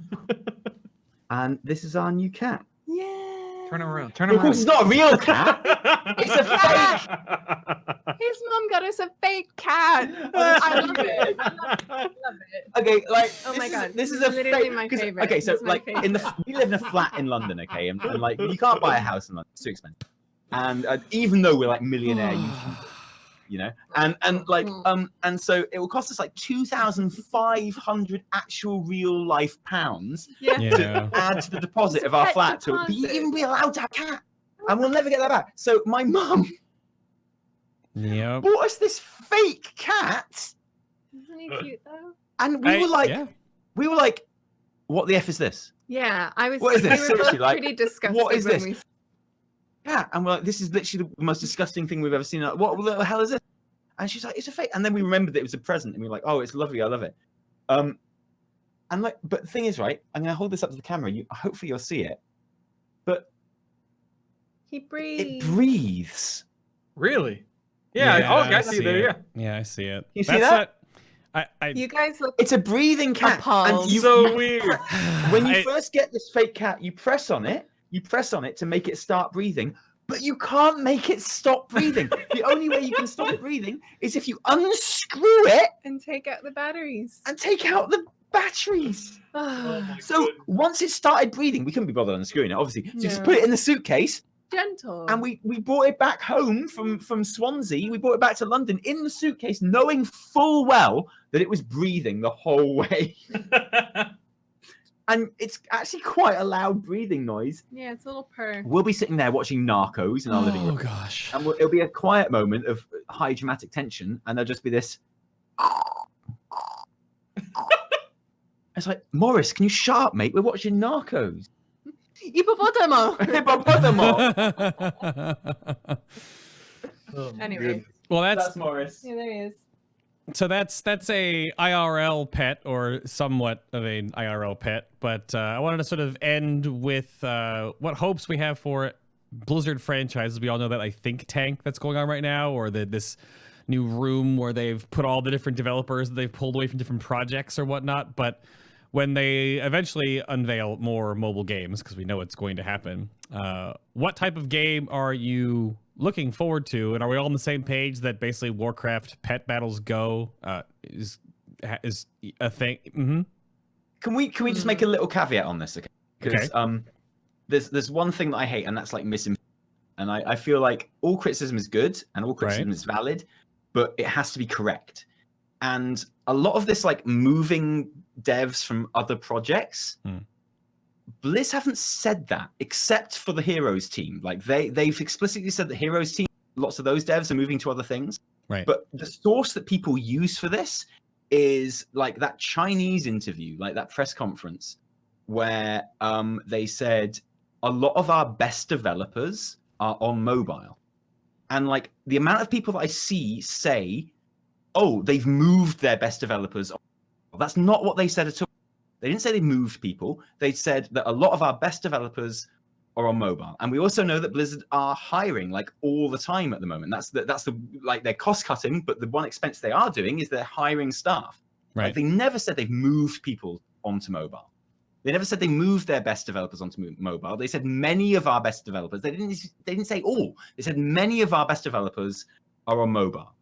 And this is our new cat. Yeah. Turn him around. Turn Of him course, it's not a real cat. It's a fake. His mom got us a fake cat. I love it. I love it. Okay, like Oh my God, this is this a is literally fake. my 'cause- favorite. Okay, so This is my like favorite. we live in a flat in London, okay, and like you can't buy a house in London; it's too expensive. And even though we're like millionaire, you know, and and so it will cost us like 2,500 actual real life pounds Yeah. Yeah. add to the deposit It's a of our pet flat to be deposit. even be allowed to have a cat, and we'll never get that back. So my mum Yep. bought us this fake cat, Isn't he cute though? and we were like, what the F is this? Yeah, I was. What is this? We were Seriously, both like, pretty disgusted. what is when this? we- Yeah, and we're like, this is literally the most disgusting thing we've ever seen. Like, what the hell is this? And she's like, it's a fake. And then we remembered that it was a present, and we were like, oh, it's lovely, I love it. And like, but the thing is, right? I'm gonna hold this up to the camera. Hopefully you'll see it. But He breathes. it breathes. Really? Yeah. Yeah, Oh, I I see see there. it. Yeah. Yeah, I see it. You see That's that? I You guys look. It's a breathing cat. Appalled. And you, So weird. when you I- first get this fake cat, you press on it. You press on it to make it start breathing. But you can't make it stop breathing. The only way you can stop it breathing is if you unscrew it And take out the batteries. and take out the batteries. So once it started breathing, we couldn't be bothered unscrewing it, obviously. So you just No. put it in the suitcase, Gentle. and we brought it back home from Swansea. We brought it back to London in the suitcase, knowing full well that it was breathing the whole way. And it's actually quite a loud breathing noise. Yeah, it's a little purr. We'll be sitting there watching Narcos in our living Oh room. gosh. And it'll be a quiet moment of high dramatic tension, and there'll just be this. It's like, Morris, can you shut up, mate? We're watching Narcos. Hippopotamo. Hippopotamo. Oh, Anyway. Well, That's Morris. Yeah, there he is. so that's a IRL pet, or somewhat of an IRL pet, but I wanted to sort of end with what hopes we have for Blizzard franchises. We all know that like think tank that's going on right now, or this new room where they've put all the different developers that they've pulled away from different projects or whatnot. But when they eventually unveil more mobile games, because we know it's going to happen, what type of game are you looking forward to? And are we all on the same page that basically Warcraft Pet Battles Go is a thing? Mm-hmm. Can we just make a little caveat on this, okay? Because Okay. there's one thing that I hate, and that's like misinformation. And I feel like all criticism is good and all criticism is valid, but it has to be correct. And a lot of this like moving devs from other projects, Blizz haven't said that except for the Heroes team. Like they've explicitly said the Heroes team, lots of those devs are moving to other things. Right. But the source that people use for this is like that Chinese interview, like that press conference where they said a lot of our best developers are on mobile. And like the amount of people that I see say, oh, they've moved their best developers. That's not what they said at all. They didn't say they moved people. They said that a lot of our best developers are on mobile. And we also know that Blizzard are hiring like all the time at the moment. That's the like they're cost cutting, but the one expense they are doing is they're hiring staff. Right. Like, they never said they've moved people onto mobile. They never said they moved their best developers onto mobile. They said many of our best developers. They didn't say all. They said many of our best developers are on mobile.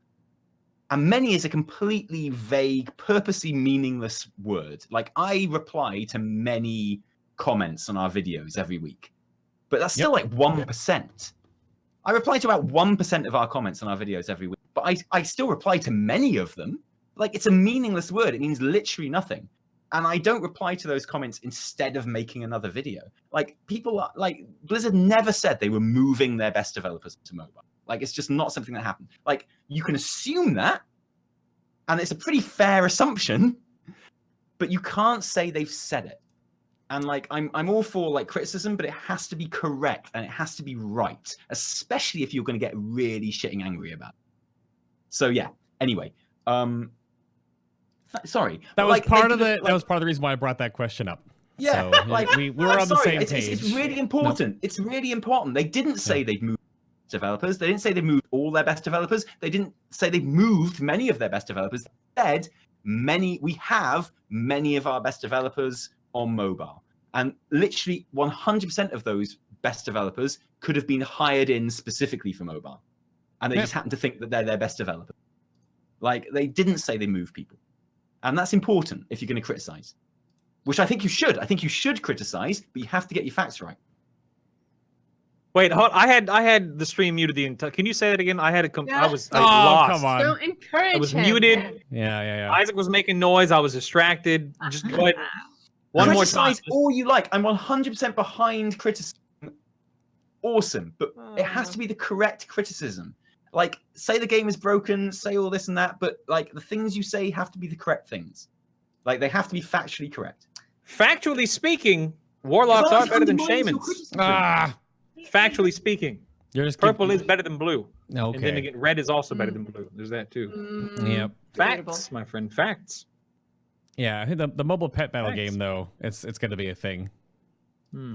And many is a completely vague, purposely meaningless word. Like, I reply to many comments on our videos every week, but that's still like 1%. I reply to about 1% of our comments on our videos every week, but I still reply to many of them. Like, it's a meaningless word. It means literally nothing. and I don't reply to those comments instead of making another video. Like people are like Blizzard never said they were moving their best developers to mobile. Like it's just not something that happened. Like you can assume that, and it's a pretty fair assumption, but you can't say they've said it. And like I'm all for like criticism, but it has to be correct and it has to be right, especially if you're going to get really shitting angry about it. So yeah. Anyway, sorry. That was part of the that was part of the reason why I brought that question up. Yeah, so, like we were on the same page. It's really important. Nope. It's really important. They didn't say they'd moved developers. They didn't say they moved all their best developers. They didn't say they moved many of their best developers. They said we have many of our best developers on mobile, and literally 100% of those best developers could have been hired in specifically for mobile, and they just happen to think that they're their best developers. Like they didn't say they move people, and that's important if you're going to criticize, which I think you should. I think you should criticize, but you have to get your facts right. Wait, I had the stream muted the entire. Can you say that again? I had it. I was oh, lost. Come on. Don't encourage him. I was muted. Yeah. Isaac was making noise. I was distracted. Just go ahead. One more time. Criticize all you like. I'm 100% behind criticism. Awesome, but it has to be the correct criticism. Like, say the game is broken, say all this and that, but like the things you say have to be the correct things. Like they have to be factually correct. Factually speaking, Warlocks are better than Shamans. Factually speaking, purple is better than blue. Okay. And then again, red is also better than blue. There's that too. Yep. Facts, my friend. Facts. Yeah, I think the mobile pet battle game though, it's going to be a thing.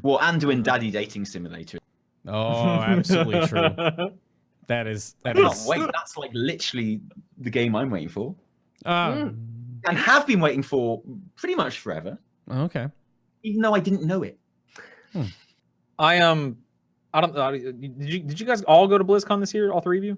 Well, and doing Daddy Dating Simulator. Oh, absolutely true. That is. Wait, that's like literally the game I'm waiting for, and have been waiting for pretty much forever. Okay. Even though I didn't know it. I don't. Did you guys all go to BlizzCon this year? All three of you?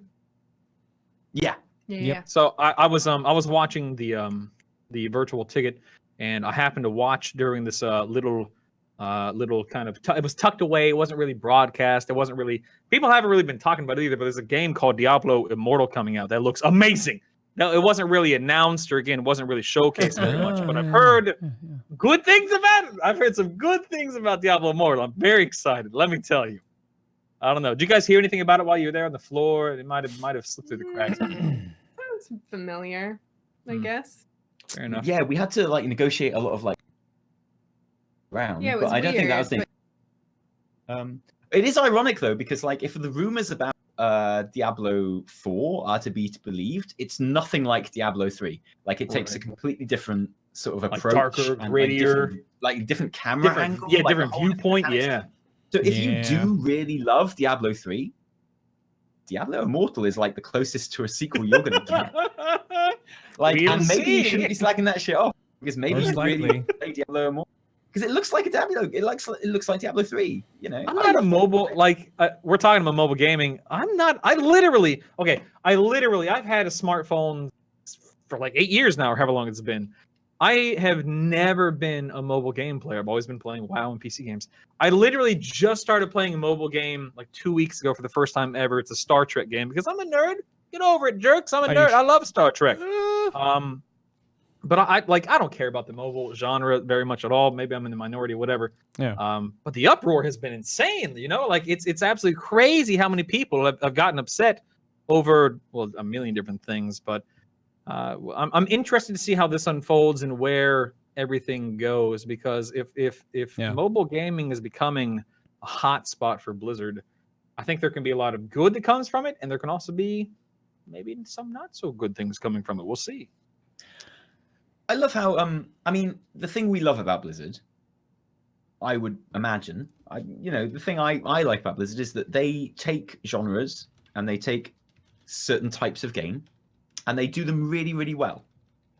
Yeah. Yeah. So I was watching the virtual ticket, and I happened to watch during this little kind of it was tucked away. It wasn't really broadcast. It wasn't really people haven't really been talking about it either. But there's a game called Diablo Immortal coming out that looks amazing. Now it wasn't really announced or again it wasn't really showcased very much. But I've heard good things about it. I've heard some good things about Diablo Immortal. I'm very excited. Let me tell you. I don't know. Did you guys hear anything about it while you were there on the floor? It might have slipped through the cracks. Sounds familiar, I guess. Fair enough. Yeah, we had to like negotiate a lot of like round. Yeah, it was but I don't think that was the. It is ironic though because like if the rumors about Diablo 4 are to be believed, it's nothing like Diablo 3. Like it takes a completely different sort of approach, darker, grittier, like different camera angle, yeah, like different viewpoint, yeah. So if you do really love Diablo 3, Diablo Immortal is like the closest to a sequel you're gonna get. Like, and maybe you shouldn't be slacking that shit off because maybe you really play Diablo Immortal because it looks like a Diablo. It looks like Diablo 3. You know, I'm not a mobile we're talking about mobile gaming. I'm not. I've had a smartphone for like 8 years now, or however long it's been. I have never been a mobile game player. I've always been playing WoW and PC games. I literally just started playing a mobile game like 2 weeks ago for the first time ever. It's a Star Trek game because I'm a nerd. Get over it, jerks. I'm a nerd. I love Star Trek. But I don't care about the mobile genre very much at all. Maybe I'm in the minority or whatever. Yeah. But the uproar has been insane. You know, like it's absolutely crazy how many people have gotten upset over a million different things. But I'm interested to see how this unfolds and where everything goes because if mobile gaming is becoming a hot spot for Blizzard, I think there can be a lot of good that comes from it, and there can also be maybe some not so good things coming from it. We'll see. I love how I mean the thing we love about Blizzard, I would imagine, the thing I like about Blizzard is that they take genres and they take certain types of game and they do them really, really well.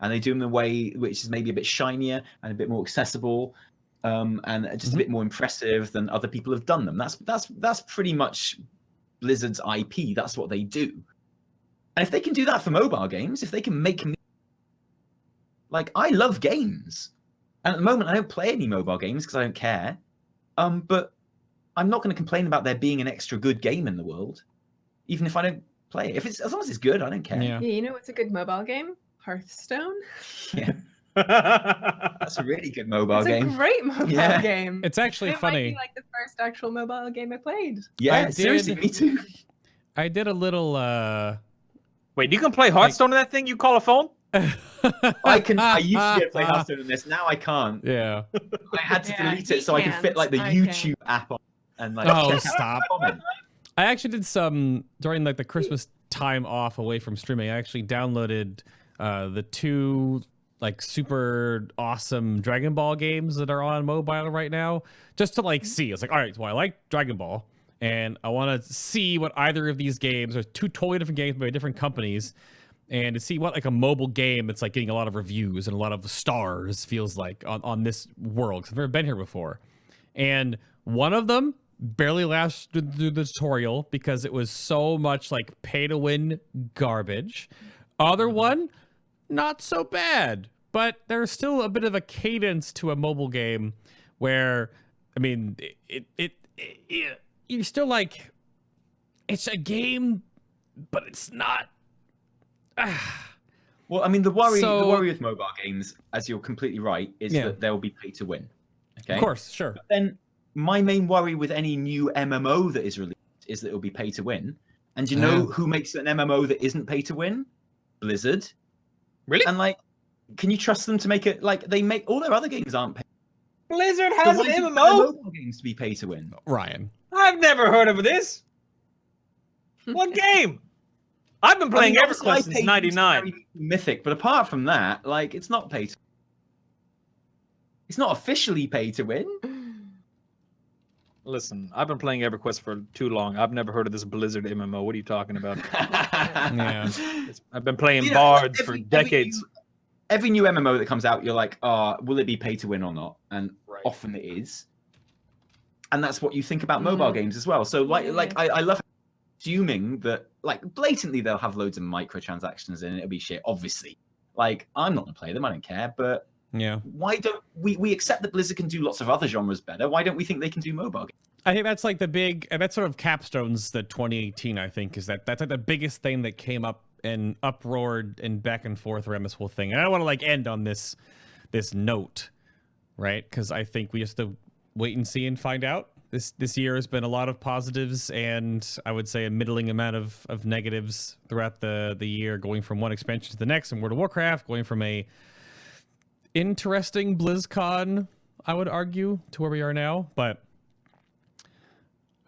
And they do them in a way which is maybe a bit shinier and a bit more accessible, and just a bit more impressive than other people have done them. That's pretty much Blizzard's IP. That's what they do. And if they can do that for mobile games, if they can make me like I love games, and at the moment I don't play any mobile games because I don't care. But I'm not going to complain about there being an extra good game in the world, even if I don't play it. If it's as long as it's good, I don't care. Yeah, you know what's a good mobile game? Hearthstone. Yeah. That's a really good mobile It's game. a great mobile Yeah. game. It's actually It funny. might be like the first actual mobile game I played. Yeah, I seriously, did. me too. I did a little Wait, you can play Hearthstone in that thing you call a phone? I used to be able to play Hearthstone in this. Now I can't. Yeah. I had to Yeah, delete he it so I could fit like the can't. I YouTube app on and like. Oh, check out stop. the comment. I actually did some during like the Christmas time off away from streaming. I actually downloaded the 2 like super awesome Dragon Ball games that are on mobile right now, just to like see. It's like, all right, well, I like Dragon Ball, and I want to see what either of these games are 2 totally different games by different companies, and to see what like a mobile game that's like getting a lot of reviews and a lot of stars feels like on this world. Because I've never been here before, and one of them barely lasted through the tutorial because it was so much like pay to win garbage. Other one, not so bad, but there's still a bit of a cadence to a mobile game where, I mean, you're still like, it's a game, but it's not. Well, I mean, the worry So- with mobile games, as you're completely right, is that they'll be pay to win. Okay. Of course, sure. But then my main worry with any new MMO that is released is that it'll be pay to win. And you know who makes an MMO that isn't pay to win? Blizzard. Really? And like, can you trust them to make it? Like, they make all their other games aren't pay. Blizzard So has why an do you want MMO? mobile games to be pay to win. Ryan. I've never heard of this. What game? I've been playing obviously, EverQuest I since paid '99. very Mythic, but apart from that, like, it's not pay to. It's not officially pay to win. Listen, I've been playing EverQuest for too long. I've never heard of this Blizzard MMO. What are you talking about? Yeah. I've been playing You know, Bards for decades. Every new MMO that comes out, you're like, will it be pay to win or not? And often it is. And that's what you think about mobile games as well. So I love assuming that like blatantly they'll have loads of microtransactions in it. It'll be shit, obviously. Like, I'm not gonna play them, I don't care, but Yeah. why don't we accept that Blizzard can do lots of other genres better? Why don't we think they can do mobile games? I think that's like the big, and that sort of capstones the 2018, I think, is that's like the biggest thing that came up and uproared and back and forth around this whole thing. And I don't want to like end on this note, right? Because I think we just have to wait and see and find out. This year has been a lot of positives and I would say a middling amount of negatives throughout the year, going from one expansion to the next in World of Warcraft, going from a interesting BlizzCon, I would argue, to where we are now. But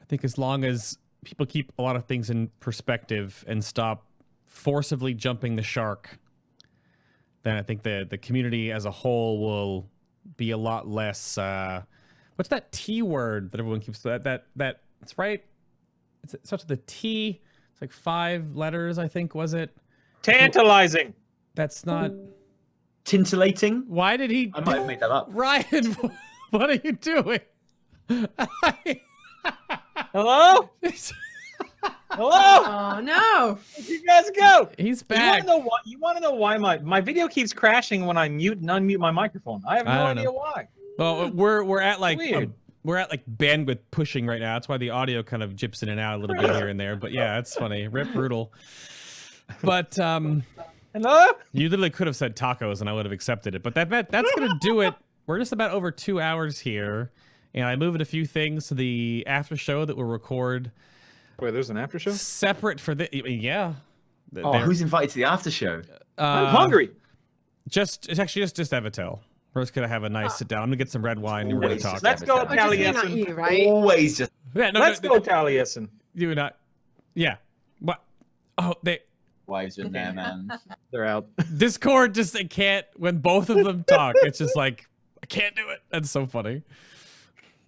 I think as long as people keep a lot of things in perspective and stop forcibly jumping the shark, then I think the community as a whole will be a lot less what's that T word that everyone keeps that it's right, it's such the T, it's like 5 letters, I think, was it? Tantalizing. That's not Tintillating? why did he I might have made that up. Ryan, what are you doing? Hello? Hello? Oh no! Where'd you guys go? He's You back. want to know why my video keeps crashing when I mute and unmute my microphone? I have no don't idea know. why. Well, we're at like Weird. we're at like bandwidth pushing right now. That's why the audio kind of jips in and out a little bit here and there. But yeah, it's funny. Rip Brutal. But Hello? you literally could have said tacos and I would have accepted it. But that's gonna do it. We're just about over 2 hours here, and I moved a few things to the after show that we'll record Wait, there's an after show? separate for the yeah. Oh, There- who's invited to the after show? I'm hungry. It's actually just Evitel. We're just gonna have a nice sit down. I'm gonna get some red wine and we're gonna Always talk. just Let's go, Evitel. Oh, just me, not Taliesin. you, right? Always just Yeah, no, Let's no, go, Taliesin. You and I. Yeah. What? Oh, they. wives in there, man. They're out. Discord just it can't when both of them talk. It's just like I can't do it. That's so funny.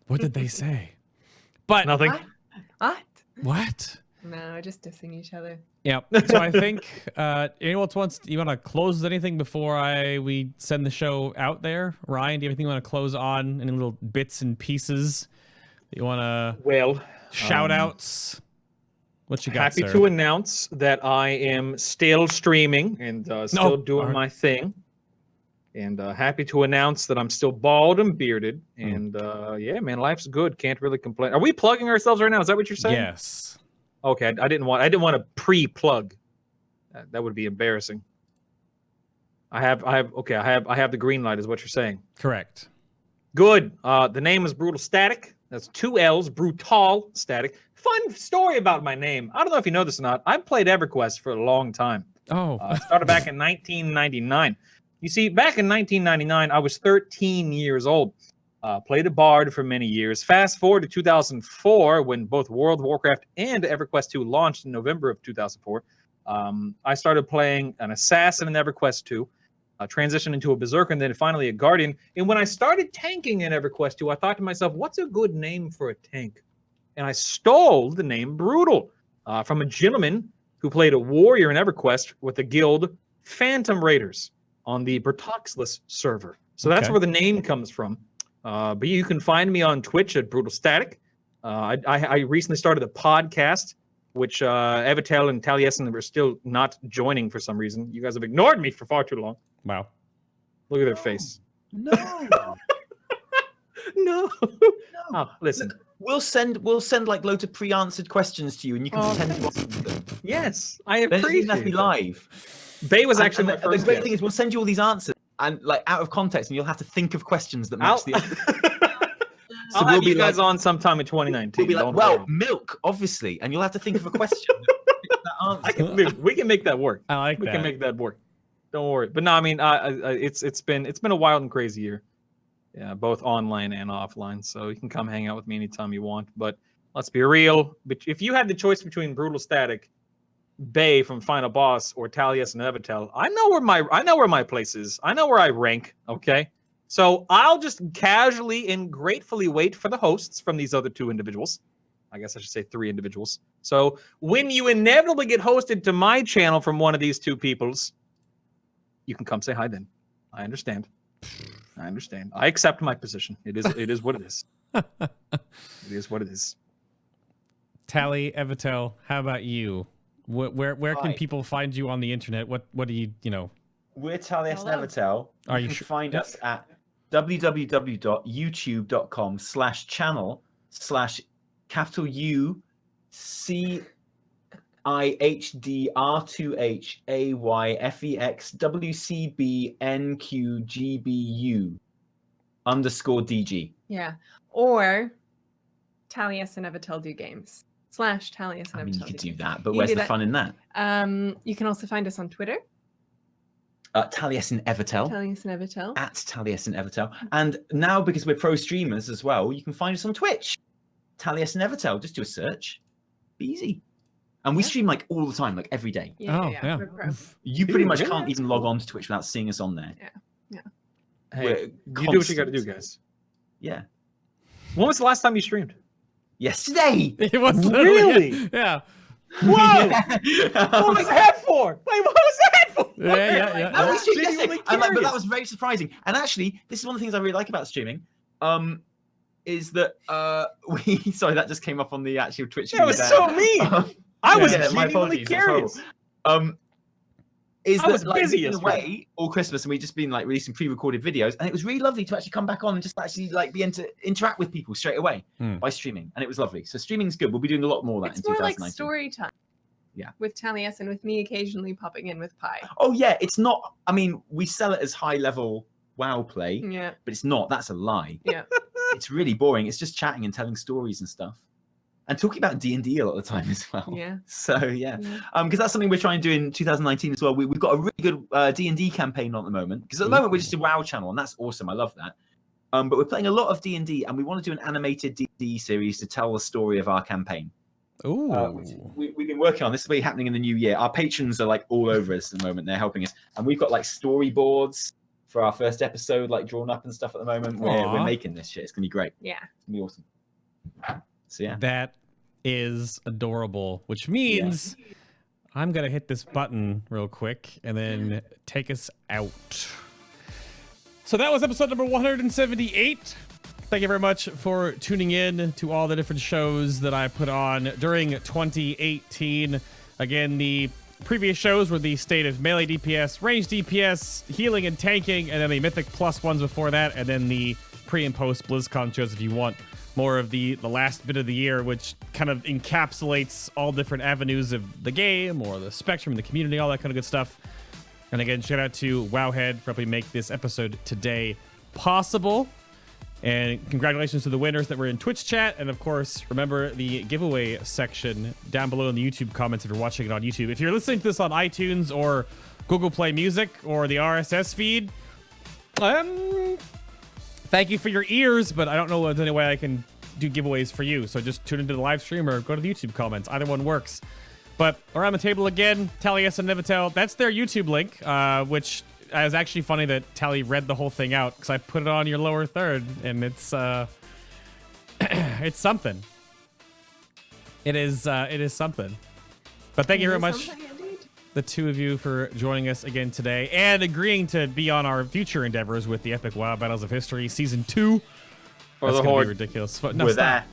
What did they say? But Nothing. What? what? No, just dissing each other. Yeah. So I think anyone else wants you want to close with anything before we send the show out there? Ryan, do you have anything you want to close on? Any little bits and pieces that you want to Well, shout outs? What you got, happy sir? to announce that I am still streaming and still doing alright. my thing. And happy to announce that I'm still bald and bearded. And yeah, man, life's good. Can't really complain. Are we plugging ourselves right now? Is that what you're saying? Yes. Okay, I didn't want to pre-plug. That would be embarrassing. I have the green light, is what you're saying. Correct. Good. The name is BrutallStatic. That's 2 L's, BrutallStatic. Fun story about my name. I don't know if you know this or not. I've played EverQuest for a long time. Oh. Started back in 1999. You see, back in 1999, I was 13 years old. Played a bard for many years. Fast forward to 2004, when both World of Warcraft and EverQuest 2 launched in November of 2004. I started playing an assassin in EverQuest 2. Transitioned into a berserker and then finally a guardian. And when I started tanking in EverQuest 2, I thought to myself, what's a good name for a tank? And I stole the name Brutall from a gentleman who played a warrior in EverQuest with the guild Phantom Raiders on the Brutall's server. So that's where the name comes from. But you can find me on Twitch at BrutallStatic. I recently started a podcast, which Evitel and Taliesin are still not joining for some reason. You guys have ignored me for far too long. Wow. Look at their face. No. No. Oh, listen. Look, we'll send like loads of pre-answered questions to you, and you can pretend to answer them. Yes, I Then it appreciate doesn't have to be it. live. Bay was actually my the first great guest. thing is we'll send you all these answers and like out of context, and you'll have to think of questions that match the answer. I'll have you guys on sometime in 2019. We'll be like, Don't well, worry. milk, obviously, and you'll have to think of a question. that answer. We can make that work. I like We that. can make that work. Don't worry. But no, I mean, it's been a wild and crazy year. Yeah, both online and offline. So you can come hang out with me anytime you want. But let's be real. But if you had the choice between BrutallStatic, Bay from Final Boss, or Taliesin Evitel, I know where my place is. I know where I rank. Okay. So I'll just casually and gratefully wait for the hosts from these other 2 individuals. I guess I should say 3 individuals. So when you inevitably get hosted to my channel from one of these 2 peoples, you can come say hi then. I understand. I accept my position. It is what it is. It is what it is. Tally, Evitel, how about you? Where can people find you on the internet? What do you know? We're Taliesin Hello. Evitel. Are You you can find us at www.youtube.com/channel/CapitulUCIHDR2HAYYFEXWCBNQGBU_DG. Yeah. Or Taliesin Evitel do games. /Taliesin I mean, you Evitel could do do games. that, but You where's do the that. fun in that? You can also find us on Twitter. Taliesin Evitel. Taliesin Evitel. At Taliesin Evitel. And now, because we're pro streamers as well, you can find us on Twitch. Taliesin Evitel. Just do a search. Be easy. And we stream like all the time, like every day. Yeah. We're pro. You pretty much really? can't That's even log on to Twitch without seeing us on there. Hey, We're you do what you got to do, constant. guys. Yeah. When was the last time you streamed? Yesterday. It was Really? Yeah. Whoa! What was that for? Wait, what was that for? Yeah. And we streamed Genuinely yesterday. And, like, but that curious. was very surprising. And actually, this is one of the things I really like about streaming. Is that we sorry, that just came up on the actual Twitch feed. That was so mean. I was my genuinely apologies, that's horrible. curious. Is I that was like, busy we've been yesterday. away all Christmas and we've just been like releasing pre-recorded videos, and it was really lovely to actually come back on and just actually like be able to interact with people straight away by streaming, and it was lovely. So streaming's good. We'll be doing a lot more of that It's in more like 2019. story time. Yeah. With Taliesin, with me occasionally popping in with Pi. Oh yeah, it's not. I mean, we sell it as high-level WoW play, Yeah. but it's not. That's a lie. Yeah. It's really boring. It's just chatting and telling stories and stuff, and talking about D&D a lot of the time as well. Yeah. So yeah, because that's something we're trying to do in 2019 as well. We've got a really good D&D campaign on at the moment, because at the moment we're just a WoW channel, and that's awesome. I love that. But we're playing a lot of D&D, and we want to do an animated D&D series to tell the story of our campaign. Ooh. Which we've been working on. This will be happening in the new year. Our patrons are like all over us at the moment. They're helping us, and we've got like storyboards for our first episode, like drawn up and stuff at the moment. We're making this shit. It's gonna be great. Yeah. It's gonna be awesome. So yeah. That is adorable, which means I'm going to hit this button real quick and then take us out. So that was episode number 178. Thank you very much for tuning in to all the different shows that I put on during 2018. Again, the previous shows were the state of melee DPS, range DPS, healing and tanking, and then the Mythic Plus ones before that, and then the pre and post BlizzCon shows if you want more of the last bit of the year, which kind of encapsulates all different avenues of the game or the spectrum, the community, all that kind of good stuff. And again, shout out to Wowhead for helping make this episode today possible. And congratulations to the winners that were in Twitch chat. And of course, remember the giveaway section down below in the YouTube comments if you're watching it on YouTube. If you're listening to this on iTunes or Google Play Music or the RSS feed, thank you for your ears, but I don't know if there's any way I can do giveaways for you. So just tune into the live stream or go to the YouTube comments. Either one works. But around the table again, Taliesin Evitel. That's their YouTube link, which is actually funny that Tally read the whole thing out because I put it on your lower third, and it's it's something. It is something. But thank you very much, the two of you, for joining us again today and agreeing to be on our future endeavors with the Epic WoW Battles of History Season 2. For That's the gonna Horde. be ridiculous. No, With stop.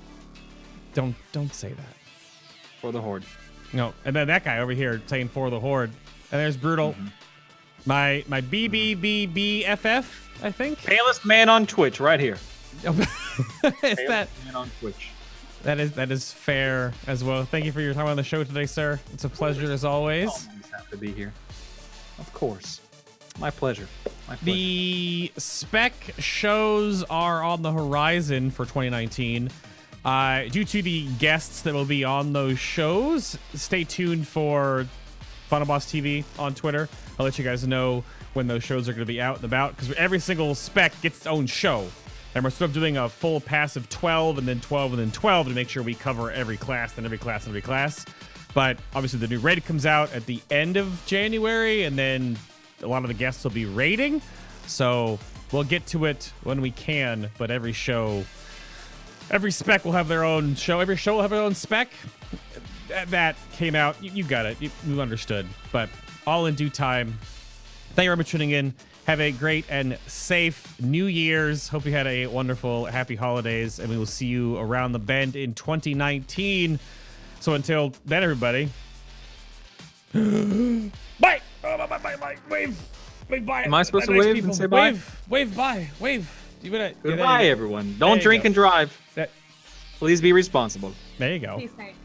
that. Don't say that. For the Horde. No, and then that guy over here saying for the Horde. And there's Brutall. Mm-hmm. My BBBBFF, I think. Palest man on Twitch, right here. Is Palest that man on Twitch. that is fair as well. Thank you for your time on the show today, sir. It's a pleasure as always. Always have to be here. Of course. My pleasure. My pleasure. The spec shows are on the horizon for 2019. Due to the guests that will be on those shows, stay tuned for FinalBossTV on Twitter. I'll let you guys know when those shows are going to be out and about, because every single spec gets its own show. And we're sort of doing a full pass of 12 and then 12 and then 12 to make sure we cover every class and every class and every class. But obviously the new raid comes out at the end of January, and then a lot of the guests will be raiding. So we'll get to it when we can, but every spec will have their own show. Every show will have their own spec. That came out. You got it. You understood. But all in due time. Thank you very much for tuning in. Have a great and safe New Year's. Hope you had a wonderful, happy holidays. And we will see you around the bend in 2019. So until then, everybody. Bye. Bye. Wave. Wave bye. Am I supposed to Nice wave people. and say bye? Wave bye. Wave. Goodbye, everyone. Don't There you drink go. and drive. That- Please be responsible. There you go. Be safe.